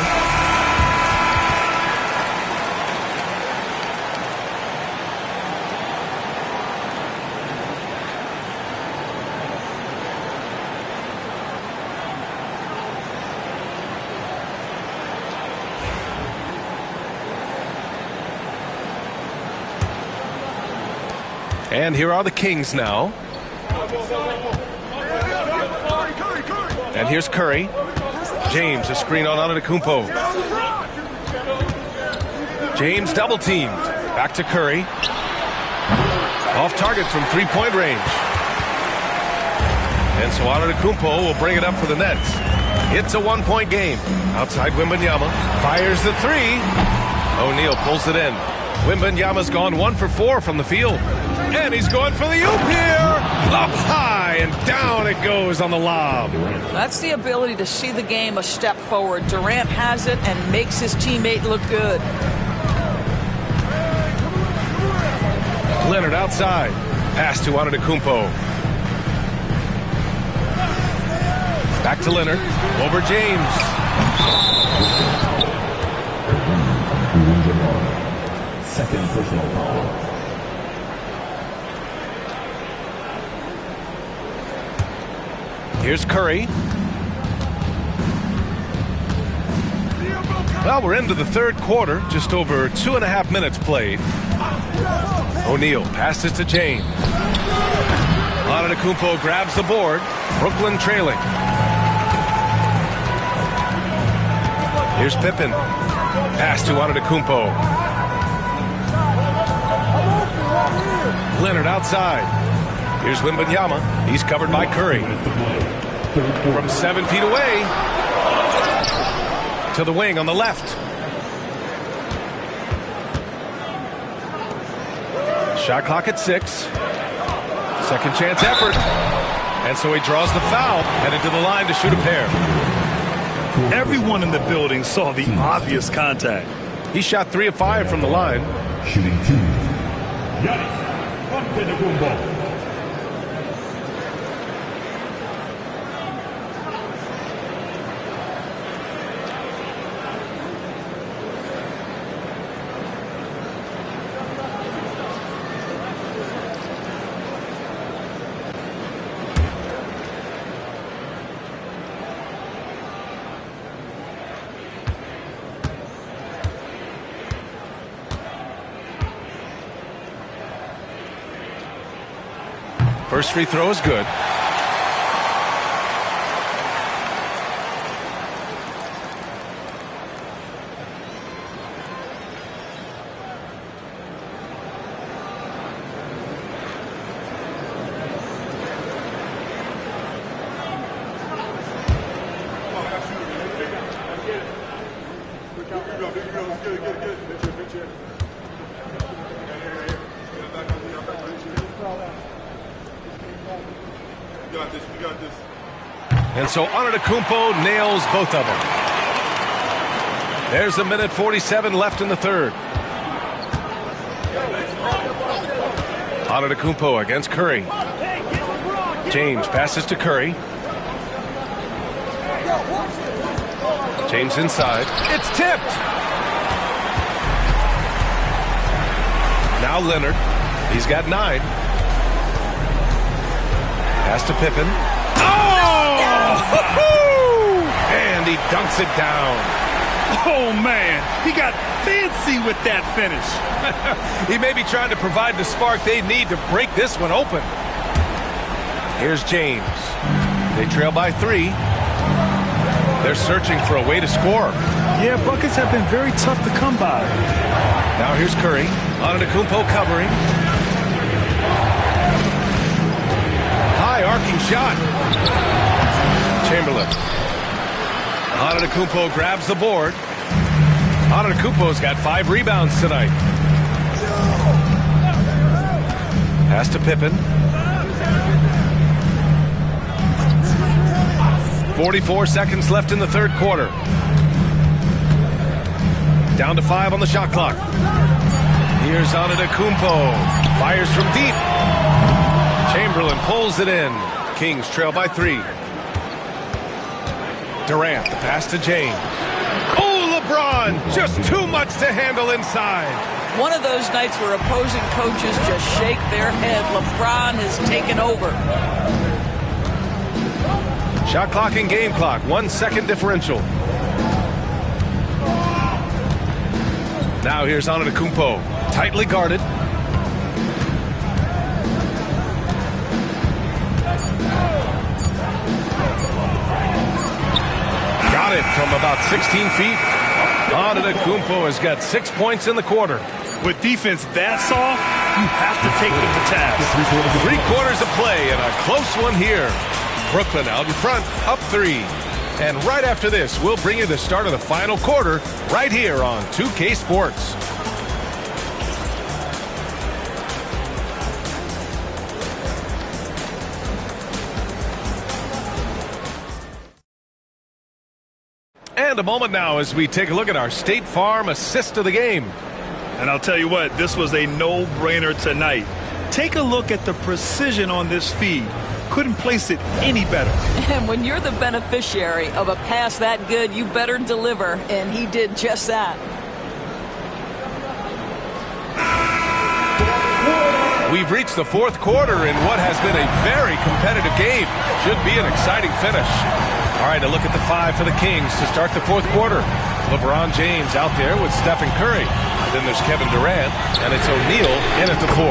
And here are the Kings now. And here's Curry. James, a screen on Antetokounmpo. James double teamed. Back to Curry. Off target from 3-point range. And so Antetokounmpo will bring it up for the Nets. It's a 1-point game. Outside Wembanyama. Fires the 3. O'Neal pulls it in. Wembanyama's gone 1 for 4 from the field. And he's going for the oop here. Up high and down it goes on the lob. That's the ability to see the game a step forward. Durant has it and makes his teammate look good. Leonard outside. Pass to Antetokounmpo. Back to Leonard. Over James. Second personal foul. Here's Curry. Well, we're into the third quarter. Just over 2.5 minutes played. O'Neal passes to James. Antetokounmpo grabs the board. Brooklyn trailing. Here's Pippen. Pass to Antetokounmpo. Leonard outside. Here's Wembanyama. He's covered by Curry. From 7 feet away. To the wing on the left. Shot clock at 6. Second chance effort. And so he draws the foul. Headed to the line to shoot a pair. Everyone in the building saw the obvious contact. He shot 3 of 5 from the line. Shooting 2. Giannis Antetokounmpo. First free throw is good. And so Antetokounmpo nails both of them. There's a minute 47 left in the third. Antetokounmpo against Curry. James passes to Curry. James inside. It's tipped. Now Leonard. He's got 9. Pass to Pippen. And he dunks it down. Oh, man. He got fancy with that finish. He may be trying to provide the spark they need to break this one open. Here's James. They trail by 3. They're searching for a way to score. Yeah, buckets have been very tough to come by. Now here's Curry. Antetokounmpo covering. High arcing shot. Chamberlain. Antetokounmpo grabs the board. Antetokounmpo's got 5 rebounds tonight. Pass to Pippen. 44 seconds left in the third quarter. Down to 5 on the shot clock. Here's Antetokounmpo. Fires from deep. Chamberlain pulls it in. Kings trail by 3. Durant, the pass to James. Oh, LeBron! Just too much to handle inside. One of those nights where opposing coaches just shake their head. LeBron has taken over. Shot clock and game clock. 1 second differential. Now here's Antetokounmpo. Tightly guarded. Got it from about 16 feet. Antetokounmpo has got 6 points in the quarter. With defense that soft, you have to take them to task. 3 quarters of play and a close one here. Brooklyn out in front, up 3. And right after this, we'll bring you the start of the final quarter right here on 2K Sports. And a moment now as we take a look at our State Farm assist of the game. And I'll tell you what, this was a no-brainer tonight. Take a look at the precision on this feed. Couldn't place it any better. And when you're the beneficiary of a pass that good, you better deliver. And he did just that. We've reached the fourth quarter in what has been a very competitive game. Should be an exciting finish. All right, a look at the 5 for the Kings to start the fourth quarter. LeBron James out there with Stephen Curry. Then there's Kevin Durant, and it's O'Neal in at the 4.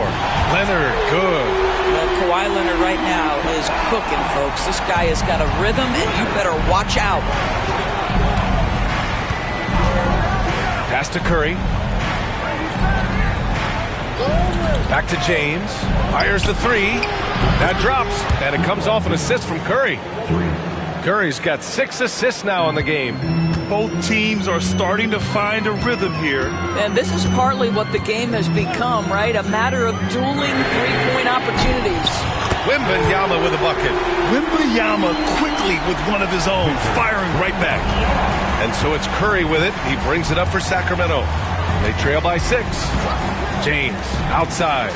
Leonard, good. Well, Kawhi Leonard right now is cooking, folks. This guy has got a rhythm, and you better watch out. Pass to Curry. Back to James. Fires the 3. That drops, and it comes off an assist from Curry. Curry's got 6 assists now in the game. Both teams are starting to find a rhythm here. And this is partly what the game has become, right? A matter of dueling three-point opportunities. Wembanyama with a bucket. Wembanyama quickly with one of his own, firing right back. And so it's Curry with it. He brings it up for Sacramento. They trail by 6. James outside.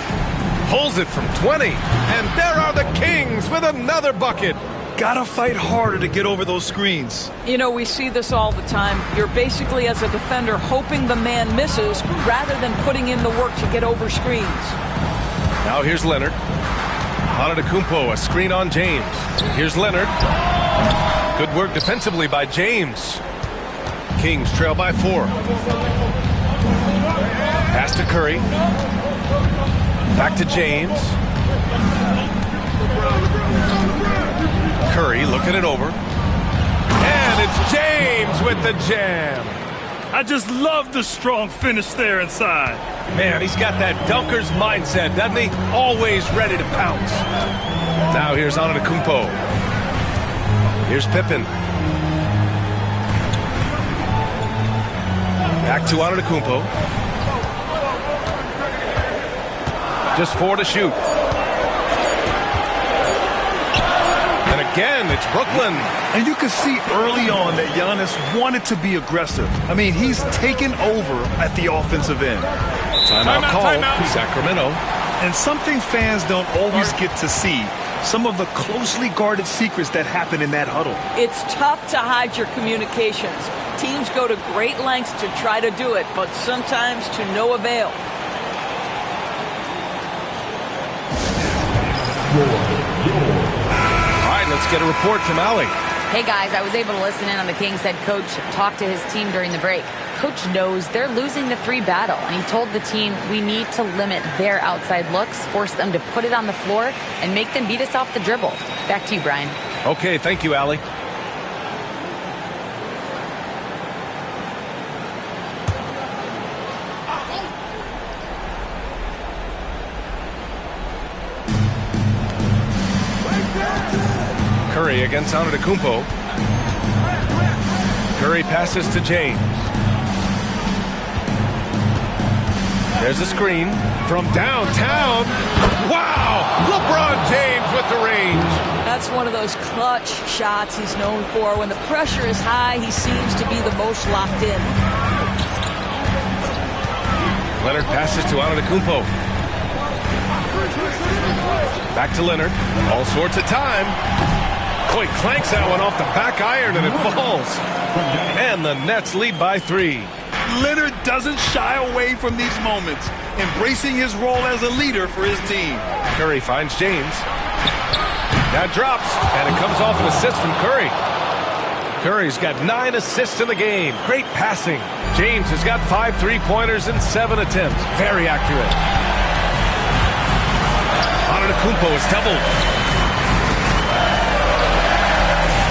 Pulls it from 20. And there are the Kings with another bucket. Gotta fight harder to get over those screens. You know, we see this all the time. You're basically, as a defender, hoping the man misses rather than putting in the work to get over screens. Now here's Leonard. Antetokounmpo, a screen on James. Here's Leonard. Good work defensively by James. Kings trail by 4. Pass to Curry. Back to James. Curry looking it over. And it's James with the jam. I just love the strong finish there inside. Man, he's got that dunker's mindset, doesn't he? Always ready to pounce. Now here's Antetokounmpo. Here's Pippen. Back to Antetokounmpo. Just 4 to shoot. And again, it's Brooklyn. And you can see early on that Giannis wanted to be aggressive. I mean, he's taken over at the offensive end. Timeout call, Sacramento. And something fans don't always get to see, some of the closely guarded secrets that happen in that huddle. It's tough to hide your communications. Teams go to great lengths to try to do it, but sometimes to no avail. Let's get a report from Allie. Hey guys, I was able to listen in on the Kings head coach talk to his team during the break. Coach knows they're losing the 3 battle, and he told the team we need to limit their outside looks, force them to put it on the floor, and make them beat us off the dribble. Back to you, Brian. Okay, thank you, Allie. Curry against Antetokounmpo. Curry passes to James. There's a screen from downtown. Wow! LeBron James with the range. That's one of those clutch shots he's known for. When the pressure is high, he seems to be the most locked in. Leonard passes to Antetokounmpo. Back to Leonard. All sorts of time. Boy, clanks that one off the back iron and it falls. And the Nets lead by 3. Leonard doesn't shy away from these moments, embracing his role as a leader for his team. Curry finds James. That drops, and it comes off an assist from Curry. Curry's got 9 assists in the game. Great passing. James has got 5 3-pointers in 7 attempts. Very accurate. Antetokounmpo is doubled.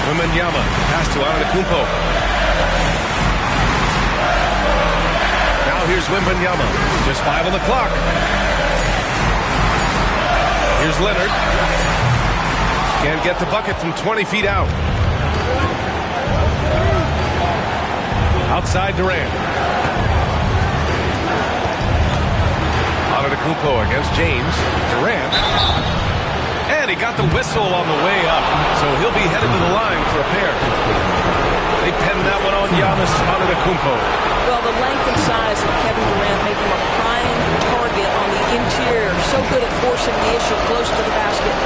Wembanyama pass to Antetokounmpo. Now here's Wembanyama. Just 5 on the clock. Here's Leonard. Can't get the bucket from 20 feet out. Outside Durant. Antetokounmpo against James. Durant. And he got the whistle on the way up, so he'll be headed to the line for a pair. They pinned that one on Giannis Antetokounmpo. Well, the length and size of Kevin Durant make him a prime target on the interior. So good at forcing the issue close to the basket.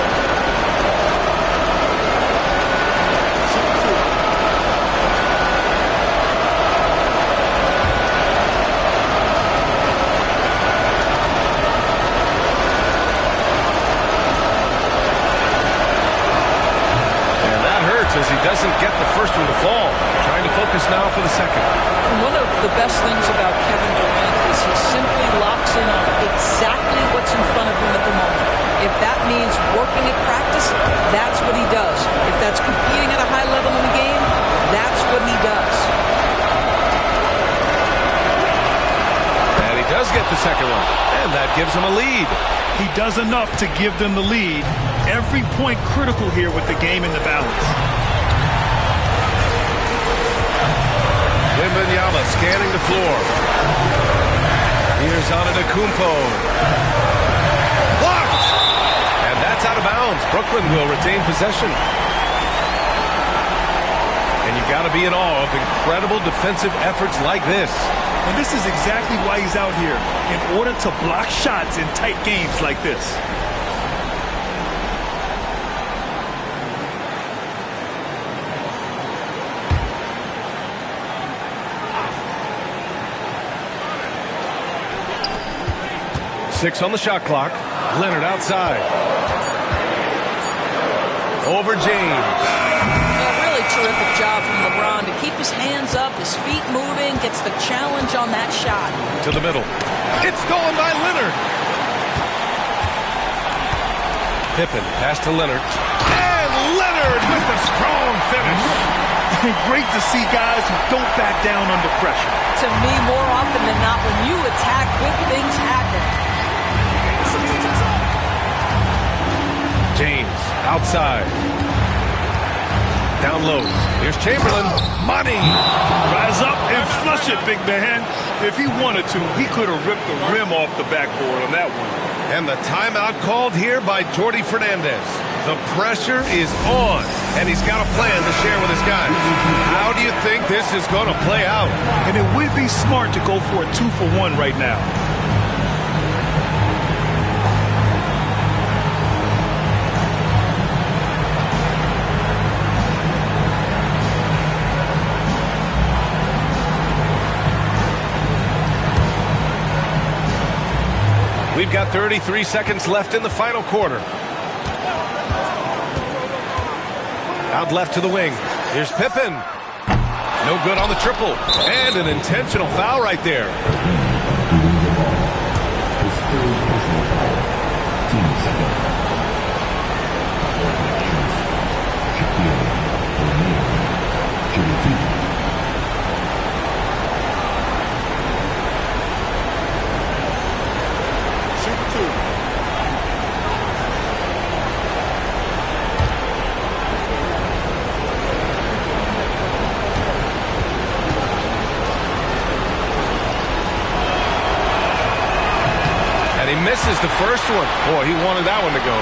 As he doesn't get the first one to fall. Trying to focus now for the second. And one of the best things about Kevin Durant is he simply locks in on exactly what's in front of him at the moment. If that means working at practice, that's what he does. If that's competing at a high level in the game, that's what he does. And he does get the second one. And that gives him a lead. He does enough to give them the lead. Every point critical here with the game in the balance. Wembanyama scanning the floor. Here's Antetokounmpo. Blocked! And that's out of bounds. Brooklyn will retain possession. And you got to be in awe of incredible defensive efforts like this. And this is exactly why he's out here, in order to block shots in tight games like this. Six on the shot clock. Leonard outside. Over James. A really terrific job from LeBron to keep his hands up, his feet moving, gets the challenge on that shot. To the middle. It's stolen by Leonard. Pippen, pass to Leonard. And Leonard with the strong finish. Great to see guys who don't back down under pressure. To me, more often than not, when you attack, good things happen. James, outside. Down low. Here's Chamberlain. Money. Rise up and flush it, big man. If he wanted to, he could have ripped the rim off the backboard on that one. And the timeout called here by Jordy Fernandez. The pressure is on, and he's got a plan to share with his guys. How do you think this is going to play out? And it would be smart to go for a 2-for-1 right now. We've got 33 seconds left in the final quarter. Out left to the wing. Here's Pippen. No good on the triple. And an intentional foul right there. Misses the first one. Boy, he wanted that one to go.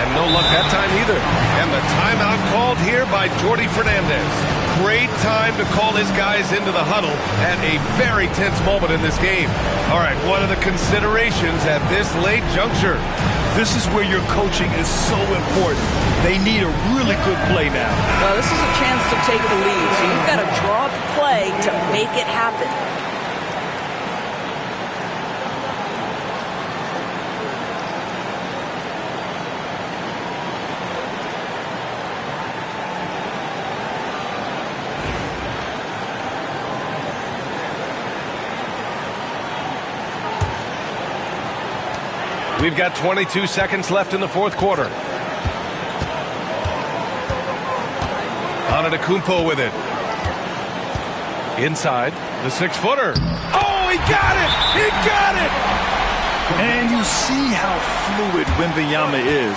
And no luck that time either. And the timeout called here by Jordy Fernandez. Great time to call his guys into the huddle at a very tense moment in this game. All right, what are the considerations at this late juncture? This is where your coaching is so important. They need a really good play now. Well, this is a chance to take the lead, so you've got to draw the play to make it happen. We've got 22 seconds left in the fourth quarter. Antetokounmpo with it. Inside, the 6-footer. Oh, he got it! He got it! And you see how fluid Wembanyama is.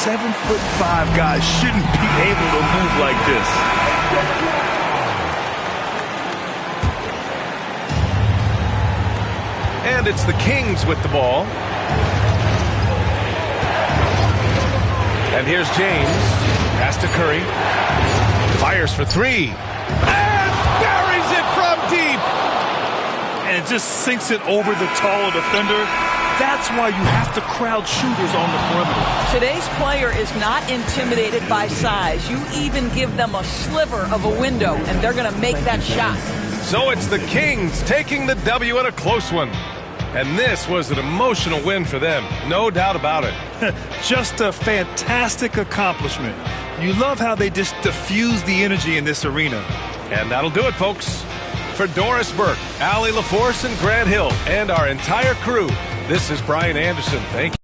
7'5" guys shouldn't be able to move like this. And it's the Kings with the ball. And here's James. Pass to Curry. Fires for three. And buries it from deep. And just sinks it over the taller defender. That's why you have to crowd shooters on the perimeter. Today's player is not intimidated by size. You even give them a sliver of a window, and they're going to make that shot. So it's the Kings taking the W in a close one. And this was an emotional win for them, no doubt about it. Just a fantastic accomplishment. You love how they just diffuse the energy in this arena. And that'll do it, folks. For Doris Burke, Allie LaForce, and Grant Hill, and our entire crew, this is Brian Anderson. Thank you.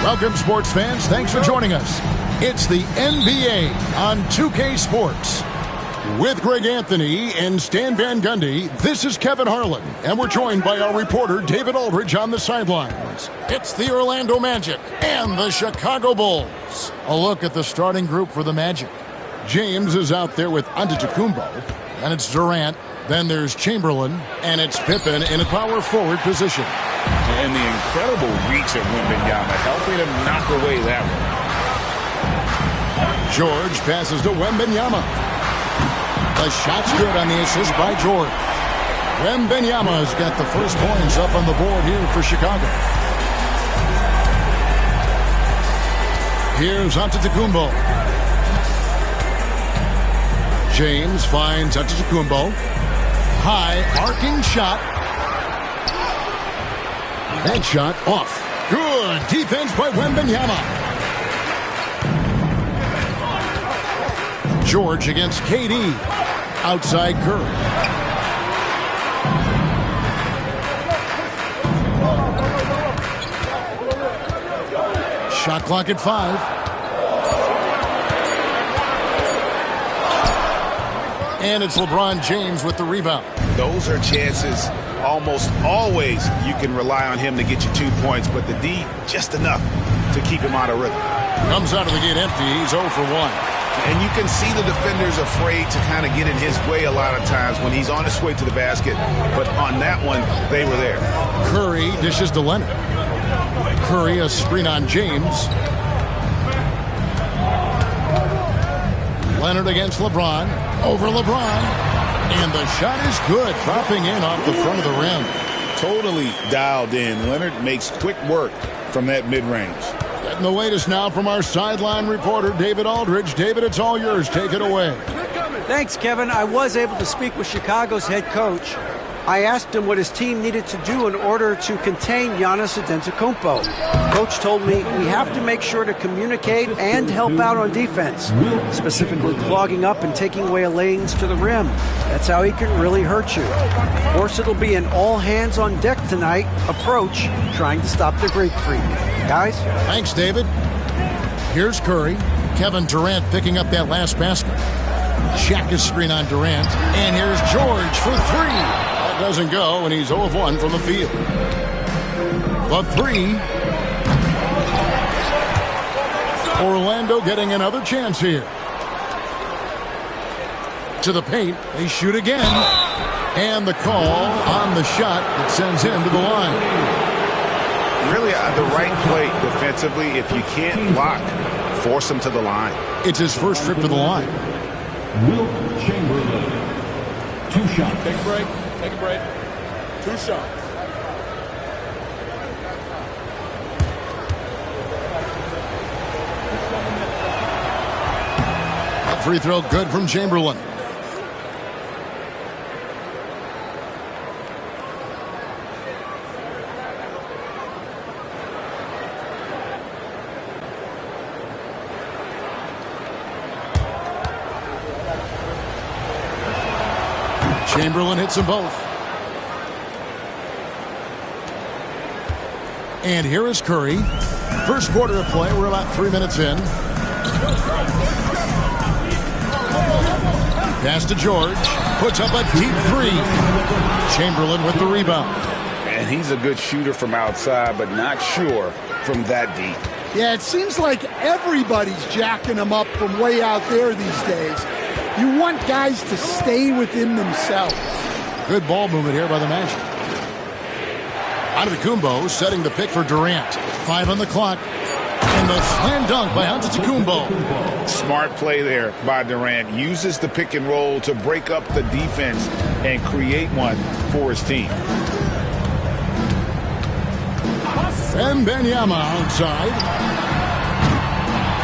Welcome, sports fans. Thanks for joining us. It's the NBA on 2K Sports. With Greg Anthony and Stan Van Gundy, this is Kevin Harlan, and we're joined by our reporter David Aldridge on the sidelines. It's the Orlando Magic and the Chicago Bulls. A look at the starting group for the Magic. James is out there with Antetokounmpo, and it's Durant. Then there's Chamberlain, and it's Pippen in a power forward position. And the incredible reach of Wembanyama, helping him knock away that one. George passes to Wembanyama. The shot's good on the assist by George. Wembanyama's got the first points up on the board here for Chicago. Here's Antetokounmpo. James finds Antetokounmpo. High arcing shot. That shot off. Good defense by Wembanyama. George against KD. Outside Curry. Shot clock at 5. And it's LeBron James with the rebound. Those are chances almost always you can rely on him to get you 2 points, but the D, just enough to keep him out of rhythm. Comes out of the gate empty. He's 0 for 1. And you can see the defenders afraid to kind of get in his way a lot of times when he's on his way to the basket. But on that one, they were there. Curry dishes to Leonard. Curry, a screen on James. Leonard against LeBron. Over LeBron. And the shot is good, dropping in off the front of the rim. Totally dialed in. Leonard makes quick work from that mid-range. Getting the latest now from our sideline reporter, David Aldridge. David, it's all yours. Take it away. Thanks, Kevin. I was able to speak with Chicago's head coach. I asked him what his team needed to do in order to contain Giannis Antetokounmpo. Coach told me we have to make sure to communicate and help out on defense, specifically clogging up and taking away lanes to the rim. That's how he can really hurt you. Of course, it'll be an all-hands-on-deck tonight approach, trying to stop the Greek freak. Guys? Thanks, David. Here's Curry. Kevin Durant picking up that last basket. Shaq screen on Durant. And here's George for three. That doesn't go, and he's 0 of 1 from the field. The three. Orlando getting another chance here. To the paint. They shoot again. And the call on the shot that sends him to the line. Really the right play defensively. If you can't block, force him to the line. It's his first trip to the line. Wilt Chamberlain. 2 shots. Take a break. Take a break. 2 shots. A free throw good from Chamberlain. Chamberlain hits them both. And here is Curry. First quarter of play. We're about 3 minutes in. Pass to George. Puts up a deep three. Chamberlain with the rebound. And he's a good shooter from outside, but not sure from that deep. Yeah, it seems like everybody's jacking him up from way out there these days. You want guys to stay within themselves. Good ball movement here by the Magic. Antetokounmpo setting the pick for Durant. 5 on the clock. And the slam dunk by Antetokounmpo. Smart play there by Durant. Uses the pick and roll to break up the defense and create one for his team. Wembanyama outside.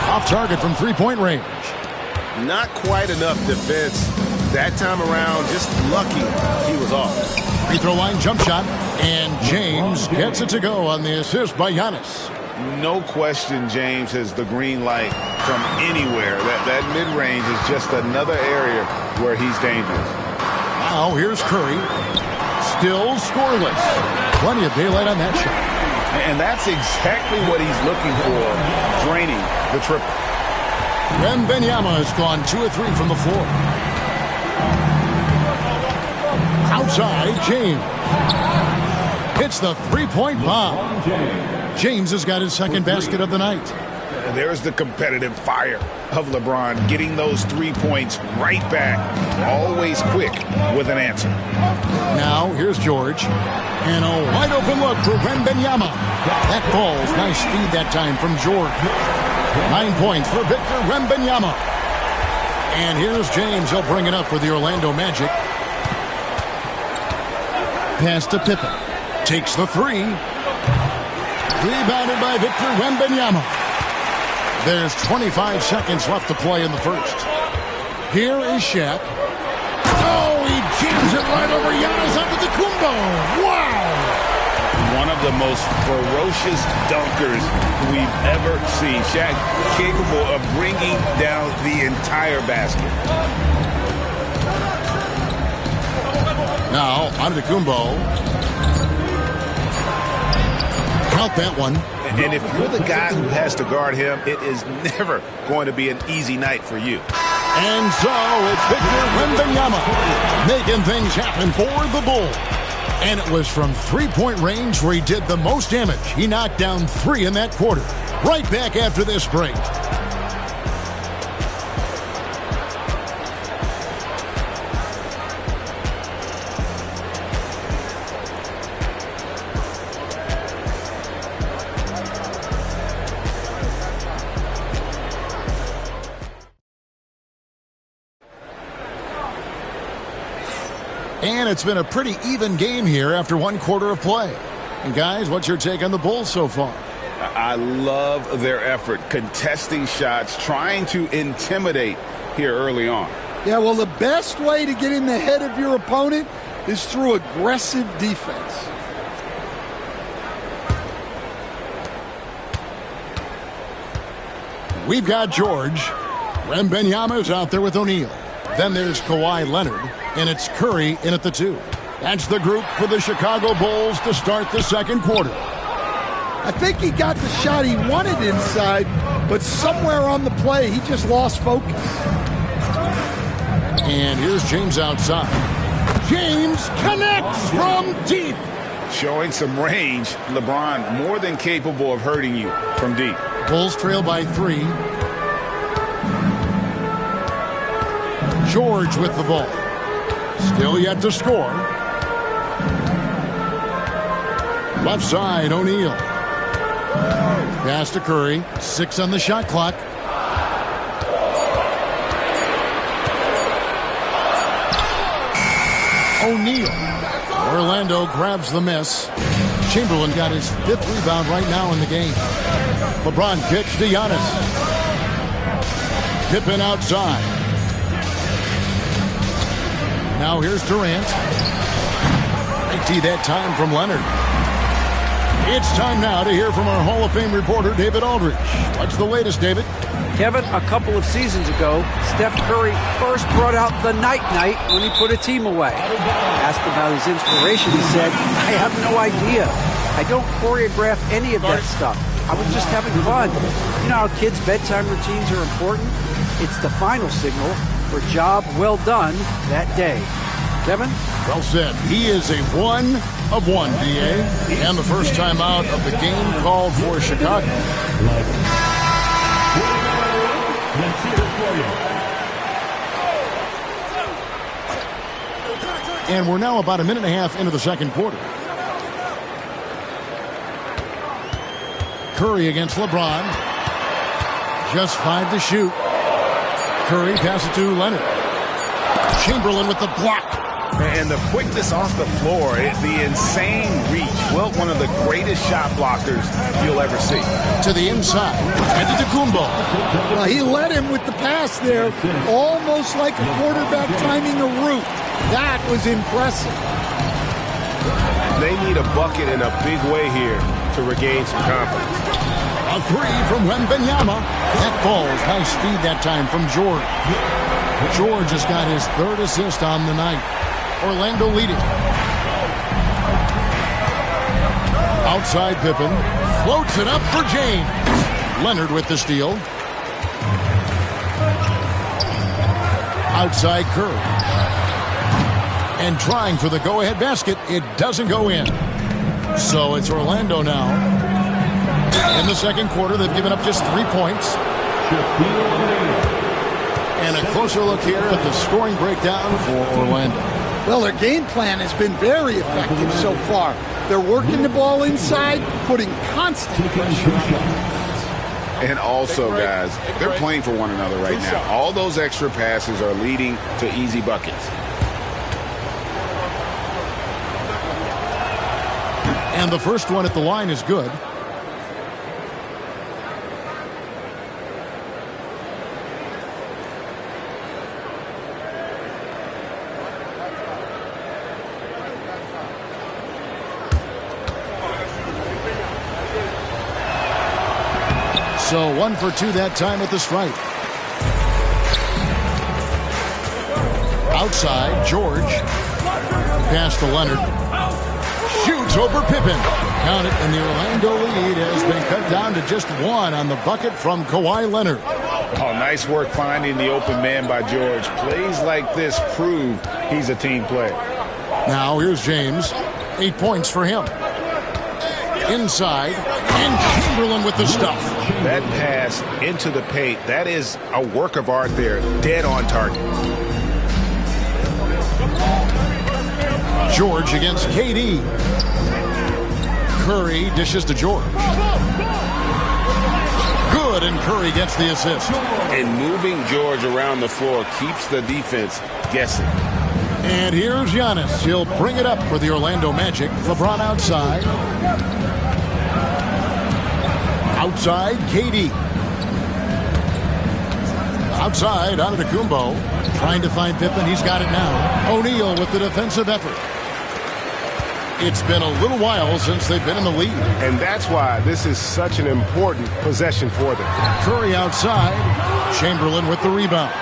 Off target from three-point range. Not quite enough defense that time around. Just lucky he was off. Free throw line jump shot. And James gets it to go on the assist by Giannis. No question James has the green light from anywhere. That mid-range is just another area where he's dangerous. Now here's Curry. Still scoreless. Plenty of daylight on that shot. And that's exactly what he's looking for, draining the triple. Wembanyama has gone 2 of 3 from the floor. Outside, James. Hits the three-point bomb. James has got his second basket of the night. There's the competitive fire of LeBron, getting those 3 points right back. Always quick with an answer. Now, here's George. And a wide-open look for Wembanyama. That ball's nice speed that time from George. 9 points for Victor Wembanyama. And here's James. He'll bring it up for the Orlando Magic. Pass to Pippen. Takes the three. Rebounded by Victor Wembanyama. There's 25 seconds left to play in the first. Here is Shaq. Oh, he jams it right over Giannis Antetokounmpo. Wow! One of the most ferocious dunkers we've ever seen. Shaq capable of bringing down the entire basket. Now, Antetokounmpo. Count that one. And if you're the guy who has to guard him, it is never going to be an easy night for you. And so it's Victor Wembanyama making things happen for the Bulls. And it was from three-point range where he did the most damage. He knocked down 3 in that quarter. Right back after this break. And it's been a pretty even game here after 1 quarter of play. And guys, what's your take on the Bulls so far? I love their effort, contesting shots, trying to intimidate here early on. Yeah, well, the best way to get in the head of your opponent is through aggressive defense. We've got George. Wembanyama's out there with O'Neal. Then there's Kawhi Leonard, and it's Curry in at the 2. That's the group for the Chicago Bulls to start the second quarter. I think he got the shot he wanted inside, but somewhere on the play, he just lost focus. And here's James outside. James connects from deep. Showing some range, LeBron more than capable of hurting you from deep. Bulls trail by 3. George with the ball. Still yet to score. Left side, O'Neal. Pass to Curry. 6 on the shot clock. O'Neal. Orlando grabs the miss. Chamberlain got his 5th rebound right now in the game. LeBron kicks to Giannis. Pippen outside. Now here's Durant. They tee that time from Leonard. It's time now to hear from our Hall of Fame reporter, David Aldridge. What's the latest, David? Kevin, a couple of seasons ago, Steph Curry first brought out the night-night when he put a team away. Asked about his inspiration, he said, I have no idea. I don't choreograph any of that stuff. I was just having fun. You know how kids' bedtime routines are important? It's the final signal for job well done that day. Kevin? Well said. He is a 1 of 1, DA. And the first time out of the game called for Chicago. Let's hear it for you. And we're now about a minute and a half into the second quarter. Curry against LeBron. Just 5 to shoot. Curry passes to Leonard. Chamberlain with the block. And the quickness off the floor, the insane reach. Wilt, one of the greatest shot blockers you'll ever see. To the inside. Antetokounmpo. Well, he led him with the pass there, almost like a quarterback timing a route. That was impressive. They need a bucket in a big way here to regain some confidence. A 3 from Wembanyama. That falls. Nice speed that time from George. George has got his 3rd assist on the night. Orlando leading. Outside Pippen. Floats it up for James. Leonard with the steal. Outside Curry. And trying for the go-ahead basket. It doesn't go in. So it's Orlando now. In the second quarter, they've given up just 3 points. And a closer look here at the scoring breakdown for Orlando. Well, their game plan has been very effective so far. They're working the ball inside, putting constant pressure on them. And also, guys, they're playing for one another right now. All those extra passes are leading to easy buckets. And the first one at the line is good. So 1 for 2 that time at the stripe. Outside, George. Pass to Leonard. Shoots over Pippen. Count it, and the Orlando lead has been cut down to just 1 on the bucket from Kawhi Leonard. Oh, nice work finding the open man by George. Plays like this prove he's a team player. Now here's James. 8 points for him. Inside, and Chamberlain with the stuff. That pass into the paint, that is a work of art there. Dead on target. George against KD. Curry dishes to George. Good, and Curry gets the assist. And moving George around the floor keeps the defense guessing. And here's Giannis. He'll bring it up for the Orlando Magic. LeBron outside. Outside, KD. Outside, out of Kumbo. Trying to find Pippen. He's got it now. O'Neal with the defensive effort. It's been a little while since they've been in the lead. And that's why this is such an important possession for them. Curry outside. Chamberlain with the rebound.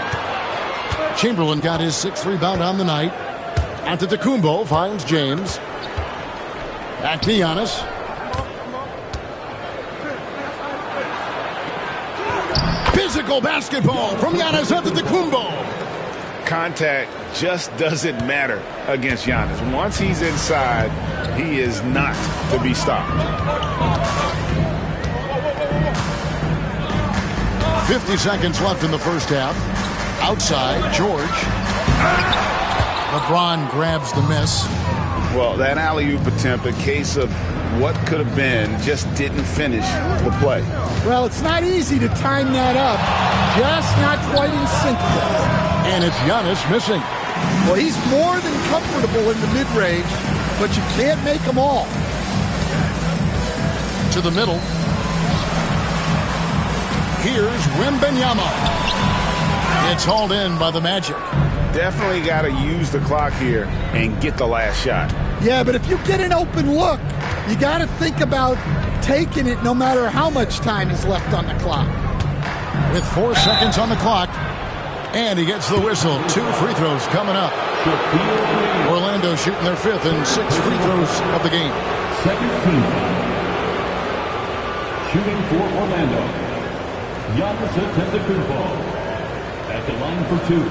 Chamberlain got his 6th rebound on the night. Antetokounmpo finds James. Back to Giannis. Physical basketball from Giannis Antetokounmpo. Contact just doesn't matter against Giannis. Once he's inside, he is not to be stopped. 50 seconds left in the first half. Outside, George. LeBron grabs the miss. Well, that alley-oop attempt, a case of what could have been, just didn't finish the play. Well, it's not easy to time that up. Just not quite in sync. And it's Giannis missing. Well, he's more than comfortable in the mid-range, but you can't make them all. To the middle. Here's Wembanyama. It's hauled in by the Magic. Definitely got to use the clock here and get the last shot. Yeah, but if you get an open look, you got to think about taking it no matter how much time is left on the clock. With 4 seconds on the clock, and he gets the whistle. 2 free throws coming up. Orlando shooting their 5th and 6 free throws of the game. Second team foul. Shooting for Orlando, Giannis Antetokounmpo at the line for 2.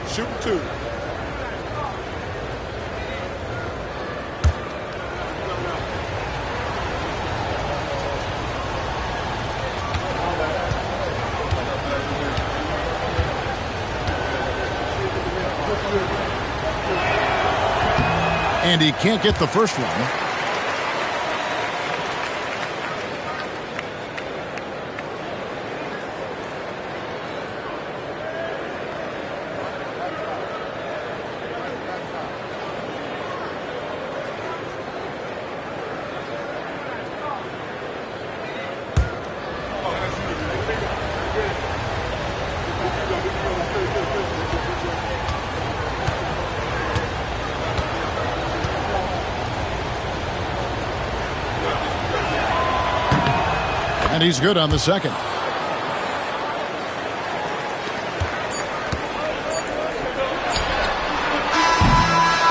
Shoot 2. And he can't get the first one. And he's good on the second.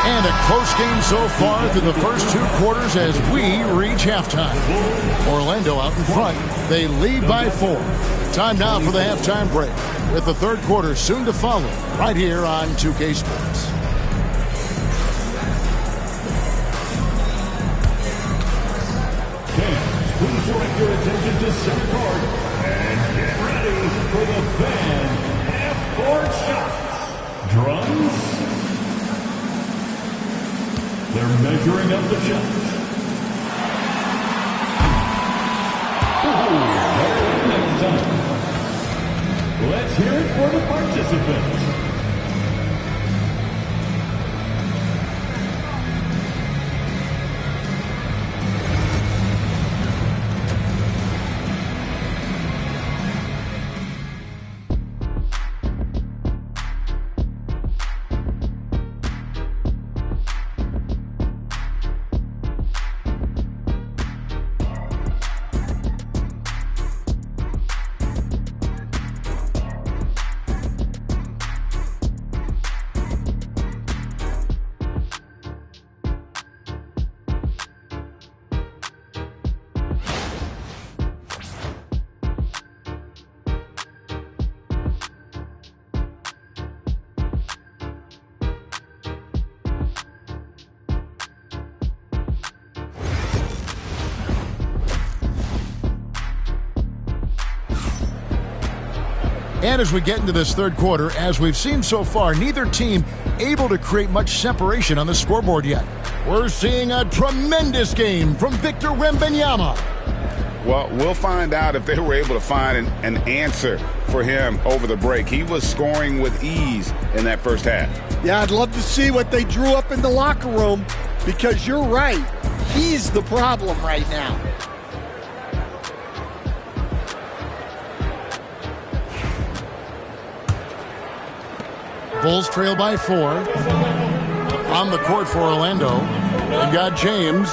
And a close game so far through the first 2 quarters as we reach halftime. Orlando out in front. They lead by 4. Time now for the halftime break, with the 3rd quarter soon to follow right here on 2K Sports. Please direct your attention to center court and get ready for the fan half-court shots. Drums. They're measuring up the shots. Next time. Let's hear it for the participants. And as we get into this 3rd quarter, as we've seen so far, neither team able to create much separation on the scoreboard yet. We're seeing a tremendous game from Victor Wembanyama. Well, we'll find out if they were able to find an answer for him over the break. He was scoring with ease in that first half. Yeah, I'd love to see what they drew up in the locker room, because you're right. He's the problem right now. Bulls trail by 4. On the court for Orlando, they've got James.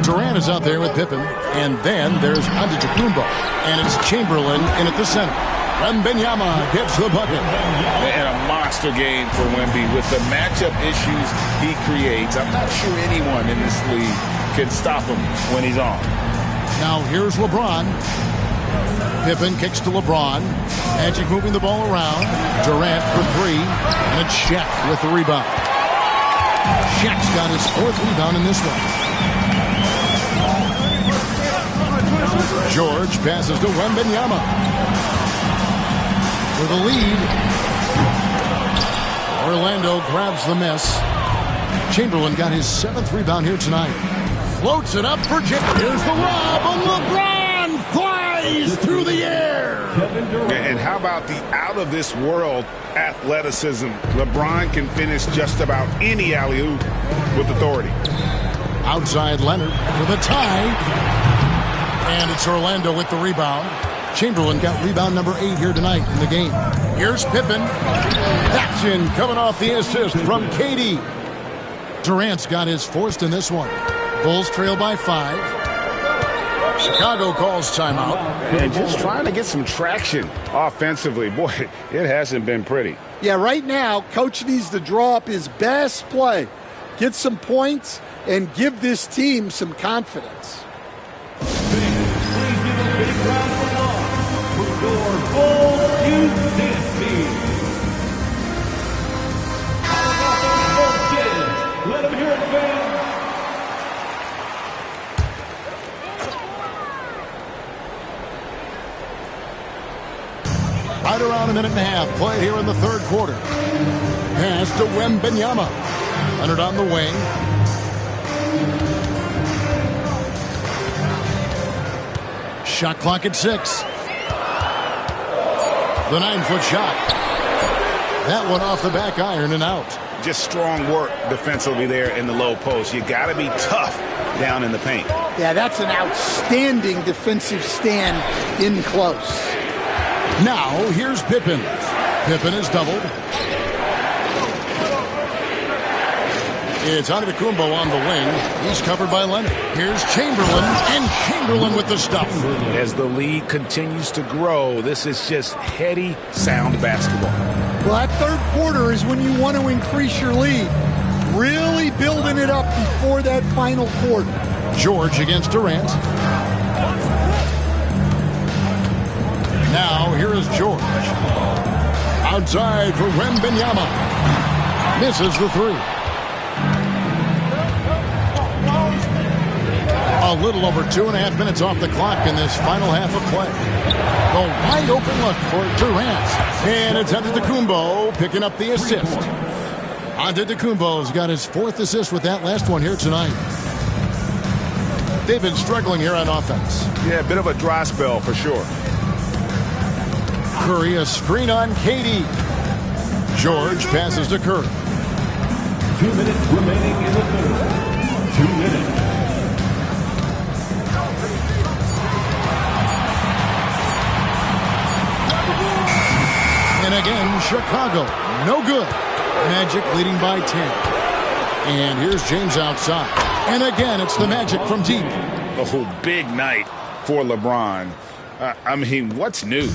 Durant is out there with Pippen. And then there's Antetokounmpo. And it's Chamberlain in at the center. Wembanyama gets the bucket. And a monster game for Wemby with the matchup issues he creates. I'm not sure anyone in this league can stop him when he's on. Now here's LeBron. Pippen kicks to LeBron. Magic moving the ball around. Durant for 3. And it's Shaq with the rebound. Shaq's got his 4th rebound in this one. George passes to Wembanyama. For the lead. Orlando grabs the miss. Chamberlain got his 7th rebound here tonight. Floats it up for James. Here's the lob, and LeBron flies through the air. And how about the out-of-this-world athleticism? LeBron can finish just about any alley-oop with authority. Outside Leonard for the tie. And it's Orlando with the rebound. Chamberlain got rebound number 8 here tonight in the game. Here's Pippen. That's in, coming off the assist from KD. Durant's got his 4th in this one. Bulls trail by 5. Chicago calls timeout. And just trying to get some traction offensively. Boy, it hasn't been pretty. Yeah, right now, Coach needs to draw up his best play, get some points, and give this team some confidence. Let them hear it, fans. Right around a minute and a half played here in the 3rd quarter. Pass to Wembanyama. Leonard on the wing. Shot clock at 6. The 9-foot shot. That one off the back iron and out. Just strong work defensively there in the low post. You got to be tough down in the paint. Yeah, that's an outstanding defensive stand in close. Now, here's Pippen. Pippen is doubled. It's Antetokounmpo on the wing. He's covered by Leonard. Here's Chamberlain, and Chamberlain with the stuff. As the lead continues to grow, this is just heady, sound basketball. Well, that 3rd quarter is when you want to increase your lead. Really building it up before that final quarter. George against Durant. Now, here is George. Outside for Wembanyama. Misses the 3. A little over 2.5 minutes off the clock in this final half of play. The wide open look for Durant. And it's Antetokounmpo picking up the assist. Antetokounmpo's got his 4th assist with that last one here tonight. They've been struggling here on offense. Yeah, a bit of a dry spell for sure. Curry, a screen on KD. George passes to Curry. 2 minutes remaining in the 3rd. 2 minutes. And again, Chicago, no good. Magic leading by 10. And here's James outside. And again, it's the Magic from deep. Oh, big night for LeBron. I mean, what's new?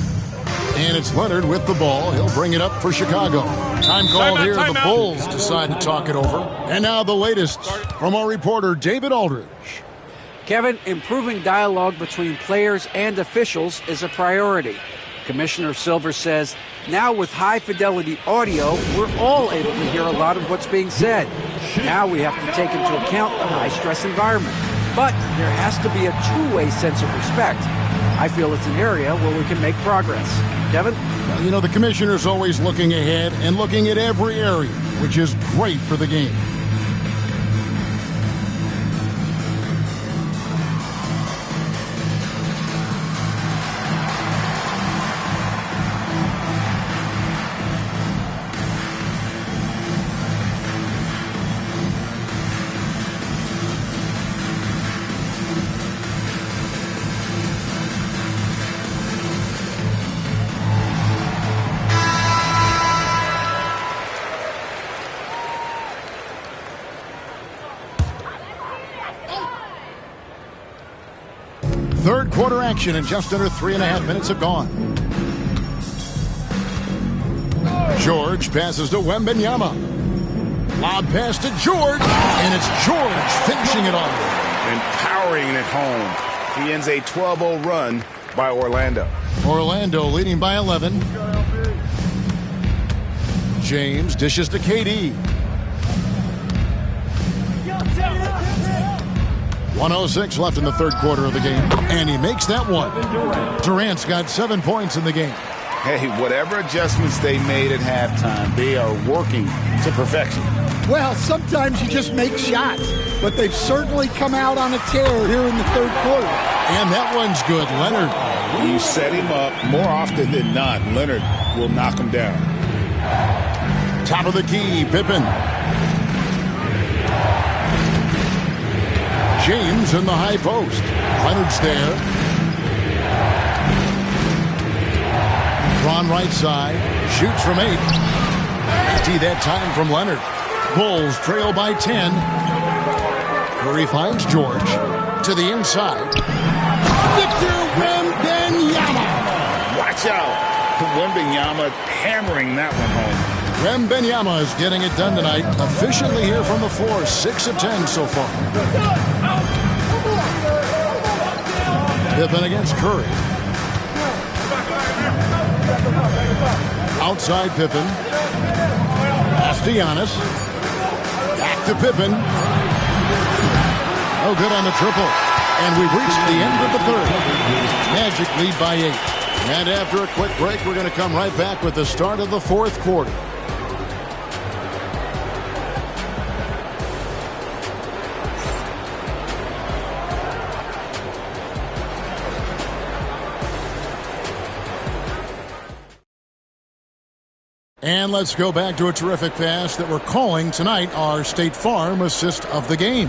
And it's Leonard with the ball. He'll bring it up for Chicago. Time called here. The Bulls decide to talk it over. And now the latest from our reporter, David Aldridge. Kevin, improving dialogue between players and officials is a priority. Commissioner Silver says, now with high-fidelity audio, we're all able to hear a lot of what's being said. Now we have to take into account the high-stress environment. But there has to be a two-way sense of respect. I feel it's an area where we can make progress. Devin? You know, the commissioner's always looking ahead and looking at every area, which is great for the game. Third quarter action, and just under 3.5 minutes have gone. George passes to Wembanyama. Lob pass to George, and it's George finishing it off. And powering it home. He ends a 12-0 run by Orlando. Orlando leading by 11. James dishes to KD. 1:06 left in the third quarter of the game, and he makes that one. Durant's got 7 points in the game. Hey, whatever adjustments they made at halftime, they are working to perfection. Well, sometimes you just make shots, but they've certainly come out on a tear here in the third quarter. And that one's good. Leonard. You set him up more often than not. Leonard will knock him down. Top of the key, Pippen. James in the high post. Leonard's there. Ron right side. Shoots from 8. Empty that time from Leonard. Bulls trail by 10. Curry finds George. To the inside. Victor Wembanyama. Watch out. Wembanyama hammering that one home. Wembanyama is getting it done tonight. Efficiently here from the floor. 6 of 10 so far. Pippen against Curry. Outside Pippen. Pass to Giannis. Back to Pippen. Oh, good on the triple. And we've reached the end of the third. Magic lead by 8. And after a quick break, we're going to come right back with the start of the fourth quarter. And let's go back to a terrific pass that we're calling tonight our State Farm assist of the game.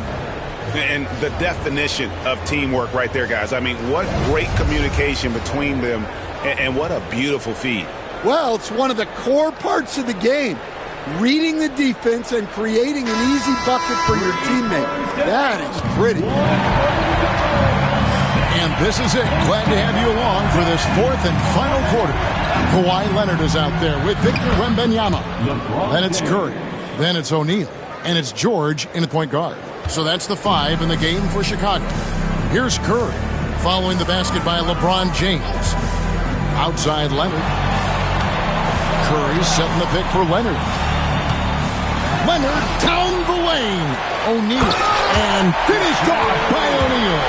And the definition of teamwork right there, guys. I mean, what great communication between them, and what a beautiful feed. Well, it's one of the core parts of the game. Reading the defense and creating an easy bucket for your teammate. That is pretty. And this is it. Glad to have you along for this fourth and final quarter. Kawhi Leonard is out there with Victor Wembanyama. Then it's Curry. Then it's O'Neal. And it's George in the point guard. So that's the 5 in the game for Chicago. Here's Curry following the basket by LeBron James. Outside Leonard. Curry setting the pick for Leonard. Leonard down the lane. O'Neal. And finished off by O'Neal.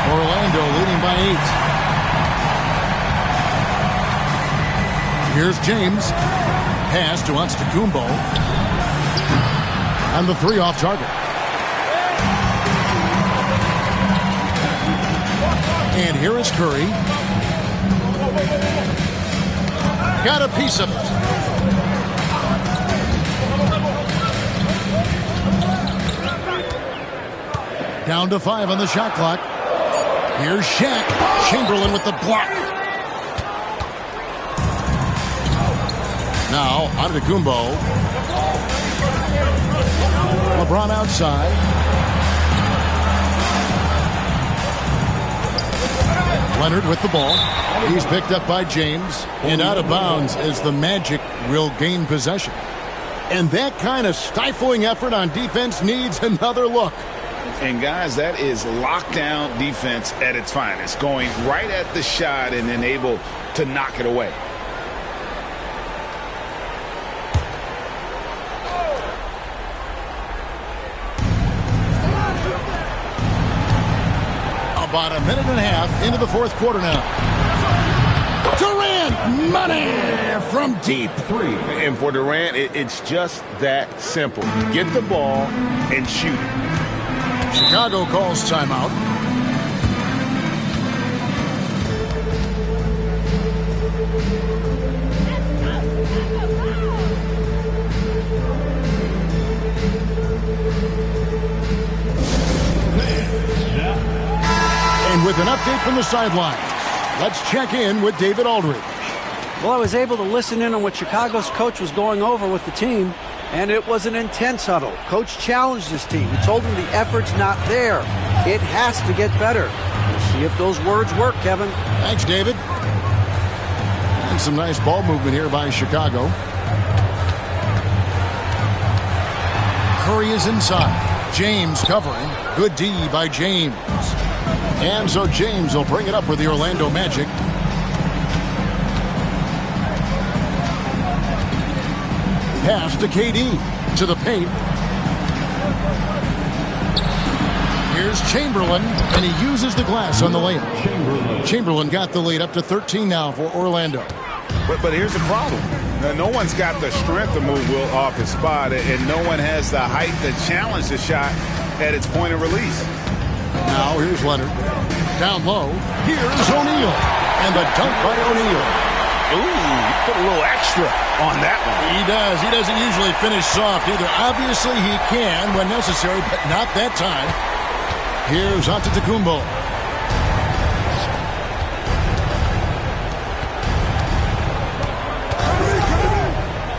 Orlando leading by 8. Here's James. Pass to Antetokounmpo. And the 3 off target. And here is Curry. Got a piece of it. Down to 5 on the shot clock. Here's Shaq. Chamberlain with the block. Now, Antetokounmpo. LeBron outside. Leonard with the ball. He's picked up by James. And out of bounds as the Magic will gain possession. And that kind of stifling effort on defense needs another look. And, guys, that is lockdown defense at its finest. Going right at the shot and then able to knock it away. About a minute and a half into the fourth quarter now. Durant, money from deep 3. And for Durant, it's just that simple. Get the ball and shoot. Chicago calls timeout. And with an update from the sidelines, let's check in with David Aldridge. Well, I was able to listen in on what Chicago's coach was going over with the team, and it was an intense huddle. Coach challenged his team. He told them the effort's not there. It has to get better. We'll see if those words work, Kevin. Thanks, David. And some nice ball movement here by Chicago. Curry is inside. James covering. Good D by James. And so James will bring it up for the Orlando Magic. Pass to KD. To the paint. Here's Chamberlain, and he uses the glass on the layup. Chamberlain got the lead up to 13 now for Orlando. But here's the problem. No one's got the strength to move Will off his spot, and no one has the height to challenge the shot at its point of release. Now here's Leonard. Down low. Here's O'Neal. And the dunk by O'Neal. Ooh, put a little extra on that one. He does. He doesn't usually finish soft either. Obviously he can when necessary, but not that time. Here's Antetokounmpo.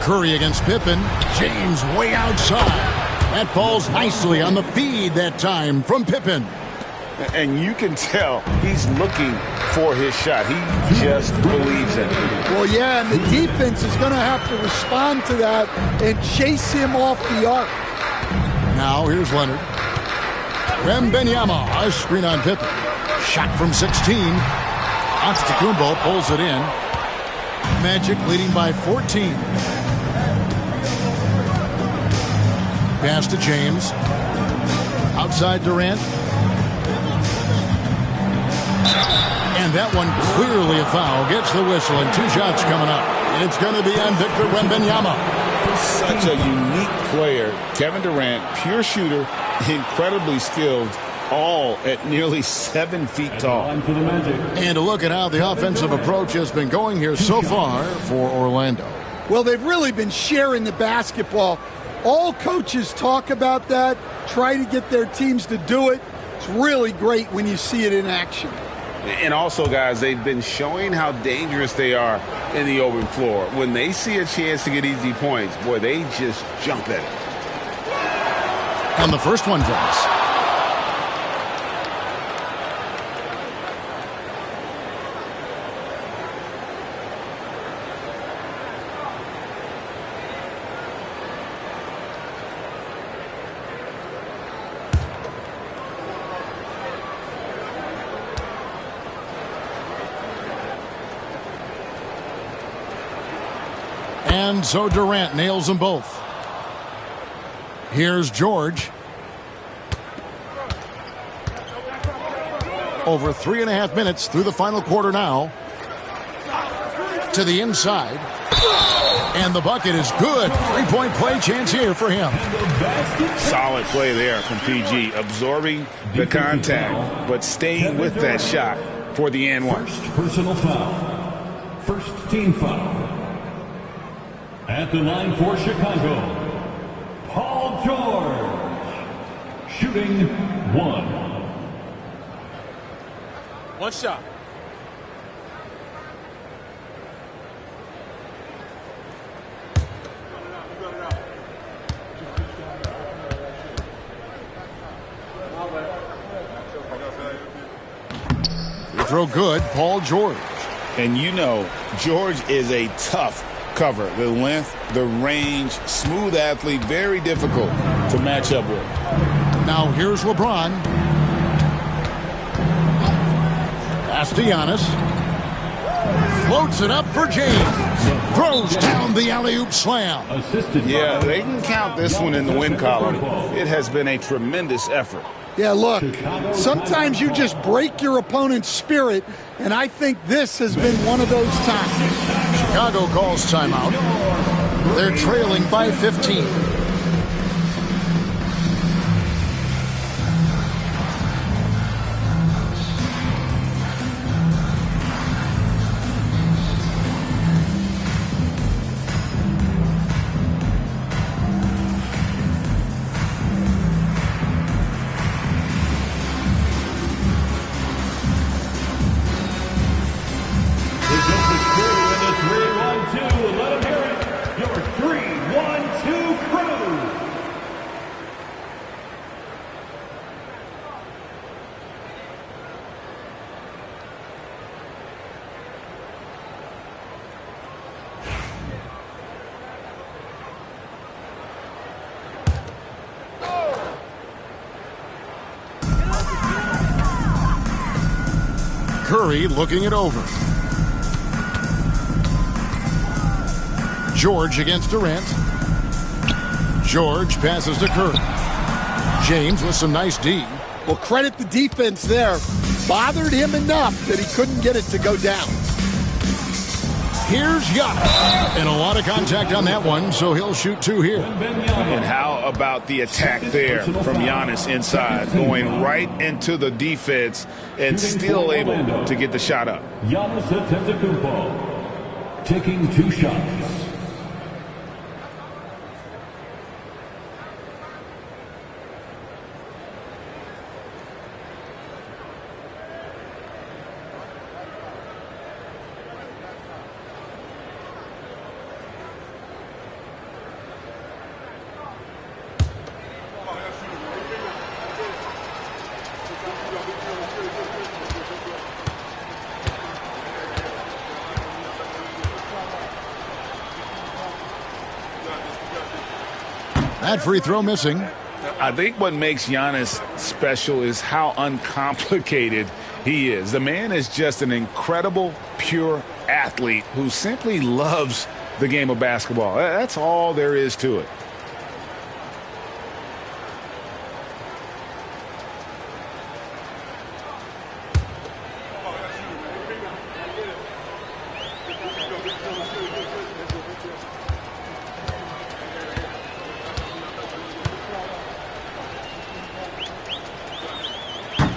Curry against Pippen. James way outside. That falls nicely on the feed that time from Pippen. And you can tell he's looking for his shot. He just believes in it. Well, yeah, and the defense is going to have to respond to that and chase him off the arc. Now here's Leonard. Wembanyama, a screen on Pippen. Shot from 16. Antetokounmpo pulls it in. Magic leading by 14. Pass to James. Outside Durant. And that one clearly a foul. Gets the whistle and 2 shots coming up. It's going to be on Victor Wembanyama. Such a unique player. Kevin Durant, pure shooter, incredibly skilled, all at nearly 7 feet tall. And a look at how the offensive approach has been going here so far for Orlando. Well, they've really been sharing the basketball. All coaches talk about that, try to get their teams to do it. It's really great when you see it in action. And also, guys, they've been showing how dangerous they are in the open floor. When they see a chance to get easy points, boy, they just jump at it. And the first one drops. And so Durant nails them both. Here's George. Over 3.5 minutes through the final quarter now. To the inside. And the bucket is good. 3-point play chance here for him. Solid play there from PG. Absorbing the contact, but staying with that shot for the and one. First personal foul. First team foul. At the line for Chicago, Paul George, shooting 1. One shot. Free throw good, Paul George. And you know, George is a tough cover. The length, the range, smooth athlete, very difficult to match up with. Now here's LeBron. Pass to Giannis. Floats it up for James. Throws down the alley-oop slam. Yeah, they can count this one in the win column. It has been a tremendous effort. Yeah, look, sometimes you just break your opponent's spirit, and I think this has been one of those times. Chicago calls timeout. They're trailing by 15. Let him hear it. Your 3-1-2 critical. Curry looking it over. George against Durant. George passes to Curry. James with some nice D. Well, credit the defense there. Bothered him enough that he couldn't get it to go down. Here's Giannis. And a lot of contact on that one, so he'll shoot 2 here. And how about the attack there from Giannis inside, going right into the defense and still able to get the shot up. Giannis Antetokounmpo taking 2 shots. That free throw missing. I think what makes Giannis special is how uncomplicated he is. The man is just an incredible, pure athlete who simply loves the game of basketball. That's all there is to it.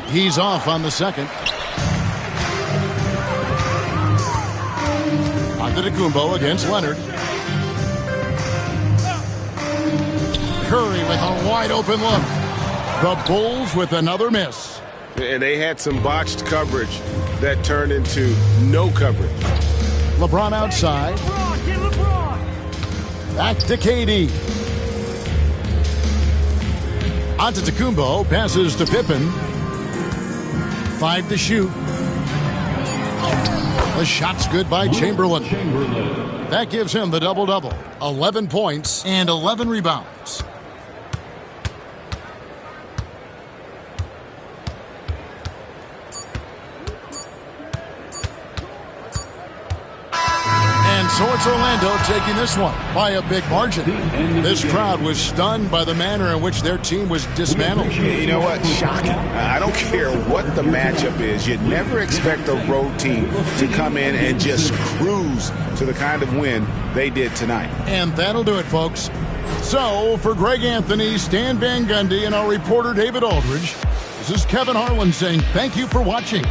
He's off on the second. Antetokounmpo against Leonard. Curry with a wide open look. The Bulls with another miss. And they had some botched coverage that turned into no coverage. LeBron outside. Back to KD. Antetokounmpo passes to Pippen. 5 to shoot. The shot's good by Chamberlain. That gives him the double-double. 11 points and 11 rebounds. And so it's Orlando taking this one by a big margin. This crowd was stunned by the manner in which their team was dismantled. You know what? Shocking. I don't care what the matchup is. You'd never expect a road team to come in and just cruise to the kind of win they did tonight. And that'll do it, folks. So, for Greg Anthony, Stan Van Gundy, and our reporter David Aldridge, this is Kevin Harlan saying thank you for watching.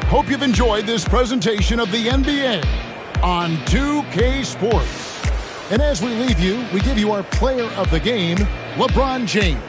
Hope you've enjoyed this presentation of the NBA on 2K Sports. And as we leave you, we give you our player of the game, LeBron James.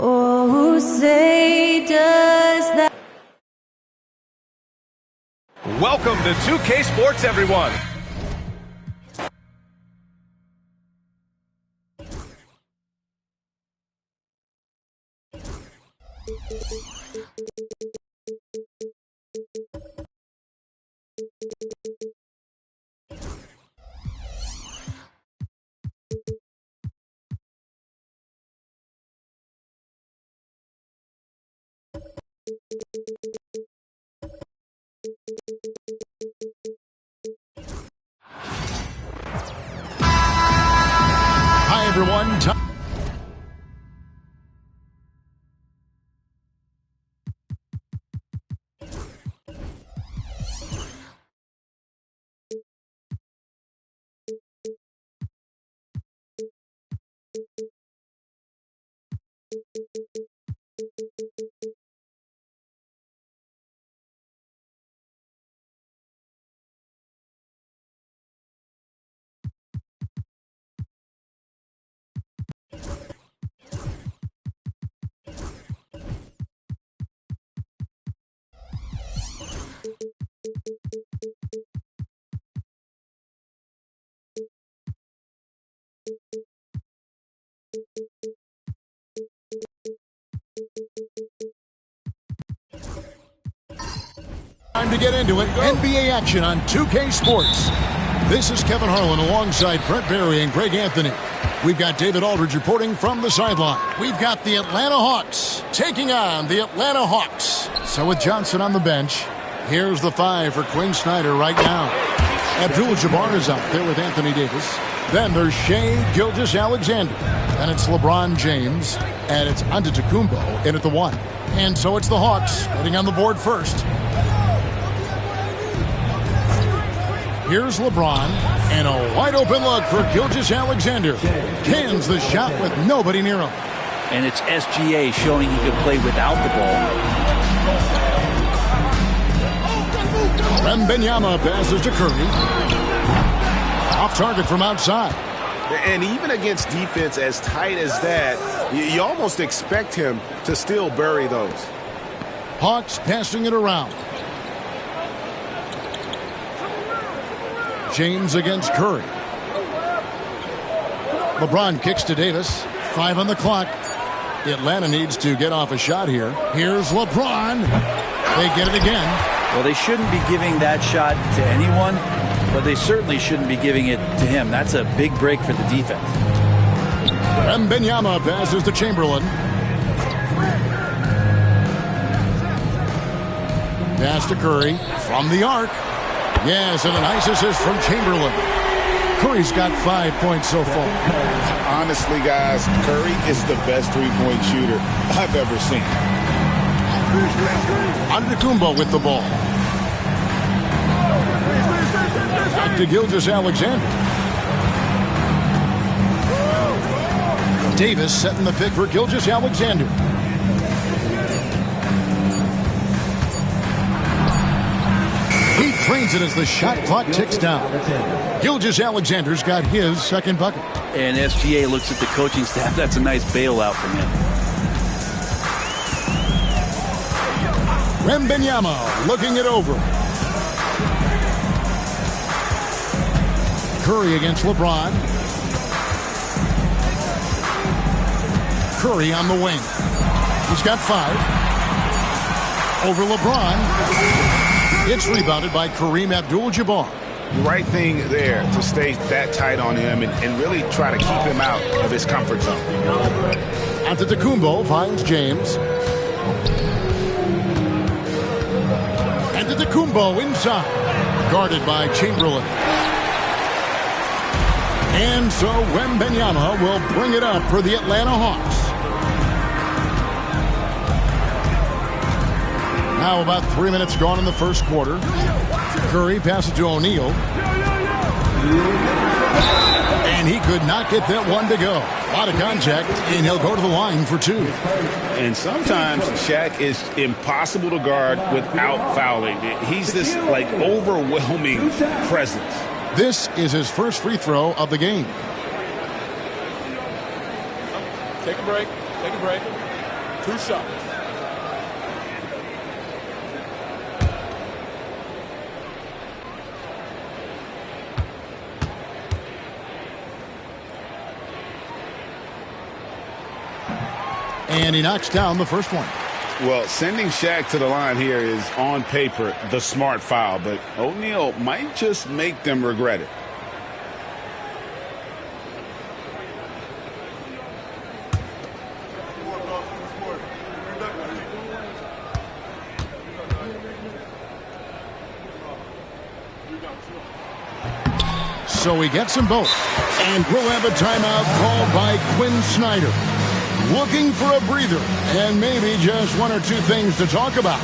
Oh, say does that. Welcome to 2K Sports, everyone. Hi, everyone. Time to get into it. NBA action on 2K Sports. This is Kevin Harlan alongside Brent Barry and Greg Anthony. We've got David Aldridge reporting from the sideline. We've got the Atlanta Hawks taking on the Atlanta Hawks. So with Johnson on the bench, here's the 5 for Quinn Snyder right now. Abdul-Jabbar is out there with Anthony Davis. Then there's Shai Gilgeous-Alexander. And it's LeBron James. And it's Antetokounmpo in at the 1. And so it's the Hawks getting on the board first. Here's LeBron, and a wide-open look for Gilgeous-Alexander. Cans the shot with nobody near him. And it's SGA showing he can play without the ball. Wembanyama passes to Curry. Off target from outside. And even against defense as tight as that, you almost expect him to still bury those. Hawks passing it around. James against Curry. LeBron kicks to Davis. 5 on the clock. Atlanta needs to get off a shot here. Here's LeBron. They get it again. Well, they shouldn't be giving that shot to anyone, but they certainly shouldn't be giving it to him. That's a big break for the defense. Wembanyama passes to Chamberlain. Pass to Curry from the arc. Yes, and a nice assist from Chamberlain. Curry's got 5 points so far. Honestly, guys, Curry is the best three-point shooter I've ever seen. Antetokounmpo with the ball. Back to Gilgeous-Alexander. Davis setting the pick for Gilgeous-Alexander. He drains it as the shot clock ticks down. Gilgeous-Alexander's got his second bucket. And SGA looks at the coaching staff. That's a nice bailout from him. Wembanyama looking it over. Curry against LeBron. Curry on the wing. He's got 5. Over LeBron. It's rebounded by Kareem Abdul-Jabbar. The right thing there to stay that tight on him and really try to keep him out of his comfort zone. Antetokounmpo finds James. Antetokounmpo inside. Guarded by Chamberlain. And so Wembanyama will bring it up for the Atlanta Hawks. Now about 3 minutes gone in the first quarter. Curry passes to O'Neal. And he could not get that one to go. A lot of contact, and he'll go to the line for 2. And sometimes Shaq is impossible to guard without fouling. He's this, like, overwhelming presence. This is his first free throw of the game. Take a break. Take a break. 2 shots. And he knocks down the first one. Well, sending Shaq to the line here is, on paper, the smart foul, but O'Neal might just make them regret it. So he gets them both. And we'll have a timeout called by Quinn Snyder. Looking for a breather and maybe just 1 or 2 things to talk about.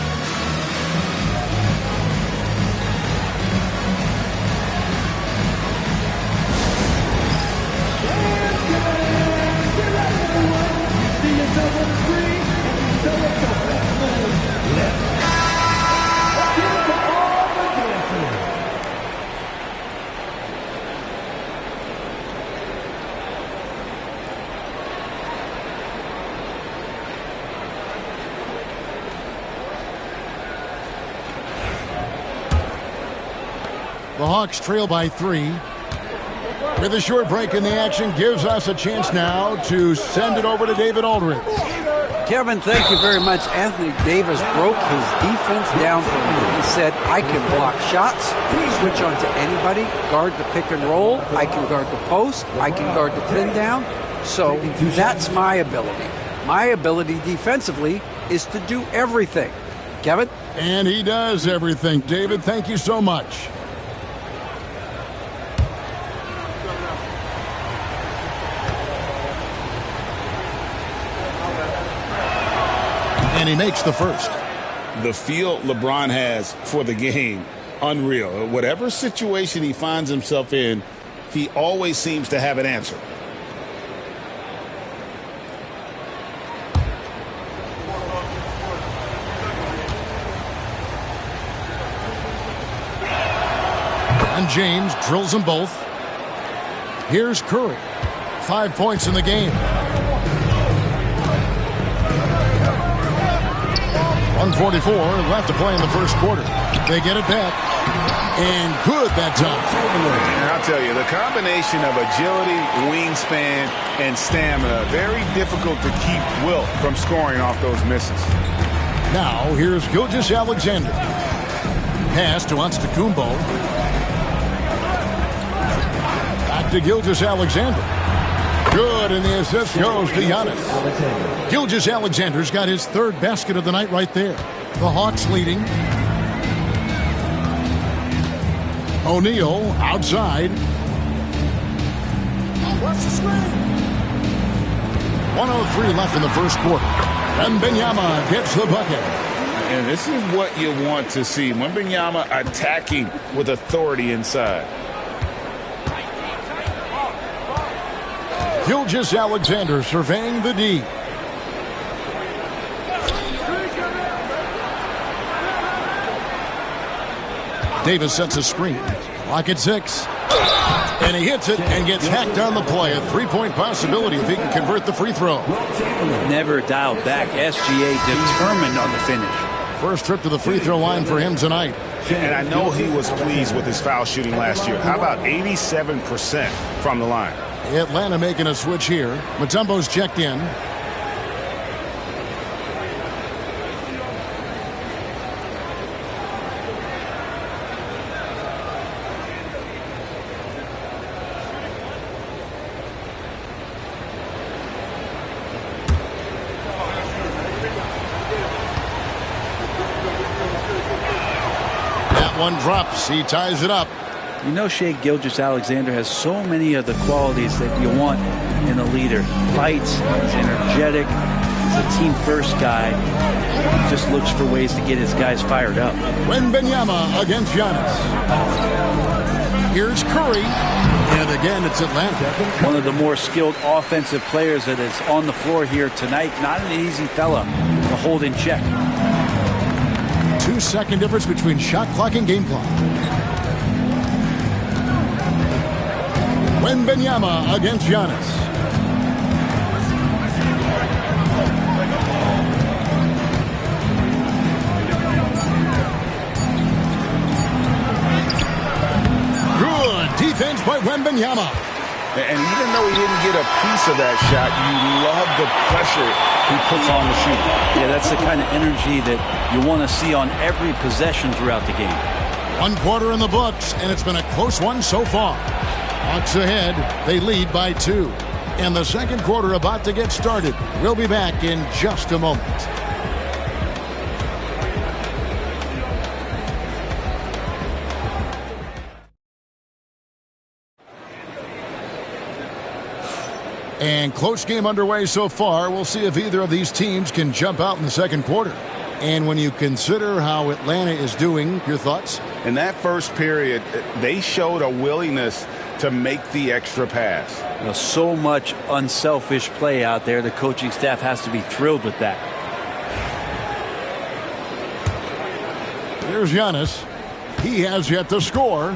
The Hawks trail by 3. With a short break in the action, gives us a chance now to send it over to David Aldridge. Kevin, thank you very much. Anthony Davis broke his defense down for me. He said, I can block shots, switch on to anybody, guard the pick and roll, I can guard the post, I can guard the pin down. So that's my ability. My ability defensively is to do everything. Kevin? And he does everything. David, thank you so much. And he makes the first. The feel LeBron has for the game, unreal. Whatever situation he finds himself in, he always seems to have an answer. And James drills them both. Here's Curry. 5 points in the game. 1:44 left to play in the first quarter. They get it back. And good that time. And I'll tell you, the combination of agility, wingspan, and stamina, very difficult to keep Wilt from scoring off those misses. Now, here's Gilgeous-Alexander. Pass to Antetokounmpo. Back to Gilgeous-Alexander. Good, and the assist goes to Giannis. Gilgeous-Alexander's got his 3rd basket of the night right there. The Hawks leading. O'Neal outside. What's the screen? 1:03 left in the first quarter. Wembanyama gets the bucket. And this is what you want to see. Wembanyama attacking with authority inside. Gilgeous-Alexander surveying the D. Davis sets a screen. Clock at 6. And he hits it and gets hacked on the play. A three-point possibility if he can convert the free throw. Never dialed back. SGA determined on the finish. First trip to the free throw line for him tonight. And I know he was pleased with his foul shooting last year. How about 87% from the line? Atlanta making a switch here. Mutombo's checked in. One drops. He ties it up. You know, Shai Gilgeous-Alexander has so many of the qualities that you want in a leader. Fights, he's energetic, he's a team-first guy. He just looks for ways to get his guys fired up. Wembanyama against Giannis. Here's Curry. And again, it's Atlanta. One of the more skilled offensive players that is on the floor here tonight. Not an easy fella to hold in check. 2-second difference between shot clock and game clock. Wembanyama against Giannis. Good defense by Wembanyama. And even though he didn't get a piece of that shot, you love the pressure he puts on the shooter. Yeah, that's the kind of energy that you want to see on every possession throughout the game. 1 quarter in the books, and it's been a close one so far. Hawks ahead. They lead by 2. And the second quarter about to get started. We'll be back in just a moment. And close game underway so far. We'll see if either of these teams can jump out in the second quarter. And when you consider how Atlanta is doing, your thoughts? In that first period, they showed a willingness to make the extra pass. You know, so much unselfish play out there. The coaching staff has to be thrilled with that. Here's Giannis. He has yet to score.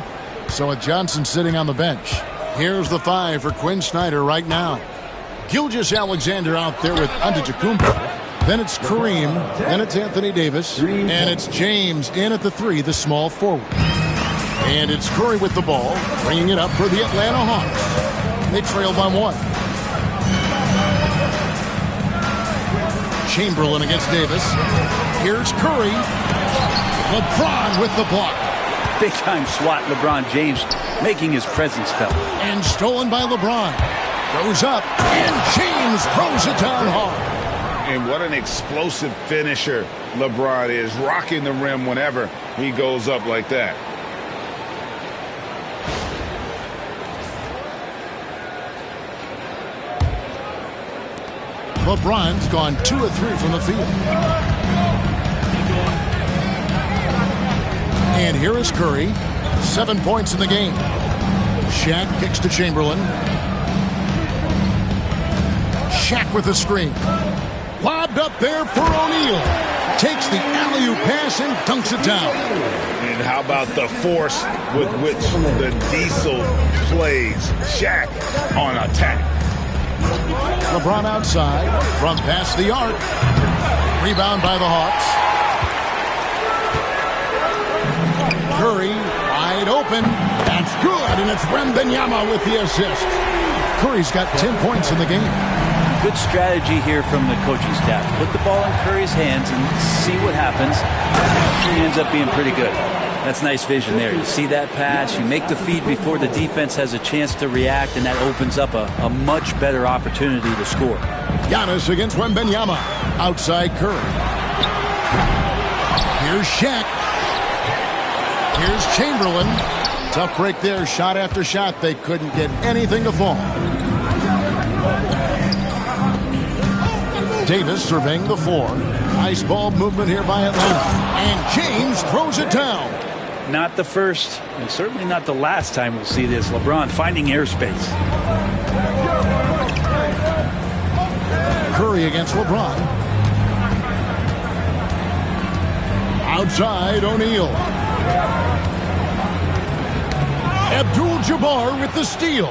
So with Johnson sitting on the bench. Here's the 5 for Quinn Snyder right now. Gilgeous-Alexander out there with Antetokounmpo. Then it's Kareem. Then it's Anthony Davis. And it's James in at the 3, the small forward. And it's Curry with the ball, bringing it up for the Atlanta Hawks. They trail by 1. Chamberlain against Davis. Here's Curry. LeBron with the block. Big-time swat, LeBron James making his presence felt. And stolen by LeBron. Goes up, and James throws it down hard. And what an explosive finisher LeBron is, rocking the rim whenever he goes up like that. LeBron's gone 2 of 3 from the field. And here is Curry. 7 points in the game. Shaq kicks to Chamberlain. Shaq with the screen. Lobbed up there for O'Neal. Takes the alley-oop pass and dunks it down. And how about the force with which the Diesel plays Shaq on attack? LeBron outside from past the arc. Rebound by the Hawks. Curry wide open. That's good, and it's Wembanyama with the assist. Curry's got 10 points in the game. Good strategy here from the coaching staff. Put the ball in Curry's hands and see what happens. He ends up being pretty good. That's nice vision there. You see that pass, you make the feed before the defense has a chance to react, and that opens up a much better opportunity to score. Giannis against Wembanyama. Outside Curry. Here's Shaq. Here's Chamberlain. Tough break there. Shot after shot. They couldn't get anything to fall. Davis surveying the floor. Nice ball movement here by Atlanta. And James throws it down. Not the first, and certainly not the last time we'll see this. LeBron finding airspace. Curry against LeBron. Outside O'Neal. Abdul-Jabbar with the steal.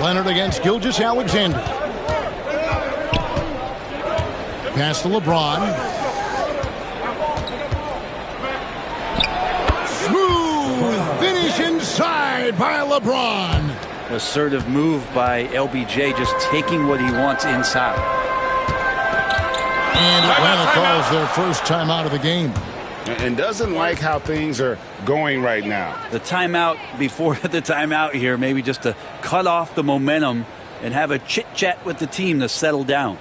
Leonard against Gilgeous-Alexander. Pass to LeBron. Smooth finish inside by LeBron. Assertive move by LBJ, just taking what he wants inside. And Atlanta calls their first timeout of the game. And doesn't like how things are going right now. The timeout before the timeout here, maybe just to cut off the momentum and have a chit-chat with the team to settle down.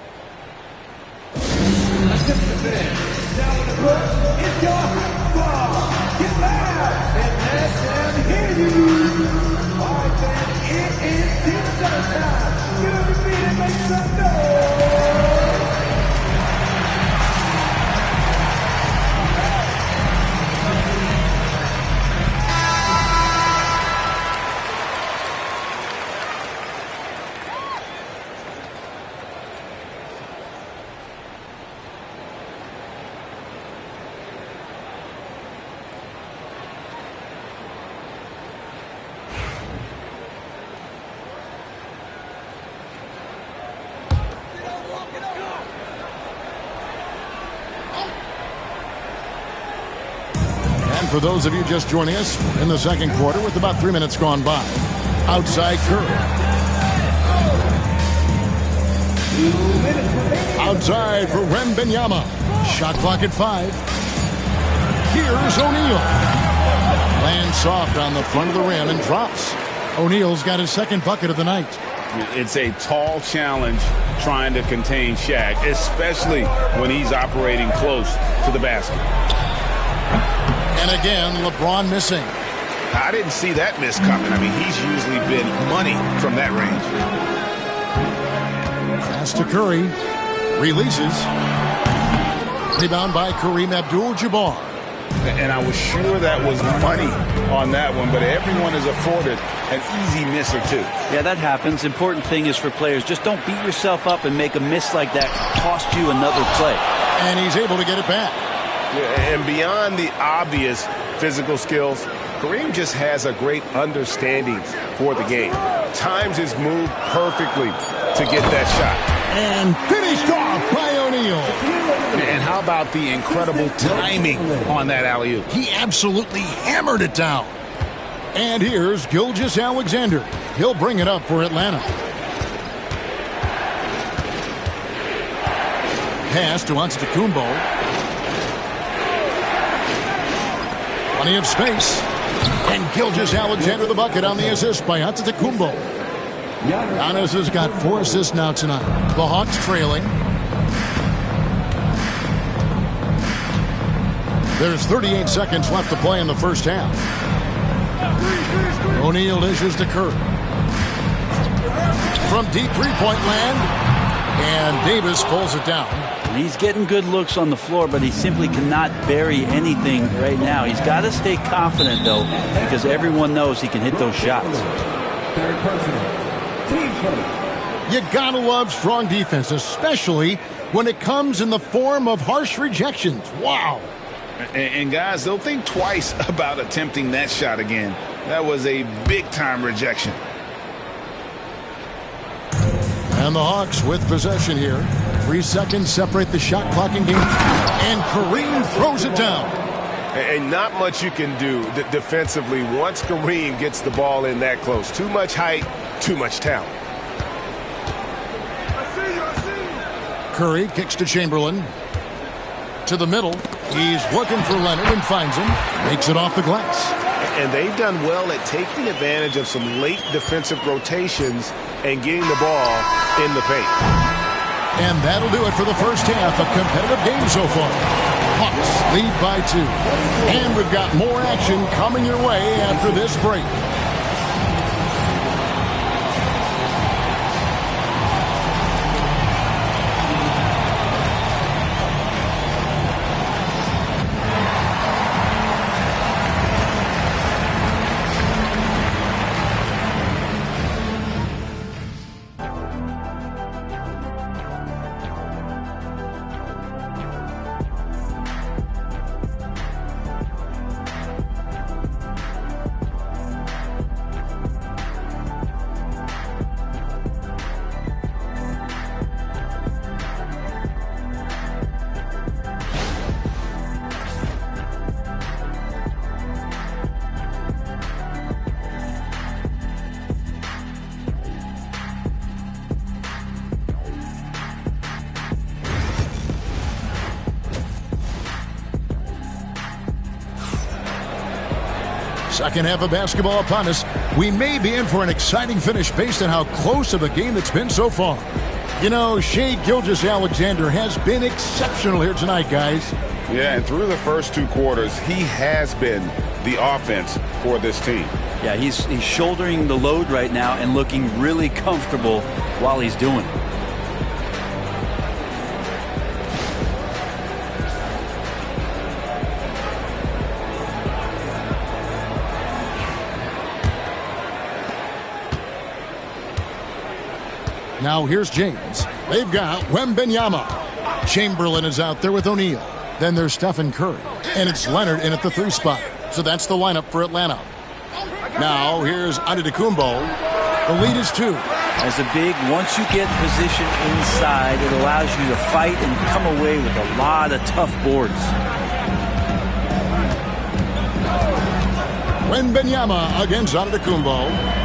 For those of you just joining us in the second quarter with about 3 minutes gone by. Outside Curry. Outside for Wembanyama. Shot clock at 5. Here's O'Neal. Lands soft on the front of the rim and drops. O'Neal's got his second bucket of the night. It's a tall challenge trying to contain Shaq, especially when he's operating close to the basket. And again, LeBron missing. I didn't see that miss coming. I mean, he's usually been money from that range. Pass to Curry. Releases. Rebound by Kareem Abdul-Jabbar. And I was sure that was money on that one, but everyone is afforded an easy miss or two. Yeah, that happens. Important thing is for players, just don't beat yourself up and make a miss like that cost you another play. And he's able to get it back. And beyond the obvious physical skills, Kareem just has a great understanding for the game. Times his move perfectly to get that shot. And finished off by O'Neal. And how about the incredible timing on that alley-oop? He absolutely hammered it down. And here's Gilgeous-Alexander. He'll bring it up for Atlanta. Pass to Antetokounmpo. Plenty of space. And Gilgeous-Alexander the bucket on the assist by Antetokounmpo. Giannis has got 4 assists now tonight. The Hawks trailing. There's 38 seconds left to play in the first half. O'Neal dishes to Curry. From deep three-point land. And Davis pulls it down. He's getting good looks on the floor, but he simply cannot bury anything right now. He's got to stay confident, though, because everyone knows he can hit those shots. You gotta love strong defense, especially when it comes in the form of harsh rejections. Wow. And guys, don't think twice about attempting that shot again. That was a big-time rejection. And the Hawks with possession here. 3 seconds separate the shot clock in game. And Kareem throws it down. And not much you can do defensively once Kareem gets the ball in that close. Too much height, too much talent. Curry kicks to Chamberlain. To the middle. He's looking for Leonard and finds him. Makes it off the glass. And they've done well at taking advantage of some late defensive rotations and getting the ball in the paint. And that'll do it for the first half. A competitive game so far. Hawks lead by 2. And we've got more action coming your way after this break. Second half of basketball upon us. We may be in for an exciting finish based on how close of a game it's been so far. You know, Shai Gilgeous-Alexander has been exceptional here tonight, guys. Yeah, and through the first 2 quarters, he has been the offense for this team. Yeah, he's shouldering the load right now and looking really comfortable while he's doing it. Now here's James. They've got Wembanyama. Chamberlain is out there with O'Neal. Then there's Stephen Curry. And it's Leonard in at the 3 spot. So that's the lineup for Atlanta. Now here's Antetokounmpo. The lead is 2. As a big, once you get positioned inside, it allows you to fight and come away with a lot of tough boards. Wembanyama against Antetokounmpo.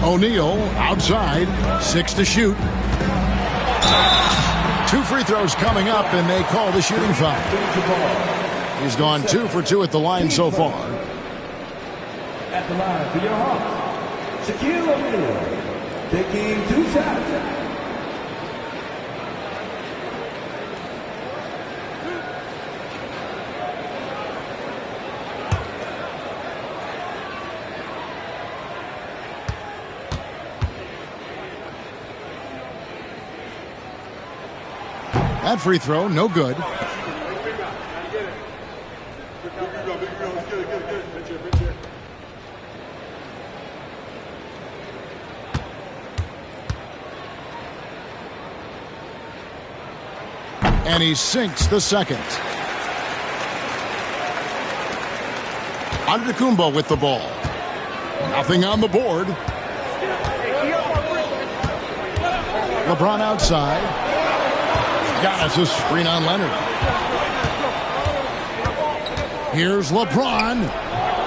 O'Neal outside, 6 to shoot. 2 free throws coming up, and they call the shooting foul. He's gone 2 for 2 at the line so far. At the line for your Hawks, Shaquille O'Neal, taking 2 shots. That free throw, no good. And he sinks the second. Antetokounmpo with the ball. Nothing on the board. LeBron outside. Giannis a screen on Leonard. Here's LeBron.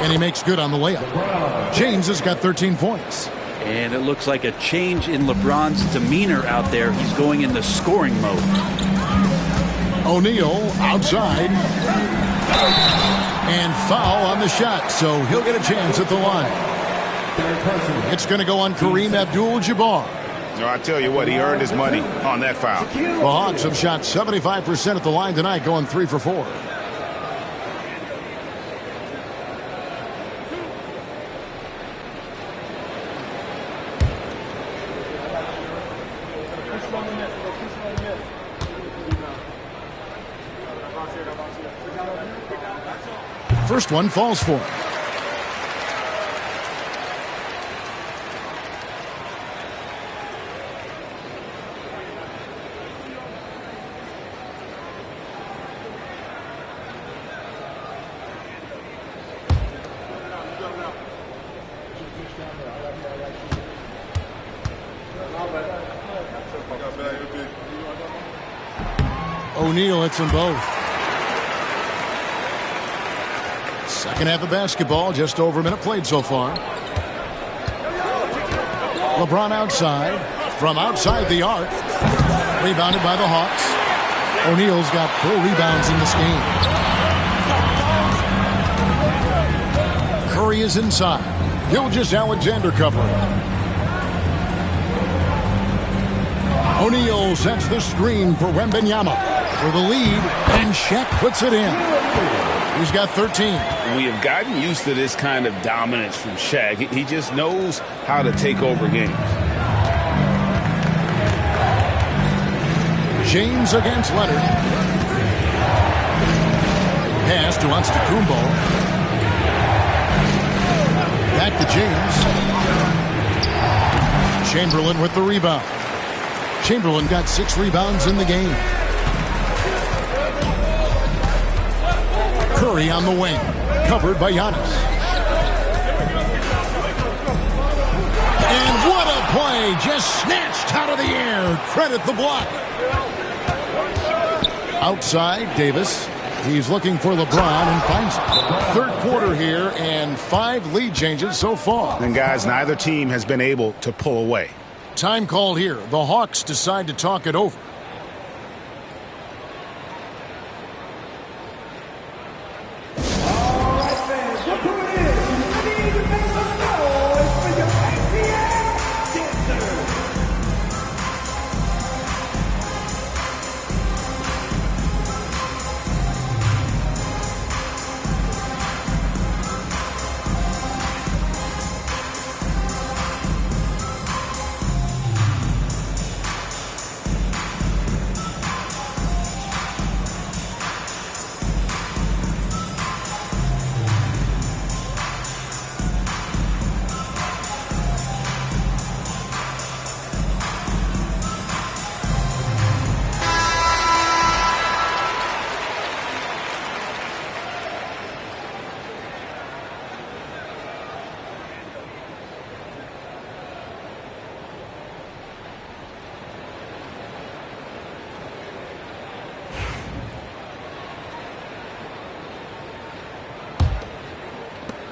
And he makes good on the layup. James has got 13 points. And it looks like a change in LeBron's demeanor out there. He's going into scoring mode. O'Neal outside. And foul on the shot, so he'll get a chance at the line. It's going to go on Kareem Abdul-Jabbar. No, I tell you what, he earned his money on that foul. The Hawks have shot 75% at the line tonight, going 3 for 4. First one falls for him. O'Neal hits them both. Second half of basketball, just over a minute played so far. LeBron outside, from outside the arc. Rebounded by the Hawks. O'Neal's got 4 rebounds in this game. Curry is inside. Gilgeous-Alexander covering. O'Neal sets the screen for Wembanyama for the lead, and Shaq puts it in. He's got 13. We have gotten used to this kind of dominance from Shaq. He just knows how to take over games. James against Leonard. Pass to Antetokounmpo. Back to James. Chamberlain with the rebound. Chamberlain got 6 rebounds in the game. Curry on the wing, covered by Giannis. And what a play, just snatched out of the air. Credit the block. Outside, Davis. He's looking for LeBron and finds it. Third quarter here and 5 lead changes so far. And guys, neither team has been able to pull away. Time called here. The Hawks decide to talk it over.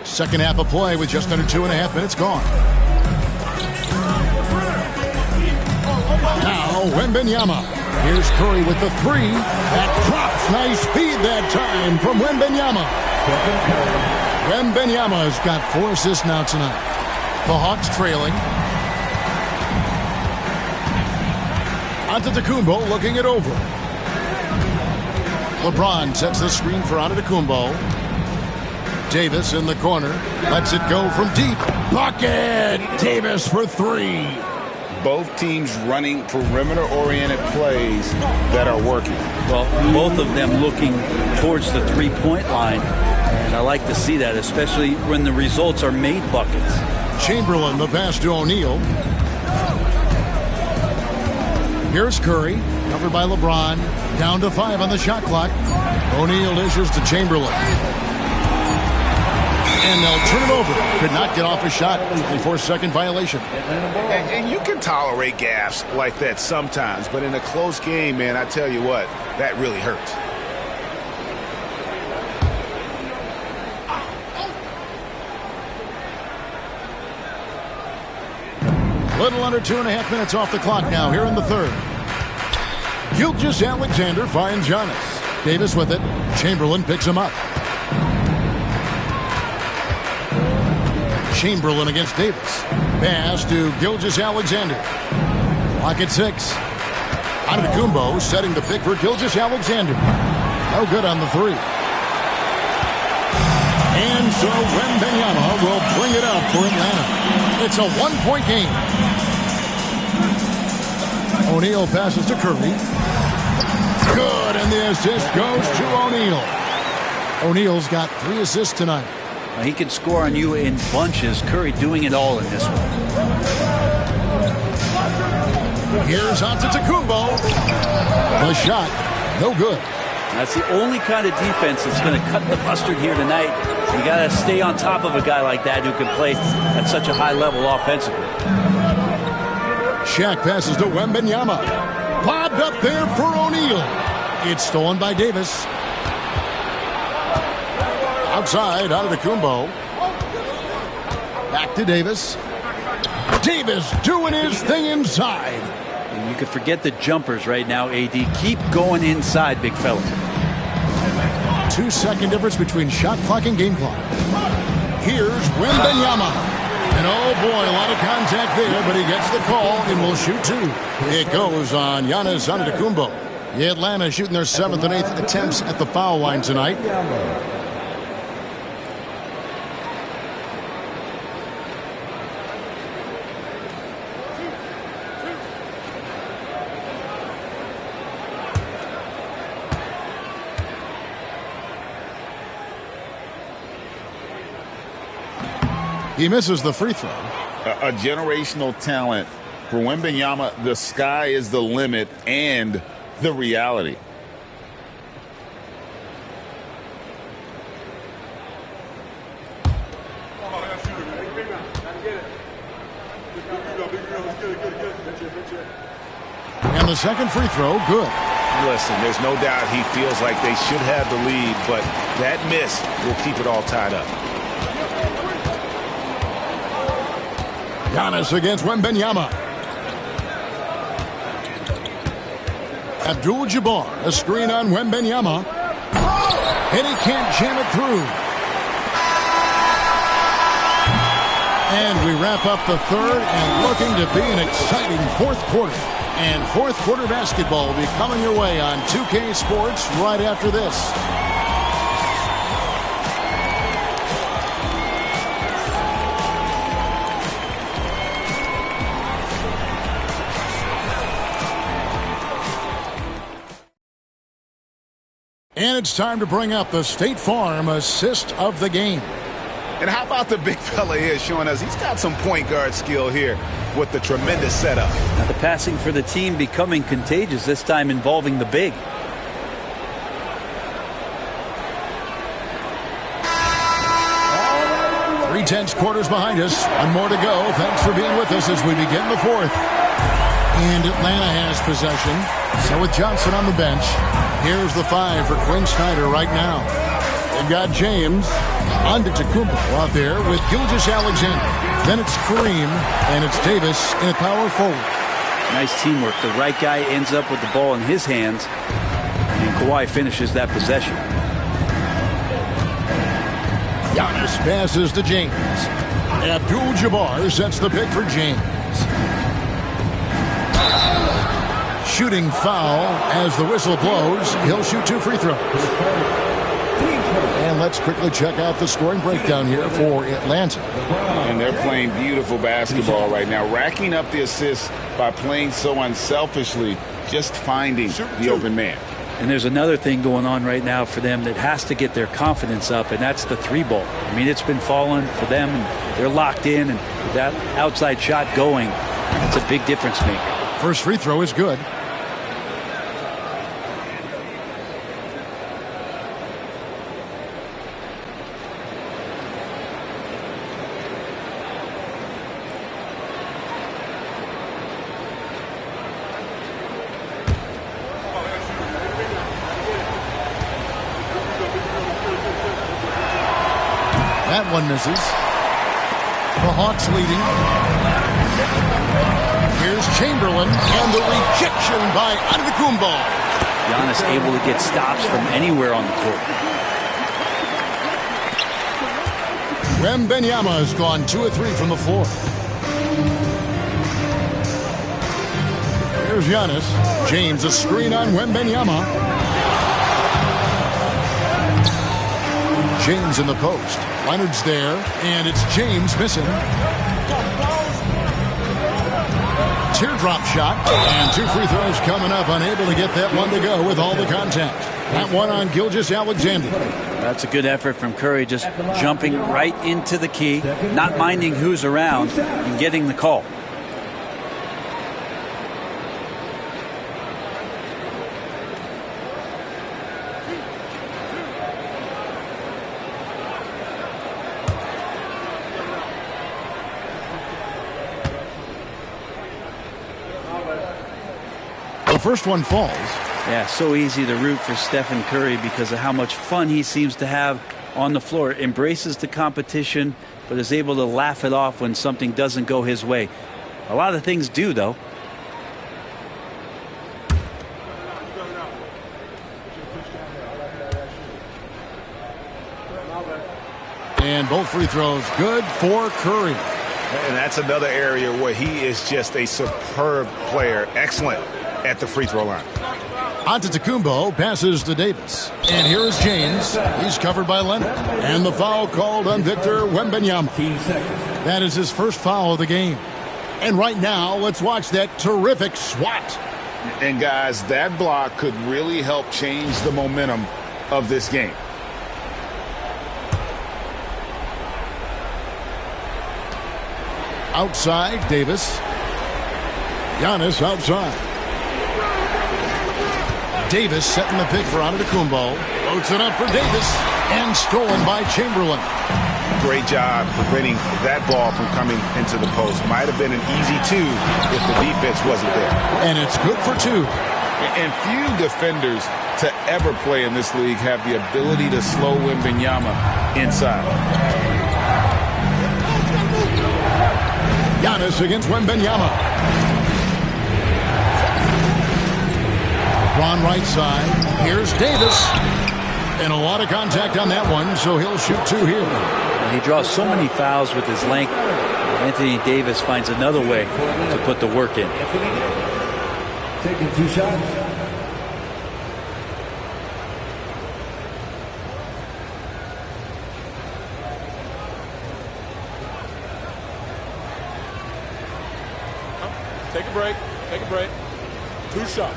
Second half of play with just under 2.5 minutes gone. Now, Wembanyama. Here's Curry with the three. That drops. Nice feed that time from Wembanyama. Wembanyama has got 4 assists now tonight. The Hawks trailing. Antetokounmpo looking it over. LeBron sets the screen for Antetokounmpo. Davis in the corner. Lets it go from deep. Bucket! Davis for 3. Both teams running perimeter-oriented plays that are working. Well, both of them looking towards the three-point line. And I like to see that, especially when the results are made buckets. Chamberlain, the pass to O'Neal. Here's Curry, covered by LeBron. Down to 5 on the shot clock. O'Neal dishes to Chamberlain. And they'll turn it over. Could not get off a shot. 24-second violation. And you can tolerate gaffes like that sometimes, but in a close game, man, I tell you what, that really hurts. Little under 2.5 minutes off the clock now here in the third. Gilgeous-Alexander finds Giannis. Davis with it. Chamberlain picks him up. Chamberlain against Davis. Pass to Gilgeous-Alexander. Clock at 6. Antetokounmpo setting the pick for Gilgeous-Alexander. No good on the 3. And so Wembanyama will bring it up for Atlanta. It's a 1-point game. O'Neal passes to Curry. Good, and the assist goes to O'Neal. O'Neal's got 3 assists tonight. He can score on you in bunches. Curry doing it all in this one. Here's Antetokounmpo. The shot, no good. That's the only kind of defense that's going to cut the mustard here tonight. You got to stay on top of a guy like that who can play at such a high level offensively. Shaq passes to Wembanyama. Lobbed up there for O'Neal. It's stolen by Davis. Outside, Antetokounmpo. Back to Davis. Davis doing his thing inside. And you could forget the jumpers right now, AD. Keep going inside, big fella. 2-second difference between shot clock and game clock. Here's Wembanyama. And oh boy, a lot of contact there, but he gets the call and will shoot 2. It goes on Giannis Antetokounmpo. Atlanta shooting their 7th and 8th attempts at the foul line tonight. He misses the free throw. A generational talent for Wembanyama. The sky is the limit and the reality. And the second free throw, good. Listen, there's no doubt he feels like they should have the lead, but that miss will keep it all tied up. Giannis against Wembanyama. Abdul-Jabbar, a screen on Wembanyama. And he can't jam it through. And we wrap up the third and looking to be an exciting fourth quarter. And fourth quarter basketball will be coming your way on 2K Sports right after this. And it's time to bring up the State Farm assist of the game. And how about the big fella here showing us he's got some point guard skill here with the tremendous setup. Now the passing for the team becoming contagious, this time involving the big. Three-tenths quarters behind us. One more to go. Thanks for being with us as we begin the fourth. And Atlanta has possession. So with Johnson on the bench, here's the 5 for Quinn Snyder right now. They've got James Antetokounmpo out there with Gilgeous-Alexander. Then it's Kareem, and it's Davis in at power forward. Nice teamwork. The right guy ends up with the ball in his hands, and Kawhi finishes that possession. Giannis passes to James. Abdul-Jabbar sets the pick for James. Shooting foul as the whistle blows. He'll shoot 2 free throws. And let's quickly check out the scoring breakdown here for Atlanta. And they're playing beautiful basketball right now, racking up the assists by playing so unselfishly, just finding the open man. And there's another thing going on right now for them that has to get their confidence up, and that's the 3-ball. I mean, it's been falling for them, and they're locked in, and with that outside shot going, it's a big difference maker. First free throw is good. That one misses. The Hawks leading. Here's Chamberlain, and the rejection by Antetokounmpo. Giannis able to get stops from anywhere on the court. Wembanyama has gone 2 of 3 from the floor. Here's Giannis. James, a screen on Wembanyama. James in the post. Leonard's there, and it's James missing. Teardrop shot, and 2 free throws coming up. Unable to get that one to go with all the contact. That one on Gilgeous-Alexander. That's a good effort from Curry, just jumping right into the key, not minding who's around, and getting the call. The first one falls. Yeah, so easy to root for Stephen Curry because of how much fun he seems to have on the floor. Embraces the competition, but is able to laugh it off when something doesn't go his way. A lot of things do, though. And both free throws good for Curry. And that's another area where he is just a superb player. Excellent at the free throw line. Antetokounmpo passes to Davis. And here is James. He's covered by Leonard. And the foul called on Victor Wembanyama. That is his first foul of the game. And right now, let's watch that terrific swat. And guys, that block could really help change the momentum of this game. Outside, Davis. Giannis outside. Davis setting the pick for Antetokounmpo. Floats it up for Davis. And stolen by Chamberlain. Great job preventing that ball from coming into the post. Might have been an easy 2 if the defense wasn't there. And it's good for 2. And few defenders to ever play in this league have the ability to slow Wembanyama inside. Giannis against Wembanyama. Ron right side. Here's Davis. And a lot of contact on that one, so he'll shoot 2 here. He draws so many fouls with his length. Anthony Davis finds another way to put the work in. Taking 2 shots. Take a break. Take a break. 2 shots.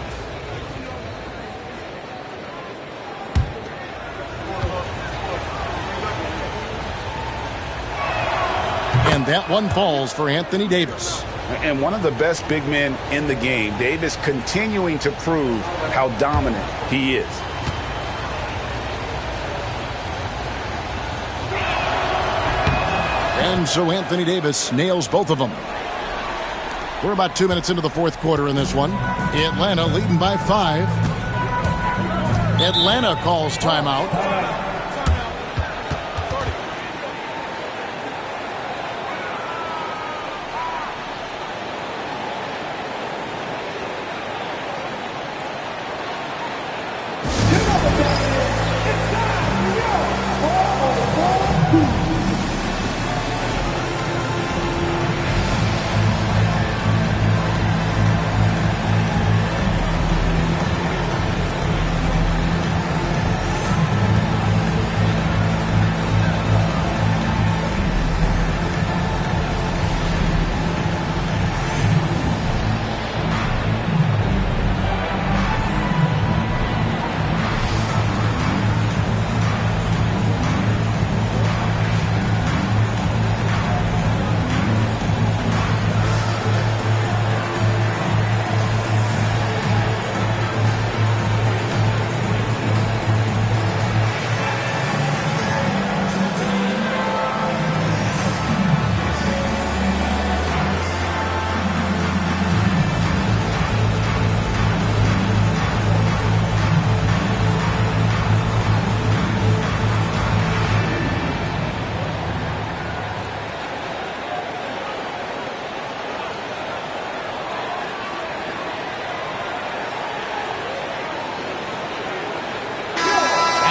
And that one falls for Anthony Davis. And one of the best big men in the game, Davis continuing to prove how dominant he is. And so Anthony Davis nails both of them. We're about 2 minutes into the fourth quarter in this one. Atlanta leading by 5. Atlanta calls timeout.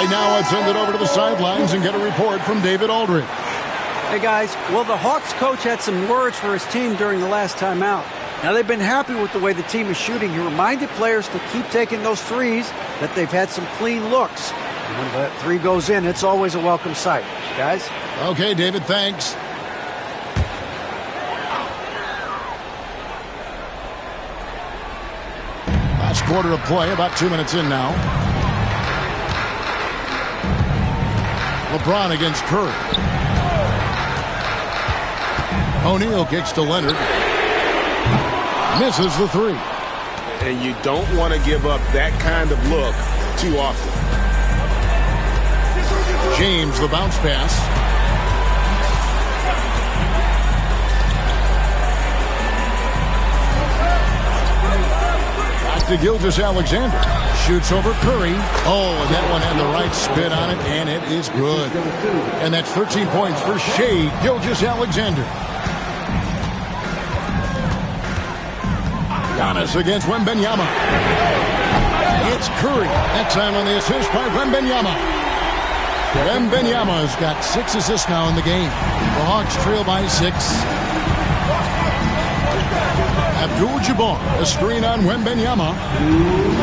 now let's send it over to the sidelines and get a report from David Aldridge. Hey, guys. Well, the Hawks coach had some words for his team during the last time out. Now, they've been happy with the way the team is shooting. He reminded players to keep taking those threes, that they've had some clean looks. And when that three goes in, it's always a welcome sight. Guys? Okay, David, thanks. Last quarter of play, about 2 minutes in now. LeBron against Curry. O'Neal kicks to Leonard. Misses the three. And you don't want to give up that kind of look too often. James, the bounce pass. Back to Gilgeous-Alexander. Shoots over Curry. Oh, and that one had the right spin on it, and it is good. And that's 13 points for Shai Gilgeous-Alexander. Giannis against Wembanyama. It's Curry. That time on the assist by Wembanyama. Wembanyama's got 6 assists now in the game. The Hawks trail by 6. Abdul-Jabbar, a screen on Wembanyama.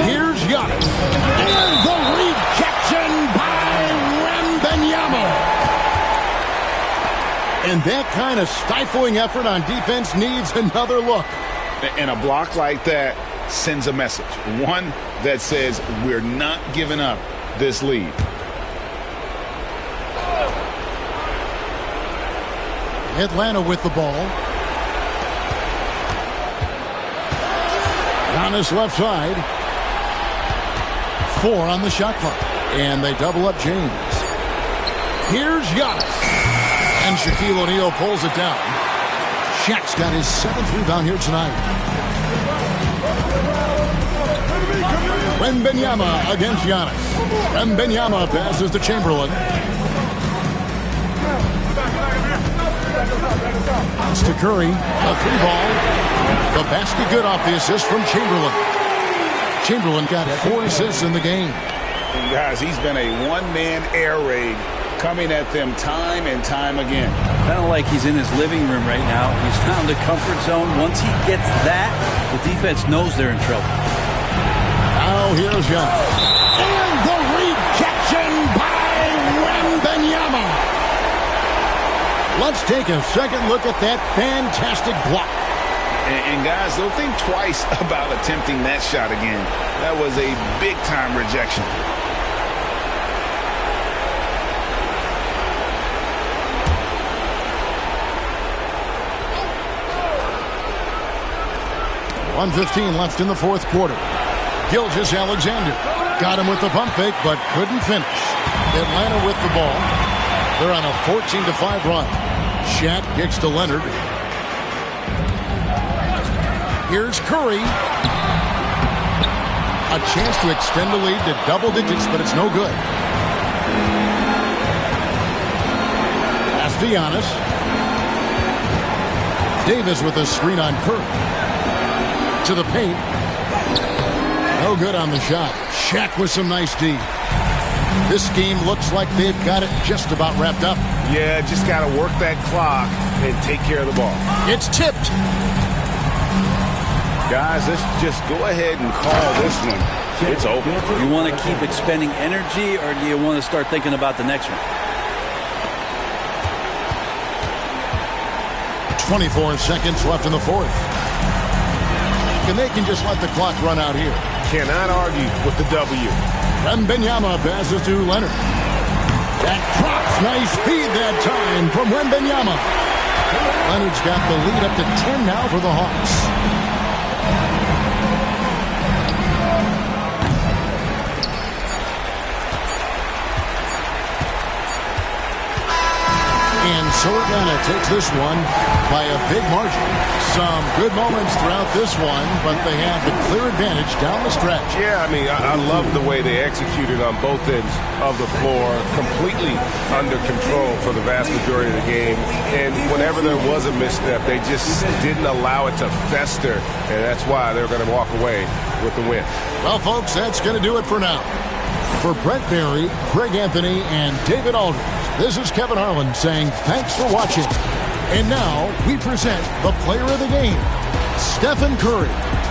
Here's Giannis. And the rejection by Wembanyama. And that kind of stifling effort on defense needs another look. And a block like that sends a message. One that says we're not giving up this lead. Atlanta with the ball. Giannis left side. 4 on the shot clock. And they double up James. Here's Giannis. And Shaquille O'Neal pulls it down. Shaq's got his 7th rebound here tonight. Wembanyama against Giannis. Wembanyama passes to Chamberlain. It's to Curry. A 3-ball. The basket good off the assist from Chamberlain. Chamberlain got 4 assists in the game. And guys, he's been a one-man air raid coming at them time and time again. Kind of like he's in his living room right now. He's found a comfort zone. Once he gets that, the defense knows they're in trouble. Now here's Giannis. And the rejection by Wembanyama. Let's take a second look at that fantastic block. And guys, don't think twice about attempting that shot again. That was a big-time rejection. .115 left in the 4th quarter. Gilgeous-Alexander got him with the pump fake, but couldn't finish. Atlanta with the ball. They're on a 14-5 run. Shaq kicks to Leonard. Here's Curry. A chance to extend the lead to double digits, but it's no good. Pass to Giannis. Davis with a screen on Curry. To the paint. No good on the shot. Shaq with some nice D. This game looks like they've got it just about wrapped up. Yeah, just got to work that clock and take care of the ball. It's tipped. Guys, let's just go ahead and call this one. It's over. You want to keep expending energy, or do you want to start thinking about the next one? 24 seconds left in the 4th. And they can just let the clock run out here. Cannot argue with the W. Wembanyama passes to Leonard. That drops. Nice feed that time from Wembanyama. Leonard's got the lead up to 10 now for the Hawks. And so Atlanta takes this one by a big margin. Some good moments throughout this one, but they have the clear advantage down the stretch. Yeah, I mean, I love the way they executed on both ends of the floor, completely under control for the vast majority of the game. And whenever there was a misstep, they just didn't allow it to fester, and that's why they're going to walk away with the win. Well, folks, that's going to do it for now. For Brett Barry, Greg Anthony, and David Aldridge, this is Kevin Harlan saying thanks for watching. And now we present the player of the game, Stephen Curry.